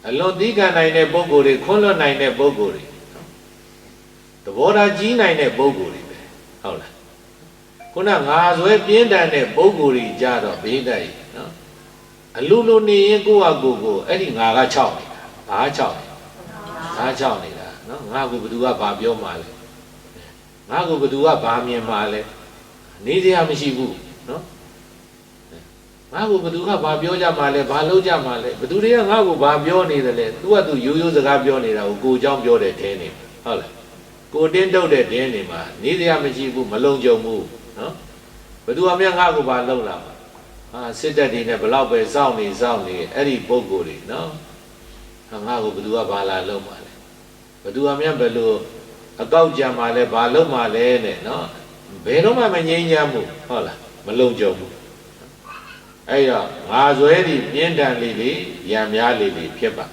အလွန်သီးခံနိုင်တဲ့ပုဂ္ဂိုလ်တွေခွန်းလွတ်နိုင်တဲ့ပုဂ္ဂိုလ်တွေနော်သဘောထားကြီးနိုင်တဲ့ပုဂ္ဂိုလ်တွေပဲဟုတ်လားခုနငါဇွဲပြင်းထန်တဲ့ပုဂ္ဂိုလ်တွေကြတော့ဘေးတိုက်နော်အလူလူနေရင်ကိုယ့်ဟာကိုယ်အဲ့ဒီငါက6နေတာဘာ6လဲငါ6နေတာနော်ငါကိုဘသူကဘာပြောမှလဲငါကိုဘသူကဘာမြင်မှလဲနေစရာမရှိဘူးနော်ငါကိုဘသူကဘာပြောကြမှလဲဘာလုပ်ကြမှလဲဘသူတွေကငါကိုဘာပြောနေတယ်လဲသူကသူရိုးရိုးစကားပြောနေတာကိုကိုเจ้าပြောတဲ့တင်းနေဟုတ်လားကိုတင်းတုတ်တဲ့တင်းနေမှာနေစရာမရှိဘူးမလုံခြုံဘူးနော်ဘသူအမြတ်ငါကိုဘာလုပ်လာဟာစစ်တပ်တွေနဲ့ဘလောက်ပဲစောင့်နေအဲ့ဒီပုံကိုယ်တွေနော်ငါကိုဘသူကဘာလာလုပ်မှလဲဘသူအမြတ်ဘယ်လိုအကောက်ကြံမှလဲဘာလုပ်မှလဲနဲ့နော်ဘယ်တော့မှမငြိမ်းချမ်းဘူးဟုတ်လားမလုံခြုံဘူးအဲ့တော့ငါဇွဲဒီပြင်းထန်လေးလေးရံများလေးလေးဖြစ်ပါ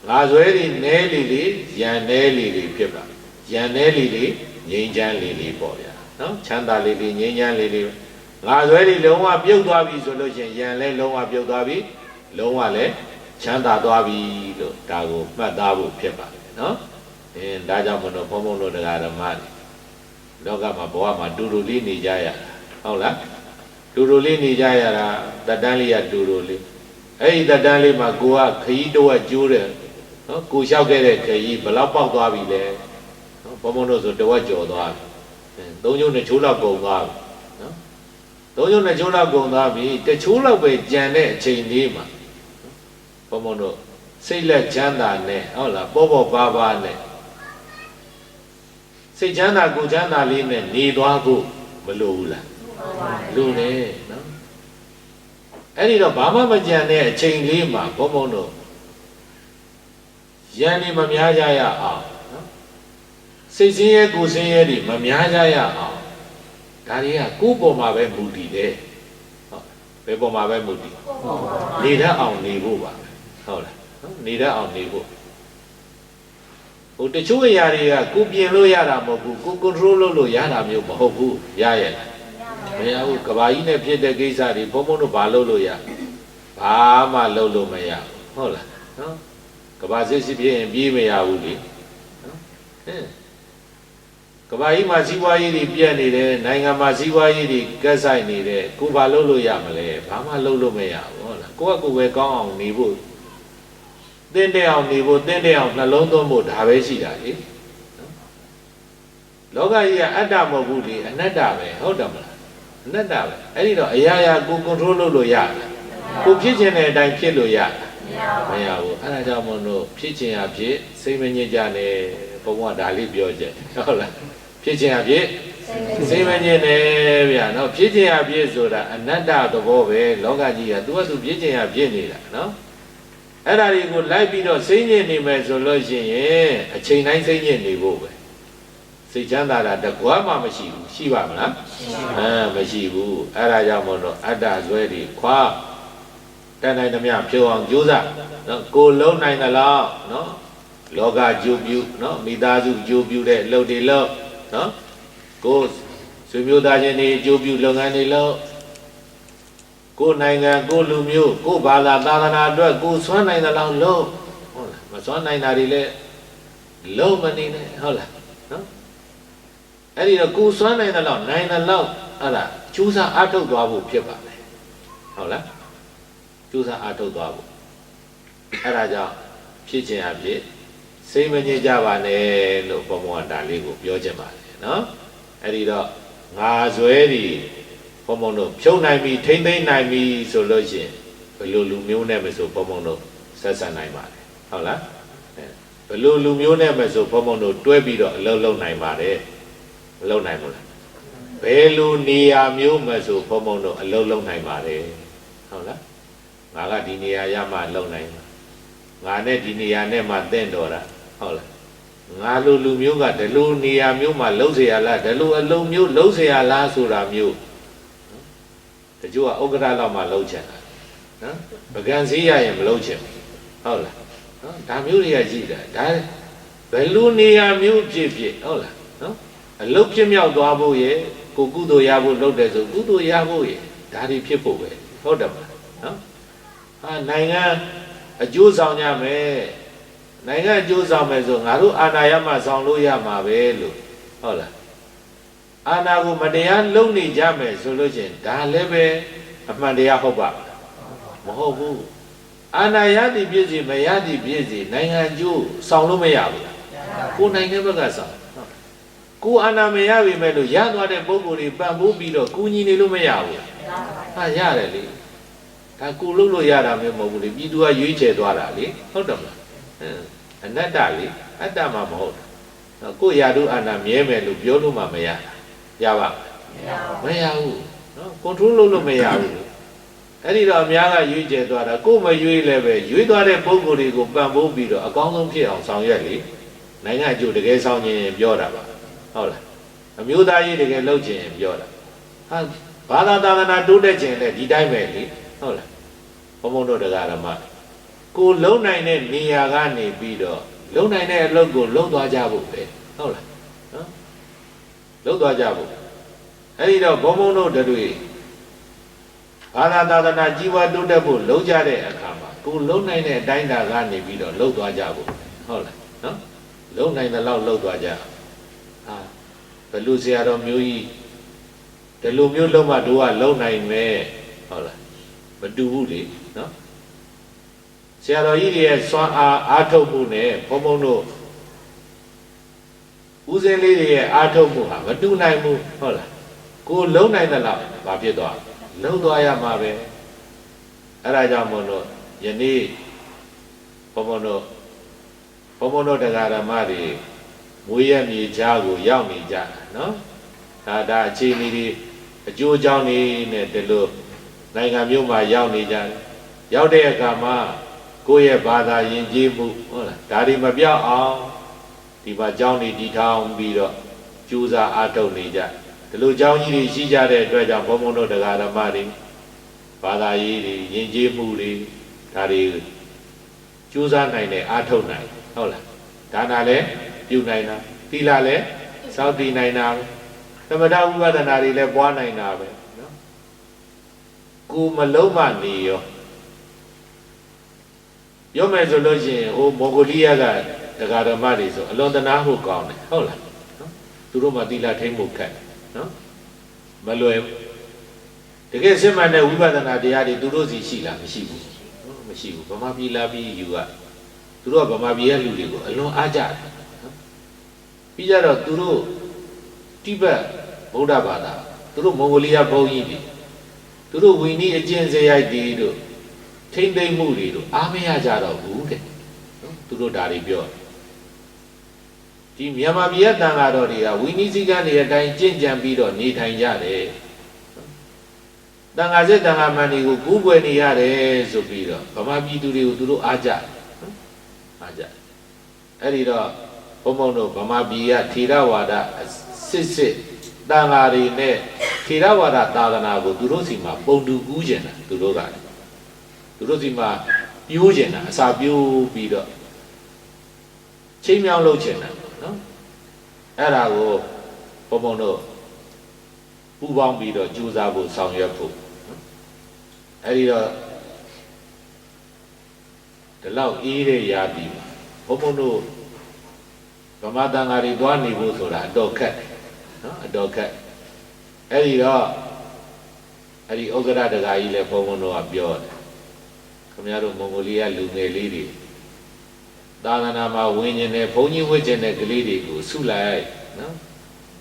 ငါဇွဲဒီနဲလေးလေးရံနဲလေးလေးဖြစ်ပါရံနဲလေးလေးငြိမ်းချမ်းလေးလေးပေါ့ဗျာနော်ချမ်းသာလေးလေးငြိမ်းချမ်းလေးလေးငါဇွဲဒီလုံးဝပြုတ်သွားပြီဆိုလို့ရှိရင်ရံလဲလုံးဝပြုတ်သွားပြီလုံးဝလဲချမ်းသာသွားပြီလို့ဒါကိုမှတ်သားဖို့ဖြစ်ပါတယ်နော်ဒါကြောင့်မလို့ဘုံဘုံတို့တရားဓမ္မတွေလောကမှာဘဝမှာတူတူလေးနေကြရတာဟုတ်လားတူတူလေးနေကြရတာတတန်းလေးကတူတူလေးအဲ့ဒီတတန်းလေးမှာကိုကခရီးတော့ကျိုးတယ်နော်ကိုလျှောက်ခဲ့တဲ့ခရီးဘလောက်ပေါက်သွားပြီလဲနော်ဘုံဘုံတို့ဆိုတဝက်ကျော်သွားပြီသုံးချိုးနှစ်ချိုးလောက်ကုန်သွားပြီနော်သုံးချိုးနှစ်ချိုးလောက်ကုန်သွားပြီတချိုးလောက်ပဲကြံတဲ့အချိန်လေးမှာဘုံဘုံတို့စိတ်လက်ချမ်းသာနဲ့ဟုတ်လားပေါ့ပေါ့ပါပါနဲ့စိတ်ချမ်းသာကိုယ်ချမ်းသာလေးနဲ့နေသွားဖို့မလိုဘူးလားလိုတယ်နော်အဲ့ဒီတော့ဘာမှမကြံတဲ့အချိန်လေးမှာဘုံဘုံတို့ရန်နေမများကြရအောင်နော်စိတ်ဆင်းရဲကိုယ်ဆင်းရဲတွေမများကြရအောင်ဒါတွေကကိုယ်ပေါ်မှာပဲမူတည်တယ်ဟုတ်ဘယ်ပေါ်မှာပဲမူတည်နေတတ်အောင်နေဖို့ပါဟုတ်လားနော်နေတတ်အောင်နေဖို့ဟိုတချို့အရာတွေကကိုပြင်လို့ရတာမဟုတ်ဘူးကို control လုပ်လို့ရတာမျိုးမဟုတ်ဘူးရရဲ့လားမရဘူးကဘာကြီးနဲ့ဖြစ်တဲ့ကိစ္စတွေဘုံဘုံတို့ဘာလုပ်လို့ရဘာမှလုပ်လို့မရဟုတ်လားနော်ကဘာစစ်စစ်ဖြစ်ရင်ပြေးမရဘူးလေနော်ကဘာကြီးမှာစီးပွားရေးတွေပြတ်နေတယ်နိုင်ငံမှာစီးပွားရေးတွေကက်ဆိုင်နေတယ်ကိုဘာလုပ်လို့ရမလဲဘာမှလုပ်လို့မရဘူးဟုတ်လားကိုကကိုပဲကောင်းအောင်နေဖို့တင်းတဲ့အောင်နေဖို့တင်းတဲ့အောင်နှလုံးသွင်းဖို့ဒါပဲရှိတာလေနော်လောကကြီးကအတ္တမဟုတ်ဘူးလေအနတ္တပဲဟုတ်တယ်မလားအနတ္တပဲအဲ့ဒီတော့အရာရာကို control လုပ်လို့ရတယ်ကိုဖြစ်ခြင်းတဲ့အတိုင်းဖြစ်လို့ရတယ်မရဘူးအဲ့ဒါကြောင့်မလို့ဖြစ်ခြင်းအဖြစ်စိတ်မငြိကြနဲ့ဘုံကဒါလေးပြောချက်ဟုတ်လားဖြစ်ခြင်းအဖြစ်စိတ်မငြိနဲ့ဗျာနော်ဖြစ်ခြင်းအဖြစ်ဆိုတာအနတ္တသဘောပဲလောကကြီးကသူကသူဖြစ်ခြင်းအဖြစ်နေတာနော်အဲ့ဒါတွေကိုလိုက်ပြီးတော့စိတ်ညစ်နေမယ်ဆိုလို့ရှိရင်အချိန်တိုင်းစိတ်ညစ်နေဖို့ပဲစိတ်ချမ်းသာတာတကွာမှမရှိဘူးရှိပါမလားမရှိဘူးအဲ့ဒါကြောင့်မို့လို့အတ္တဇွဲတွေခွာတန်တိုင်းသမျှဖြုံအောင်ကြိုးစားနော်ကိုလုံးနိုင်သလားနော်လောကကြိုးပြုနော်မိသားစုကြိုးပြုတဲ့အလုပ်တွေလုပ်နော်ကိုဆွေမျိုးသားချင်းတွေကြိုးပြုလုပ်ငန်းတွေလုပ်ကိုနိုင်ငံကိုလူမျိုးကိုဘာသာသာသနာအတွက်ကိုစွမ်းနိုင်သလားလို့ဟုတ်လားမစွမ်းနိုင်တာတွေလည်းလုံးမနေနဲ့ဟုတ်လားနော် အဲ့ဒီတော့ကိုစွမ်းနိုင်တဲ့လောက်နိုင်တဲ့လောက်အဲ့ဒါကျူးစာအားထုတ်သွားဖို့ဖြစ်ပါမယ်ဟုတ်လားကျူးစာအားထုတ်သွားဖို့အဲ့ဒါကြောင့်ဖြစ်ခြင်းအဖြစ်စိတ်မငြိကြပါနဲ့လို့ဘုံဘုံကဒါလေးကိုပြောချင်ပါတယ်နော်အဲ့ဒီတော့ငါဇွဲဒီဘုံဘုံတို့ဖြုံနိုင်ပြီထိမ့်သိမ့်နိုင်ပြီဆိုလို့ရှိရင်ဘယ်လိုလူမျိုးနဲ့မဆိုဘုံဘုံတို့ဆက်ဆက်နိုင်ပါတယ်ဟုတ်လားဘယ်လိုလူမျိုးနဲ့မဆိုဘုံဘုံတို့တွဲပြီးတော့အလုပ်လုပ်နိုင်ပါတယ်မလုပ်နိုင်ဘူးလားဘယ်လိုနေရာမျိုးမဆိုဘုံဘုံတို့အလုပ်လုပ်နိုင်ပါတယ်ဟုတ်လားငါကဒီနေရာရမှလုပ်နိုင်မှာငါနဲ့ဒီနေရာနဲ့မှတင့်တော်တာဟုတ်လားငါလိုလူမျိုးကဒီလိုနေရာမျိုးမှာလှုပ်เสียရလားဒီလိုအလုံးမျိုးလှုပ်เสียရလားဆိုတာမျိုးတချို့ကဥက္ကဋ္ဌလောက်မှလှုပ်ချင်တာနော်ပကံစည်းရရင်မလှုပ်ချင်ဟုတ်လားနော်ဒါမျိုးတွေကကြည့်တာဒါဘယ်လိုနေရာမျိုးဖြစ်ဖြစ်ဟုတ်လားနော်အလုတ်ပြမြောက်သွားဖို့ရဲ့ကိုကုသိုလ်ရဖို့လုပ်တယ်ဆိုကုသိုလ်ရဖို့ရဲ့ဒါတွေဖြစ်ဖို့ပဲဟုတ်တယ်မလားနော်ဟာနိုင်ငံအကျိုးဆောင်ကြမယ်နိုင်ငံအကျိုးဆောင်မယ်ဆိုငါတို့အာဏာရမှဆောင်လို့ရမှာပဲလို့ဟုတ်လားအာဏာကိုမတရားလုံနေကြမယ်ဆိုလို့ချင်းဒါလည်းပဲအမှန်တရားဟုတ်ပါမဟုတ်ဘူးအာဏာရသည်ဖြစ်စီမရသည်ဖြစ်စီနိုင်ငံအကျိုးဆောင်လို့မရဘူးကိုနိုင်ငံဘက်ကဆောင်ကိုအာဏာမရပြီမဲ့လို့ရသွားတဲ့ပုံကိုယ်တွေပံ့ပိုးပြီးတော့ကူညီနေလို့မရဘူးဟာရတယ်လေဒါကိုလုပ်လို့ရတာမျိုးမဟုတ်ဘူးလေပြည်သူကရွေးချယ်သွားတာလေဟုတ်တယ်မလားအနတ္တလေအတ္တမှမဟုတ်ဘူးကိုရာတို့အာဏာမြဲမယ်လို့ပြောလို့မှမရရပါမရဘူးနော်ကွန်ထရိုးလုပ်လို့မရဘူးအဲ့ဒီတော့အများကရွေးချယ်သွားတာကိုမရွေးလည်းပဲရွေးသွားတဲ့ပုံကိုယ်တွေကိုပံ့ပိုးပြီးတော့အကောင်းဆုံးဖြစ်အောင်ဆောင်ရွက်လေနိုင်ငံအကျိုးတကယ်ဆောင်ခြင်းပြောတာပါဟုတ်လားအမျိုးသားရေးတကယ်လုပ်ခြင်းပြောတာဟာဘာသာသာသနာတိုးတက်ခြင်းလည်းဒီတိုင်းပဲလေဟုတ်လားဘုံဘုံတို့တရားဓမ္မကိုလုံနိုင်တဲ့နေရာကနေပြီးတော့လုံနိုင်တဲ့အလုပ်ကိုလုပ်သွားကြဖို့ပဲဟုတ်လားနော်လုပ်သွားကြဖို့အဲ့ဒီတော့ဘုံဘုံတို့တွေဘာသာသာသနာကြီးပွားတိုးတက်ဖို့လုပ်ကြတဲ့အခါမှာကိုလုံနိုင်တဲ့အတိုင်းတာကနေပြီးတော့လုပ်သွားကြဖို့ဟုတ်လားနော်လုံနိုင်တဲ့လောက်လုပ်သွားကြဟာဘယ်လိုဆရာတော်မျိုးကြီးဒီလိုမျိုးလုံးမတို့ကလုံနိုင်မယ်ဟုတ်လားမတူဘူးလေနော်ဆရာတော်ကြီးတွေရဲ့စွမ်းအားထုတ်မှုနဲ့ဘုံဘုံတို့ဦးစင်းလေးတွေရဲ့အားထုတ်မှုဟာမတူနိုင်ဘူးဟုတ်လားကိုလုံနိုင်တဲ့လောက်ဘာဖြစ်သွားလုံသွားရမှာပဲအဲ့ဒါကြောင့်မို့လို့ယနေ့ဘုံဘုံတို့တရားဓမ္မတွေမွေးရမြေကြားကိုရောက်နေကြနော်ဒါအခြေအနေတွေအကျိုးအကြောင်းတွေနဲ့ဒီလိုနိုင်ငံမျိုးမှာရောက်နေကြတယ်ရောက်တဲ့အခါမှာကိုယ့်ရဲ့ဘာသာယဉ်ကျေးမှုဟုတ်လားဒါတွေမပြောက်အောင်ဒီမှာကျောင်းတွေတည်ထောင်ပြီးတော့ကြိုးစားအားထုတ်နေကြဒီလိုကျောင်းကြီးတွေရှိကြတဲ့အတွက်ကြောင့်ဘုံဘုံတို့တရားဓမ္မတွေဘာသာရေးတွေယဉ်ကျေးမှုတွေဒါတွေကြိုးစားနိုင်တယ်အားထုတ်နိုင်ဟုတ်လားဒါနာလည်းပြုနိုင်တာသီလလည်းစောင့်တည်နိုင်တာသမထဝိပဿနာတွေလည်းပွားနိုင်တာပဲနော်ကိုမလုံးမနေရောပြောမယ်ဆိုလို့ရှိရင်ဟိုမော်ဂိုလီးယားကတရားဓမ္မတွေဆိုအလွန်တနာဖို့ကောင်းတယ်ဟုတ်လားနော်သူတို့မှသီလထိမ့်ဖို့ခက်နော်မလွယ်တကယ်စစ်မှန်တဲ့ဝိပဿနာတရားတွေသူတို့စီရှိလားမရှိဘူးမရှိဘူးဗမာပြည်လာပြီးယူကသူတို့ကဗမာပြည်ရဲ့လူတွေကိုအလွန်အားကြတယ်ပြီးကြတော့သူတို့တိဘက်ဗုဒ္ဓဘာသာသူတို့မော်ဂိုလီးယားဘုန်းကြီးတွေသူတို့ဝီနည်းအကျင့်စရိုက်တွေတို့ထိမ့်သိမ့်မှုတွေတို့အားမရကြတော့ဘူးတဲ့သူတို့ဒါတွေပြောဒီမြန်မာပြည်ရဲ့တန်ဃာတော်တွေကဝီနည်းစည်းကမ်းတွေအတိုင်းကျင့်ကြံပြီးတော့နေထိုင်ကြတယ်တန်ဃာစစ်တန်ဃာမန်တွေကိုကူးကွယ်နေရတယ်ဆိုပြီးတော့ဗမာပြည်သူတွေကိုသူတို့အားကြအားကြအဲ့ဒီတော့ဘုံဘုံတို့ဗမာပြည်ကထေရဝါဒစစ်တန်ဃာတွေနဲ့ထေရဝါဒသာသနာကိုသူတို့စီမှာပုံတူကူးကျင်တာသူတို့စီမှာပြိုးကျင်တာအစာပြိုးပြီးတော့ချိန်မြောင်းလုပ်ကျင်တာနော်အဲ့ဒါကိုဘုံဘုံတို့ပူပေါင်းပြီးတော့ကြိုးစားဖို့ဆောင်ရွက်ဖို့အဲ့ဒီတော့ဒီလောက်အေးတဲ့ရာသီဘုံဘုံတို့ဗမာတန်ဃာတွေသွားနေဖို့ဆိုတာအတော့ခက်တယ် နော်အတော်ခက်အဲ့ဒီတော့အဲ့ဒီဥက္ကဋ္ဌတကာကြီးလည်းဘုံဘုံတို့ကပြောတယ်ခင်ဗျားတို့မွန်ဂိုလီးယားလူငယ်လေးတွေသာသနာမှာဝင်ကျင်တဲ့ဘုန်းကြီးဝတ်ကျင်တဲ့ကလေးတွေကိုဆုလိုက်နော်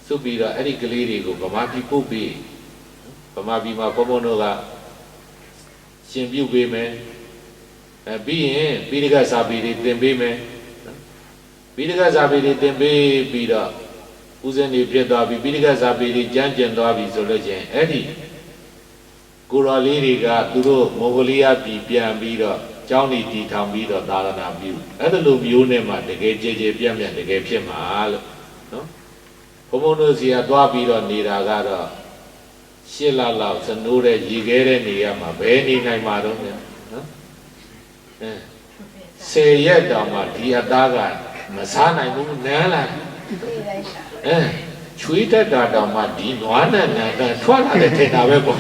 ဆုပြီးတော့အဲ့ဒီကလေးတွေကိုဗမာပြည်ပို့ပြီးဗမာပြည်မှာဘုံဘုံတို့ကရှင်ပြုပေးမယ်ပြီးရင်ပိဋကစာပေတွေသင်ပေးမယ်ပိဋကစာပေတွေသင်ပေးပြီးတော့ဦးဇင်းတွေဖြစ်သွားပြီပိဋကစာပေတွေကျမ်းကျင်သွားပြီဆိုလို့ချင်းအဲ့ဒီကိုတော်လေးတွေကသူတို့မွန်ဂိုလီးယားပြည်ပြန်ပြီးတော့ကျောင်းတွေတည်ထောင်ပြီးတော့သာသနာပြုအဲ့ဒါလိုမျိုးနဲ့မှတကယ်ကြည်ကြည်ပြန့်ပြန့်တကယ်ဖြစ်မှာလို့နော်ဘုံဘုံတို့စီကသွားပြီးတော့နေတာကတော့8 လလောက်စနိုးတဲ့ရေခဲတဲ့နေရာမှာဘယ်နေနိုင်မှာတော့နော်10 ရက်တောင်မှဒီအသားကမစားနိုင်ဘူးနန်းလာချွေးတက်တာတောင်မှဒီနွားနဲ့နန်းထွက်လာတဲ့ထင်တာပဲပေါ့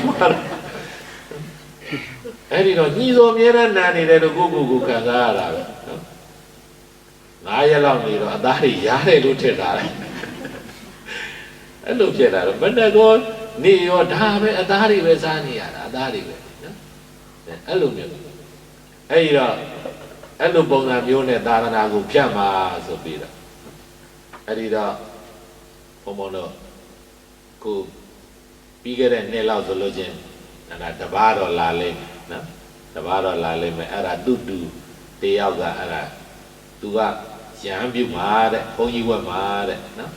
အဲ့ဒီတော့ညီတော်မြဲတဲ့နန်းနေတယ်လို့ကိုခံစားရတာပဲနော်9 ရက်လောက်နေတော့အသားတွေရားတယ်လို့ထင်တာလေအဲ့လိုဖြစ်တာတော့ဘယ်နဲ့ကောနေရောဒါပဲအသားတွေပဲစားနေရတာအသားတွေပဲနော်အဲ့လိုမျိုးအဲ့ဒီတော့အဲ့လိုပုံစံမျိုးနဲ့သာသနာကိုဖြတ်မှာဆိုပြီးတော့အဲ့ဒီတော့ဘုံဘုံတို့ကိုပြီးခဲ့တဲ့နှစ်လောက်ဆိုလို့ချင်းအဲ့ဒါတပါးတော့လာလိမ့်မယ်နော်တပါးတော့လာလိမ့်မယ်အဲ့ဒါတူတယောက်ကအဲ့ဒါသူကရဟန်းပြုမှာတဲ့ဘုန်းကြီးဝတ်မှာတဲ့နော်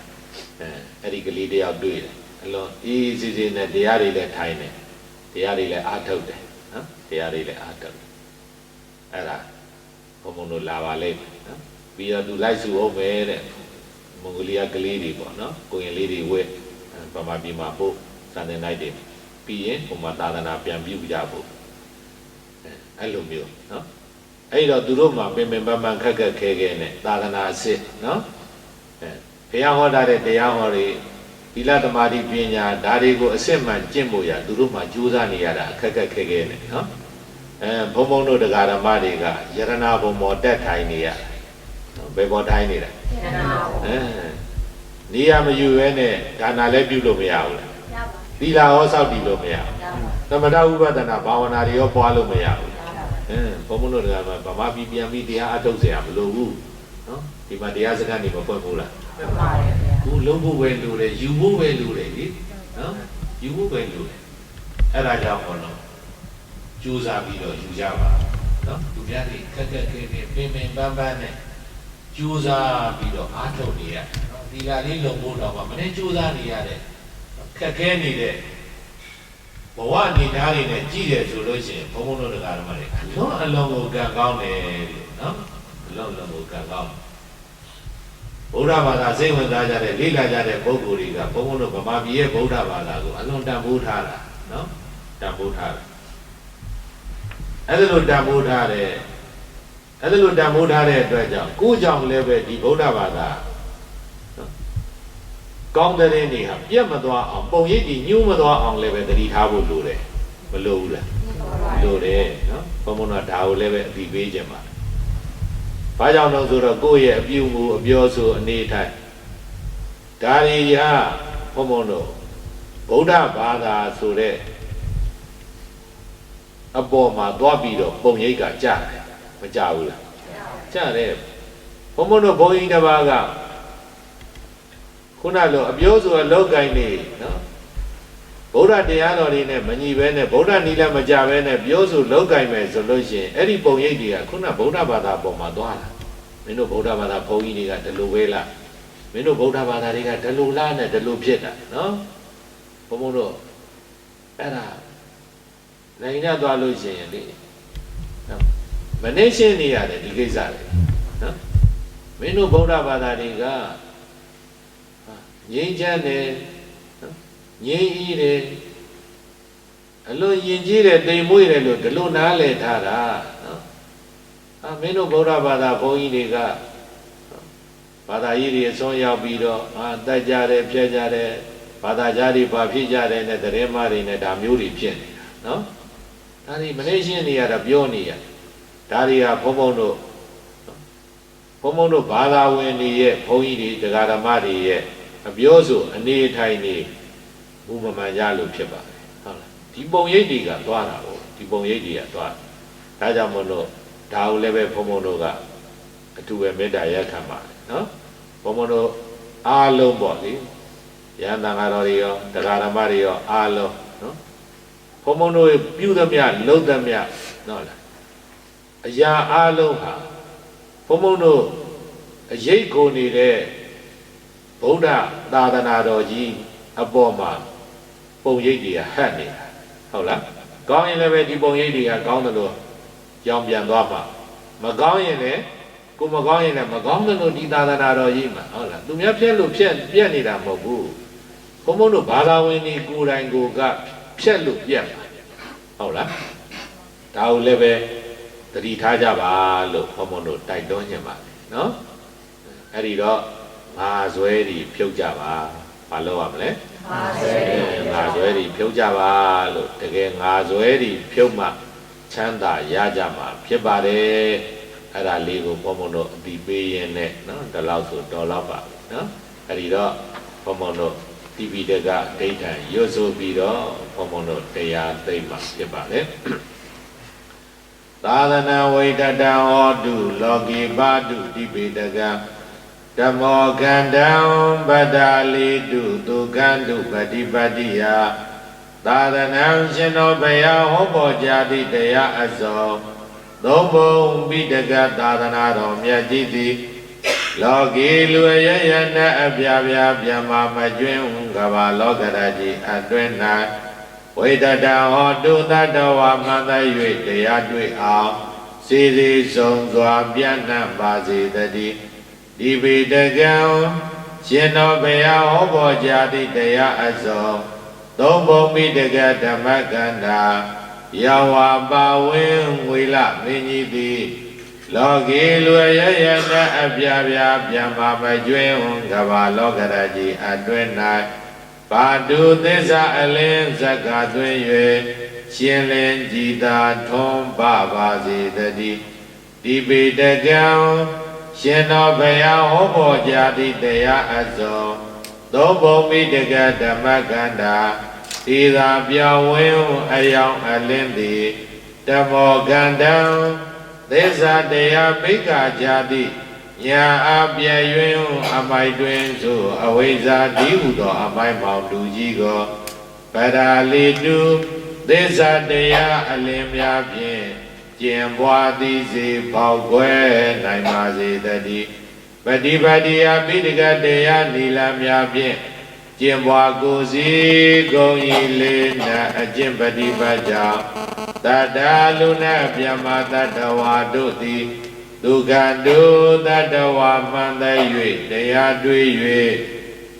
အဲ့ဒီကလေးတယောက်တွေ့တယ်အလွန်အေးစီစီနဲ့တရားတွေလည်းထိုင်တယ်တရားတွေလည်းအားထုတ်တယ်နော်တရားတွေလည်းအားထုတ်တယ်အဲ့ဒါဘုံဘုံတို့လာပါလိမ့်မယ်နော်ပြီးတော့သူလိုက်စုအောင်ပဲတဲ့မွန်ဂိုလီးယားကလေးတွေပေါ့နော်ကိုရင်လေးတွေဝက်ဗမာပြည်မှာပို့စံတင်လိုက်တယ်ပြီးရင်ဘုံမှာသာသနာပြန်ပြုကြဖို့အဲ့လိုမျိုးနော်အဲ့တော့သူတို့မှာပင်ပန်းခက်ခဲနဲ့သာသနာအစ်နော်ဘုရားဟောတာတဲ့တရားဟောတွေသီလသမာဓိပညာဒါတွေကိုအစစ်မှန်ကျင့်ဖို့ရသူတို့မှာကြိုးစားနေရတာအခက်ခဲနဲ့နော်ဘုံဘုံတို့တရားဓမ္မတွေကယရနာဘုံမောတက်ထိုင်နေရနော်ဘယ်ပေါ်ထိုင်နေတာနေရမယူရဲနဲ့ဒါနာလည်းပြုလို့မရဘူးလားသီလဟောစောင့်တည်လို့မရဘူးသမထဥပဒနာဘာဝနာတွေရောပွားလို့မရဘူးဘုံဘုံတို့တရားမှာဗမာပြည်ပြန်ပြီးတရားအထုတ်เสียမလို့ဘူးနော်ဒီမှာတရားစခန်းတွေမပွင့်ဘူးလားဘူးလုံးဖို့ပဲလိုတယ်ယူဖို့ပဲလိုတယ်လေနော်ယူဖို့ပဲလိုတယ်အဲ့ဒါကြောင့်ဟောတော့ကြိုးစားပြီးတော့ယူကြပါနော်သူများတွေခက်ခဲပင်ပန်းနဲ့ကြိုးစားပြီးတော့အားထုတ်နေရဒီလာလေးလုံဖို့တော့မနေ့ကြိုးစားနေရတဲ့ခက်ခဲနေတဲ့ဘဝအနေထားတွေနဲ့ကြည့်ရဆိုလို့ရှိရင်ဘုံဘုံတို့တရားဓမ္မတွေအလုံးကိုကံကောင်းတယ်နော်အလုံးကိုကံကောင်းဗုဒ္ဓဘာသာစိတ်ဝင်စားကြတဲ့လေ့လာကြတဲ့ပုဂ္ဂိုလ်တွေကဘုံဘုံတို့ဗမာပြည်ရဲ့ဗုဒ္ဓဘာသာကိုအလွန်တန်ဖိုးထားတာနော်တန်ဖိုးထားတယ်အဲ့ဒါလိုတန်ဖိုးထားတဲ့အတွက်ကြောင့်ကိုယ်ကြောင့်လည်းပဲဒီဗုဒ္ဓဘာသာကောင်းတဲ့နေဟာပြတ်မသွားအောင်ပုံရိပ်ကြီးညှိုးမသွားအောင်လည်းပဲတတိထားဖို့လိုတယ်မလိုဘူးလားလိုတယ်နော်ဘုံဘုံကဒါကိုလည်းပဲအပြီးပေးခြင်းပါဘာကြောင့်လဲဆိုတော့ကိုယ့်ရဲ့အပြုမှုအပြောဆိုအနေထိုင်ဒါရီဟာဘုံဘုံတို့ဗုဒ္ဓဘာသာဆိုတဲ့အပေါ်မှာသွားပြီးတော့ပုံရိပ်ကကြားတယ်မကြဘူးလားကြားတယ်ဘုံဘုံတို့ဘုန်းကြီးတစ်ပါးကခုနလိုအပြောဆိုအလောက်ကိုင်းနေနော်ဗုဒ္ဓတရားတော်တွေနဲ့မညီဘဲနဲ့ဗုဒ္ဓနီးလည်းမကြဘဲနဲ့ပြောဆိုလောက်ကိုင်းမယ်ဆိုလို့ရှိရင်အဲ့ဒီပုံရိပ်တွေကခုနဗုဒ္ဓဘာသာပေါ်မှာသွားတာမင်းတို့ဗုဒ္ဓဘာသာဘုန်းကြီးတွေကဒီလိုပဲလားမင်းတို့ဗုဒ္ဓဘာသာတွေကဒီလိုလားနဲ့ဒီလိုဖြစ်တာနော်ဘုံဘုံတို့အဲ့ဒါနိုင်ရသွားလို့ရှိရင်လေနော်မနေရှင်းနေရတယ်ဒီကိစ္စလေနော်မင်းတို့ဗုဒ္ဓဘာသာတွေကငြိမ်းချမ်းတယ်ငြိမ်းဤတယ်အလွန်ယဉ်ကျေးတယ်တိမ်မွေ့တယ်လို့ဒီလိုနားလည်ထားတာနော်မင်းတို့ဗုဒ္ဓဘာသာဘုန်းကြီးတွေကဘာသာရေးတွေအစွန်းရောက်ပြီးတော့တက်ကြတယ်ဖြတ်ကြတယ်ဘာသာကြားတွေပါဖြစ်ကြတယ်နဲ့သတင်းမားတွေနဲ့ဒါမျိုးတွေဖြစ်နေနော်ဒါတွေမလေးရှင်းနေရတာပြောနေရဒါတွေကဘုံဘုံတို့ဘာသာဝင်တွေရဲ့ဘုန်းကြီးတွေတရားဓမ္မတွေရဲ့ ပြောဆိုအနေထိုင်နေဘုမမှန်ရလို့ဖြစ်ပါတယ်ဟုတ်လားဒီပုံရိပ်တွေကသွားတာကိုဒီပုံရိပ်တွေကသွားဒါကြောင့်မလို့ဒါကိုလည်းပဲဘုံဘုံတို့ကအတူပဲမေတ္တာရက်ခံပါတယ်နော်ဘုံဘုံတို့အားလုံးပေါ့လေယန္တန်တော်တွေရောတရားဓမ္မတွေရောအားလုံးနော်ဘုံဘုံတို့ပြုသမျှလုံးသမျှနော်လားအရာအားလုံးဟာဘုံဘုံတို့အရေးကိုနေတဲ့ဗုဒ္ဓသာသနာတော်ကြီးအပေါ်မှာပုံရိပ်တွေကဟတ်နေတာဟုတ်လားကောင်းရင်လည်းပဲဒီပုံရိပ်တွေကကောင်းတယ်လို့ကြောင်ပြန်သွားမှာမကောင်းရင်လည်းကိုမကောင်းရင်လည်းမကောင်းတယ်လို့ဒီသာသနာတော်ကြီးမှာဟုတ်လားသူများဖြက်လို့ပြက်နေတာမဟုတ်ဘူးဘုံဘုံတို့ဘာသာဝင်ဒီကိုယ်တိုင်ကိုကဖြက်လို့ပြက်မှာဟုတ်လားဒါကိုလည်းပဲသတိထားကြပါလို့ဘုံဘုံတို့တိုက်တွန်းနေပါတယ်နော်အဲ့ဒီတော့ငါဇွဲတွေဖြုတ်ကြပါဘာလို့ရမလဲငါဇွဲတွေဖြုတ်ကြပါလို့တကယ်ငါဇွဲတွေဖြုတ်မှချမ်းသာရကြမှာဖြစ်ပါတယ်အဲ့ဒါလေးကိုဘုံဘုံတို့အတိပေးရင်းနဲ့နော်ဒီလောက်ဆိုတော်လောက်ပါနော်အဲ့ဒီတော့ဘုံဘုံတို့တိပိတကဒိဋ္ဌံရွတ်ဆိုပြီးတော့ဘုံဘုံတို့တရားသိမ့်မှာဖြစ်ပါတယ်သာသနာဝိတတံဟောတုလောကိပါတုတိပိတကဓမ္မောကန္တံပတ္တာလိတုသုကန္တုပฏิပတ္တိယသာသနာရှင်တော်ဘုရားဟောပေါ်ကြသည့်တရားအစုံသုံးပုံပိတကသာသနာတော်မြတ်ကြီးသည်လောကီလူရယနာအပြာပြာပြမမကျွင်းကဘာလောကရကြီးအတွင်း၌ဝိတတံဟောတုတတဝါမှန်သ၍တရားတွေ့အောင်စီစီဆုံးစွာပြန့်နှံ့ပါစေတည်းဒီပိတကံရှင်တော်ဘုရားဟောပေါ်ကြသည့်တရားအစုံသုံးပုံပိတကဓမ္မကန္တာယောဝပါဝင်းငွေလမင်းကြီးသည်လောကီလူရယနာအပြာပြာပြမမကျွင်းကဘာလောကရကြီးအတွင်း၌ပါတုသစ္စာအလင်းဇက္ကသွင်း၍ရှင်လင်းကြည်သာထွန်းပါစေတည်းဒီပိတကံရှင်တော်ဘုရားဟောပေါ်ကြသည့်တရားအစုံသုံးပုံပိတကဓမ္မကန္တာဤသာပြောင်းဝင်းအယောင်အလင်းသည်ဓမ္မောကန္တံသစ္စာတရားပိက္ခာကြသည့်ညာအပြည့်ယွင်းအမိုက်တွင်သို့အဝိဇ္ဇာဒီဟုသောအမိုက်မောင်လူကြီးကိုပဒါလီတုသစ္စာတရားအလင်းများဖြင့်ကျင်ပွားသည်စေပေါက်ွယ်နိုင်ပါစေတည်းပฏิပတ္တိယပိဋကတရားနီလများဖြင့်ကျင်ပွားကိုစီကုန်ဤလေးနာအကျင့်ပฏิပတ်ကြောင့်တတ္တလူနာပြမတတ္တဝါတို့သည်ဒုက္ခတုတတ္တဝါမှန်သိ၍တရားတွေ့၍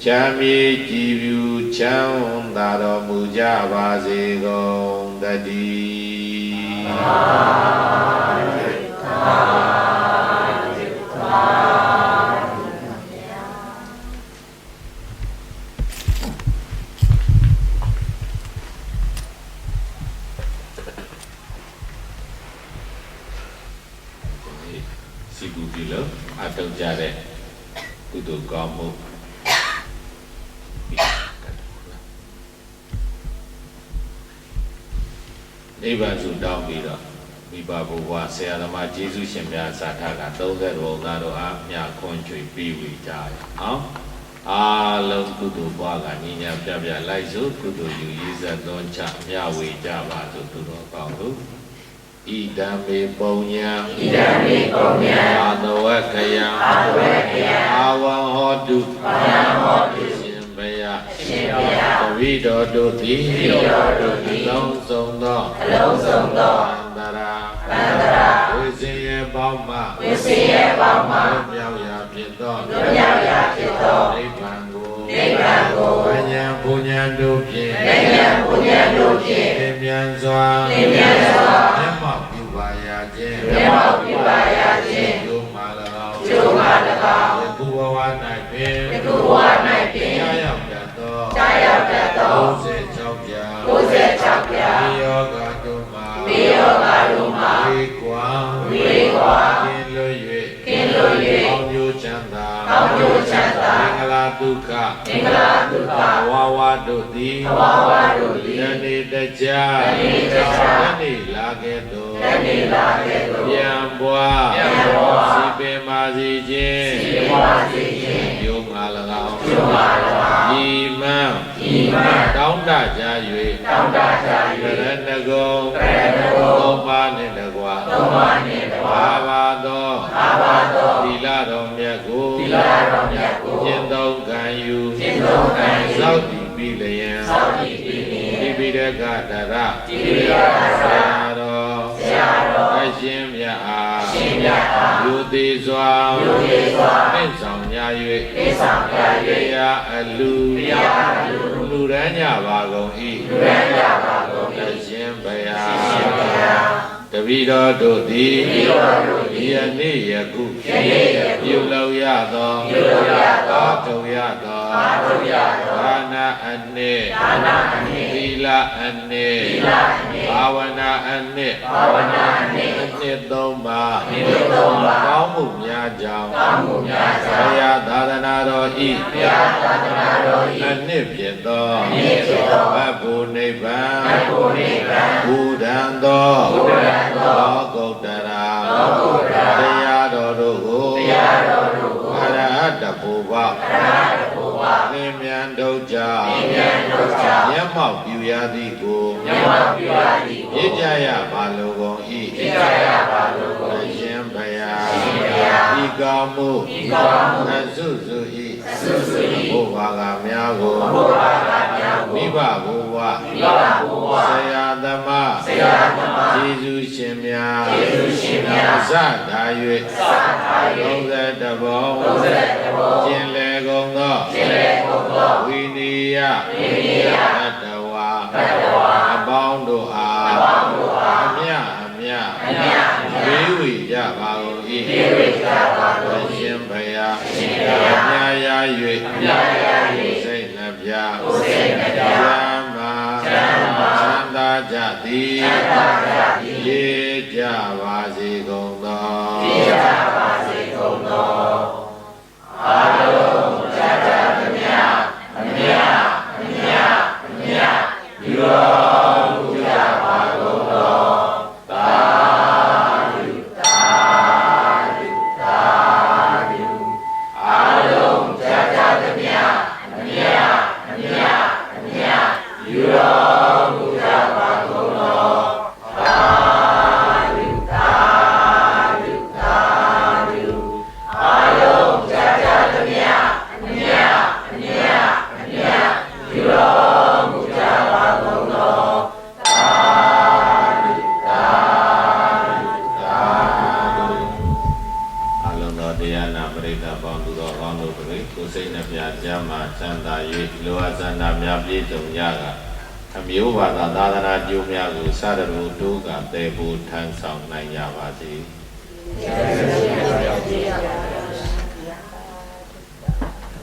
ချမ်းမြေကြည်ဖြူချမ်းသာတော်မူကြပါစေကုန်တည်းသာစီကူပြီလို့အထောက်ကြတဲ့ကုသိုလ်ကောင်းမှုနိဗ္ဗာန်စုတောင်းပြီးတော့မိဘဘုရားဆရာသမားကျေးဇူးရှင်များစာထားက30ဘုံသားတို့အားမြတ်ခွန်ချွေပြီးဝေကြရအောင်အားလုံးကုသိုလ်ဘွားကညီညာပြပြလိုက်စုကုသိုလ်ယူရေးဆက်သွန်းချမြဝေကြပါစို့သူတော်ကောင်းတို့ဣဒံမေပုံညာအာတဝက္ခယံအာဝံဟောတုရှင်ဘုရားတဝိတော်တို့သည်လုံးစုံသောအန္တရာဝိစေယပေါင်းမှမြောက်ရာဖြစ်သောနိဗ္ဗာန်ကိုပညာပူညာတို့ဖြင့်သင်မြန်စွာမျက်မှောက်ပြုပါရခြင်းကျိုးမှာ၎င်းယခုဘဝ၌ပင်ကြားရောက်တတ်သော96ပြာယောဂတို့မှာဝေကွာကင်းလွတ်၍အောင်ကျိုးချမ်းသာမင်္ဂလာသူ ဒုက္ခမင်္ဂလာဒုက္ခ ဝါဝတို့သည် ဝါဝတို့သည် ယနေ့တကြ ယနေ့တကြ ယနေ့လာခဲ့သော ယနေ့လာခဲ့သော ပြန်ပွား ပြန်ပွား စီပင်ပါစီခြင်း စီပွားစေခြင်း ယုံငါ၎င်း ကျုံပါ၎င်း ဤမှန် ဤမှန် တောင်းတကြ၍ တောင်းတကြ က ၍ ရဏဂုံ ကရဏဂုံ သုံးပါးနှင့်တကွာ သုံးပါးနှင့်တကွာ ဘာဘာသော အာဘာသော သီလတော်မြတ်ကို သီလတော်မြတ်ကို ကျင့်သုံးခံယူ ကျင့်သုံးခံယူ သောက်တည်ပြီးလျင် သောက်တည်ပြီးလျှင် တိပိဋကတရ တိပိဋကတရ ဆရာတော် ဆရာတော် အရှင်မြတ်အား အရှင်မြတ်အား လူသေးစွာ လူသေးစွာ နှင့်ဆောင်ကြ ပိဆောင်ကြ ၍ ၍ တရားအလူ တရားအလူ လူရန်ကြပါကုန်၏ လူရန်ကြပါကုန်၏ အရှင်ဘုရား အရှင်ဘုရား တပည့်တော်တို့သည် တပည့်တော်တို့သည် ယနေ့ယခု ယနေ့ယခု ပြုလုပ်ရသော ပြုလုပ်ရသော အာထုရသော အာထုရသော ဒါနအနှင့် ဒါနအနှင့် သီလအနှင့် သီလအနှင့် ဘာဝနာအနှင့် ဘာဝနာအနှင့် အနှစ်သုံးပါး အနှစ်သုံးပါး ကောင်းမှုများကြောင့် ကောင်းမှုများကြောင့် ဘုရားသာသနာတော်ဤ ဘုရားသာသနာတော်၏ အနှစ်ဖြစ်သော အနှစ်ဖြစ်သော ဘတ်ဘူနိဗ္ဗာန် ဘတ်ဘူနိဗ္ဗာန် ဘူဒံသော ဘူဒံသော လောကုတ္တရာ လောကုတ္တရာ တရားတော်တို့ကို တရားတော်တို့ကို အရဟတဘူပ အရဟတဘုရား လင်းမြန်ဒုက္ခ ဉာဏ်တို့ကြောင့် မျက်မှောက်ပြုရသည်ကို မြတ်မောပြုရသည် ပြကြရပါလိုကုန်၏ ပြကြရပါလိုကုန် အရှင်ဘုရား အရှင်ဘုရား ဤကောင်းမှု ဤကောင်းမှု အစုစု၏ အဆုစု၏ ဘုရားကများကို ဘုရားကများကို မိဘဘုရား မိဘဘုရား ဆရာသမား ဆရာသမား ယေရှုရှင်များ ယေရှုရှင်များ အစသာ၍ စသာ၍ 31ဘုံ 31ဘုံ ကျင်လေကုန်သော ကျင့်လေကုန်သော ဝိနိယ ဝိနည်း တတဝါ ဘတ်တော် အပေါင်းတို့အား အပေါင်းတို့အား အမြအမြ အမြအမြ ဝေဝေကြပါကုန်၏ ပြေဝေကြပါကုန် အရှင်ဘုရား အရှင်ဘုရား အမြရာ အမြရာ ၍ ၍ စိတ်နှပြ ကိုယ်စိတ်နှပြ ချမ်းသာ ချမ်းသာ ချမ်းသာကြသည် ချမ်းသာကြသည် ရေကြပါစေကုန်သော ပြေကြပါစေကုန်သောအာလုံးကြကြသမျှအမြအမြအမြယူတော်မူကြပါကုန်သောသာဓုသာဓုသာဓုအာလုံးကြကြသမျှအမြအမြအမြယူတော်မူကြပါကုန်သောသာဓုသာဓုသာဓုအာလုံးကြကြသမျှအမြအမြအမြယူတော်မူကြပါကုန်သောသာဓုသာဓုသာဓု အလုံးသောတရားနာပရိသတ်ပေါင်းသူတော်ကောင်းတို့ကိုယ်စိတ်နှပြကြမှာချမ်းသာ၍လောအဆန္ဒများပြည့်စုံကြကအမျိုးဘာသာသာသနာကျိုးများကိုစရရုတိုးကတည်ဖို့ထမ်းဆောင်နိုင်ကြပါစေ။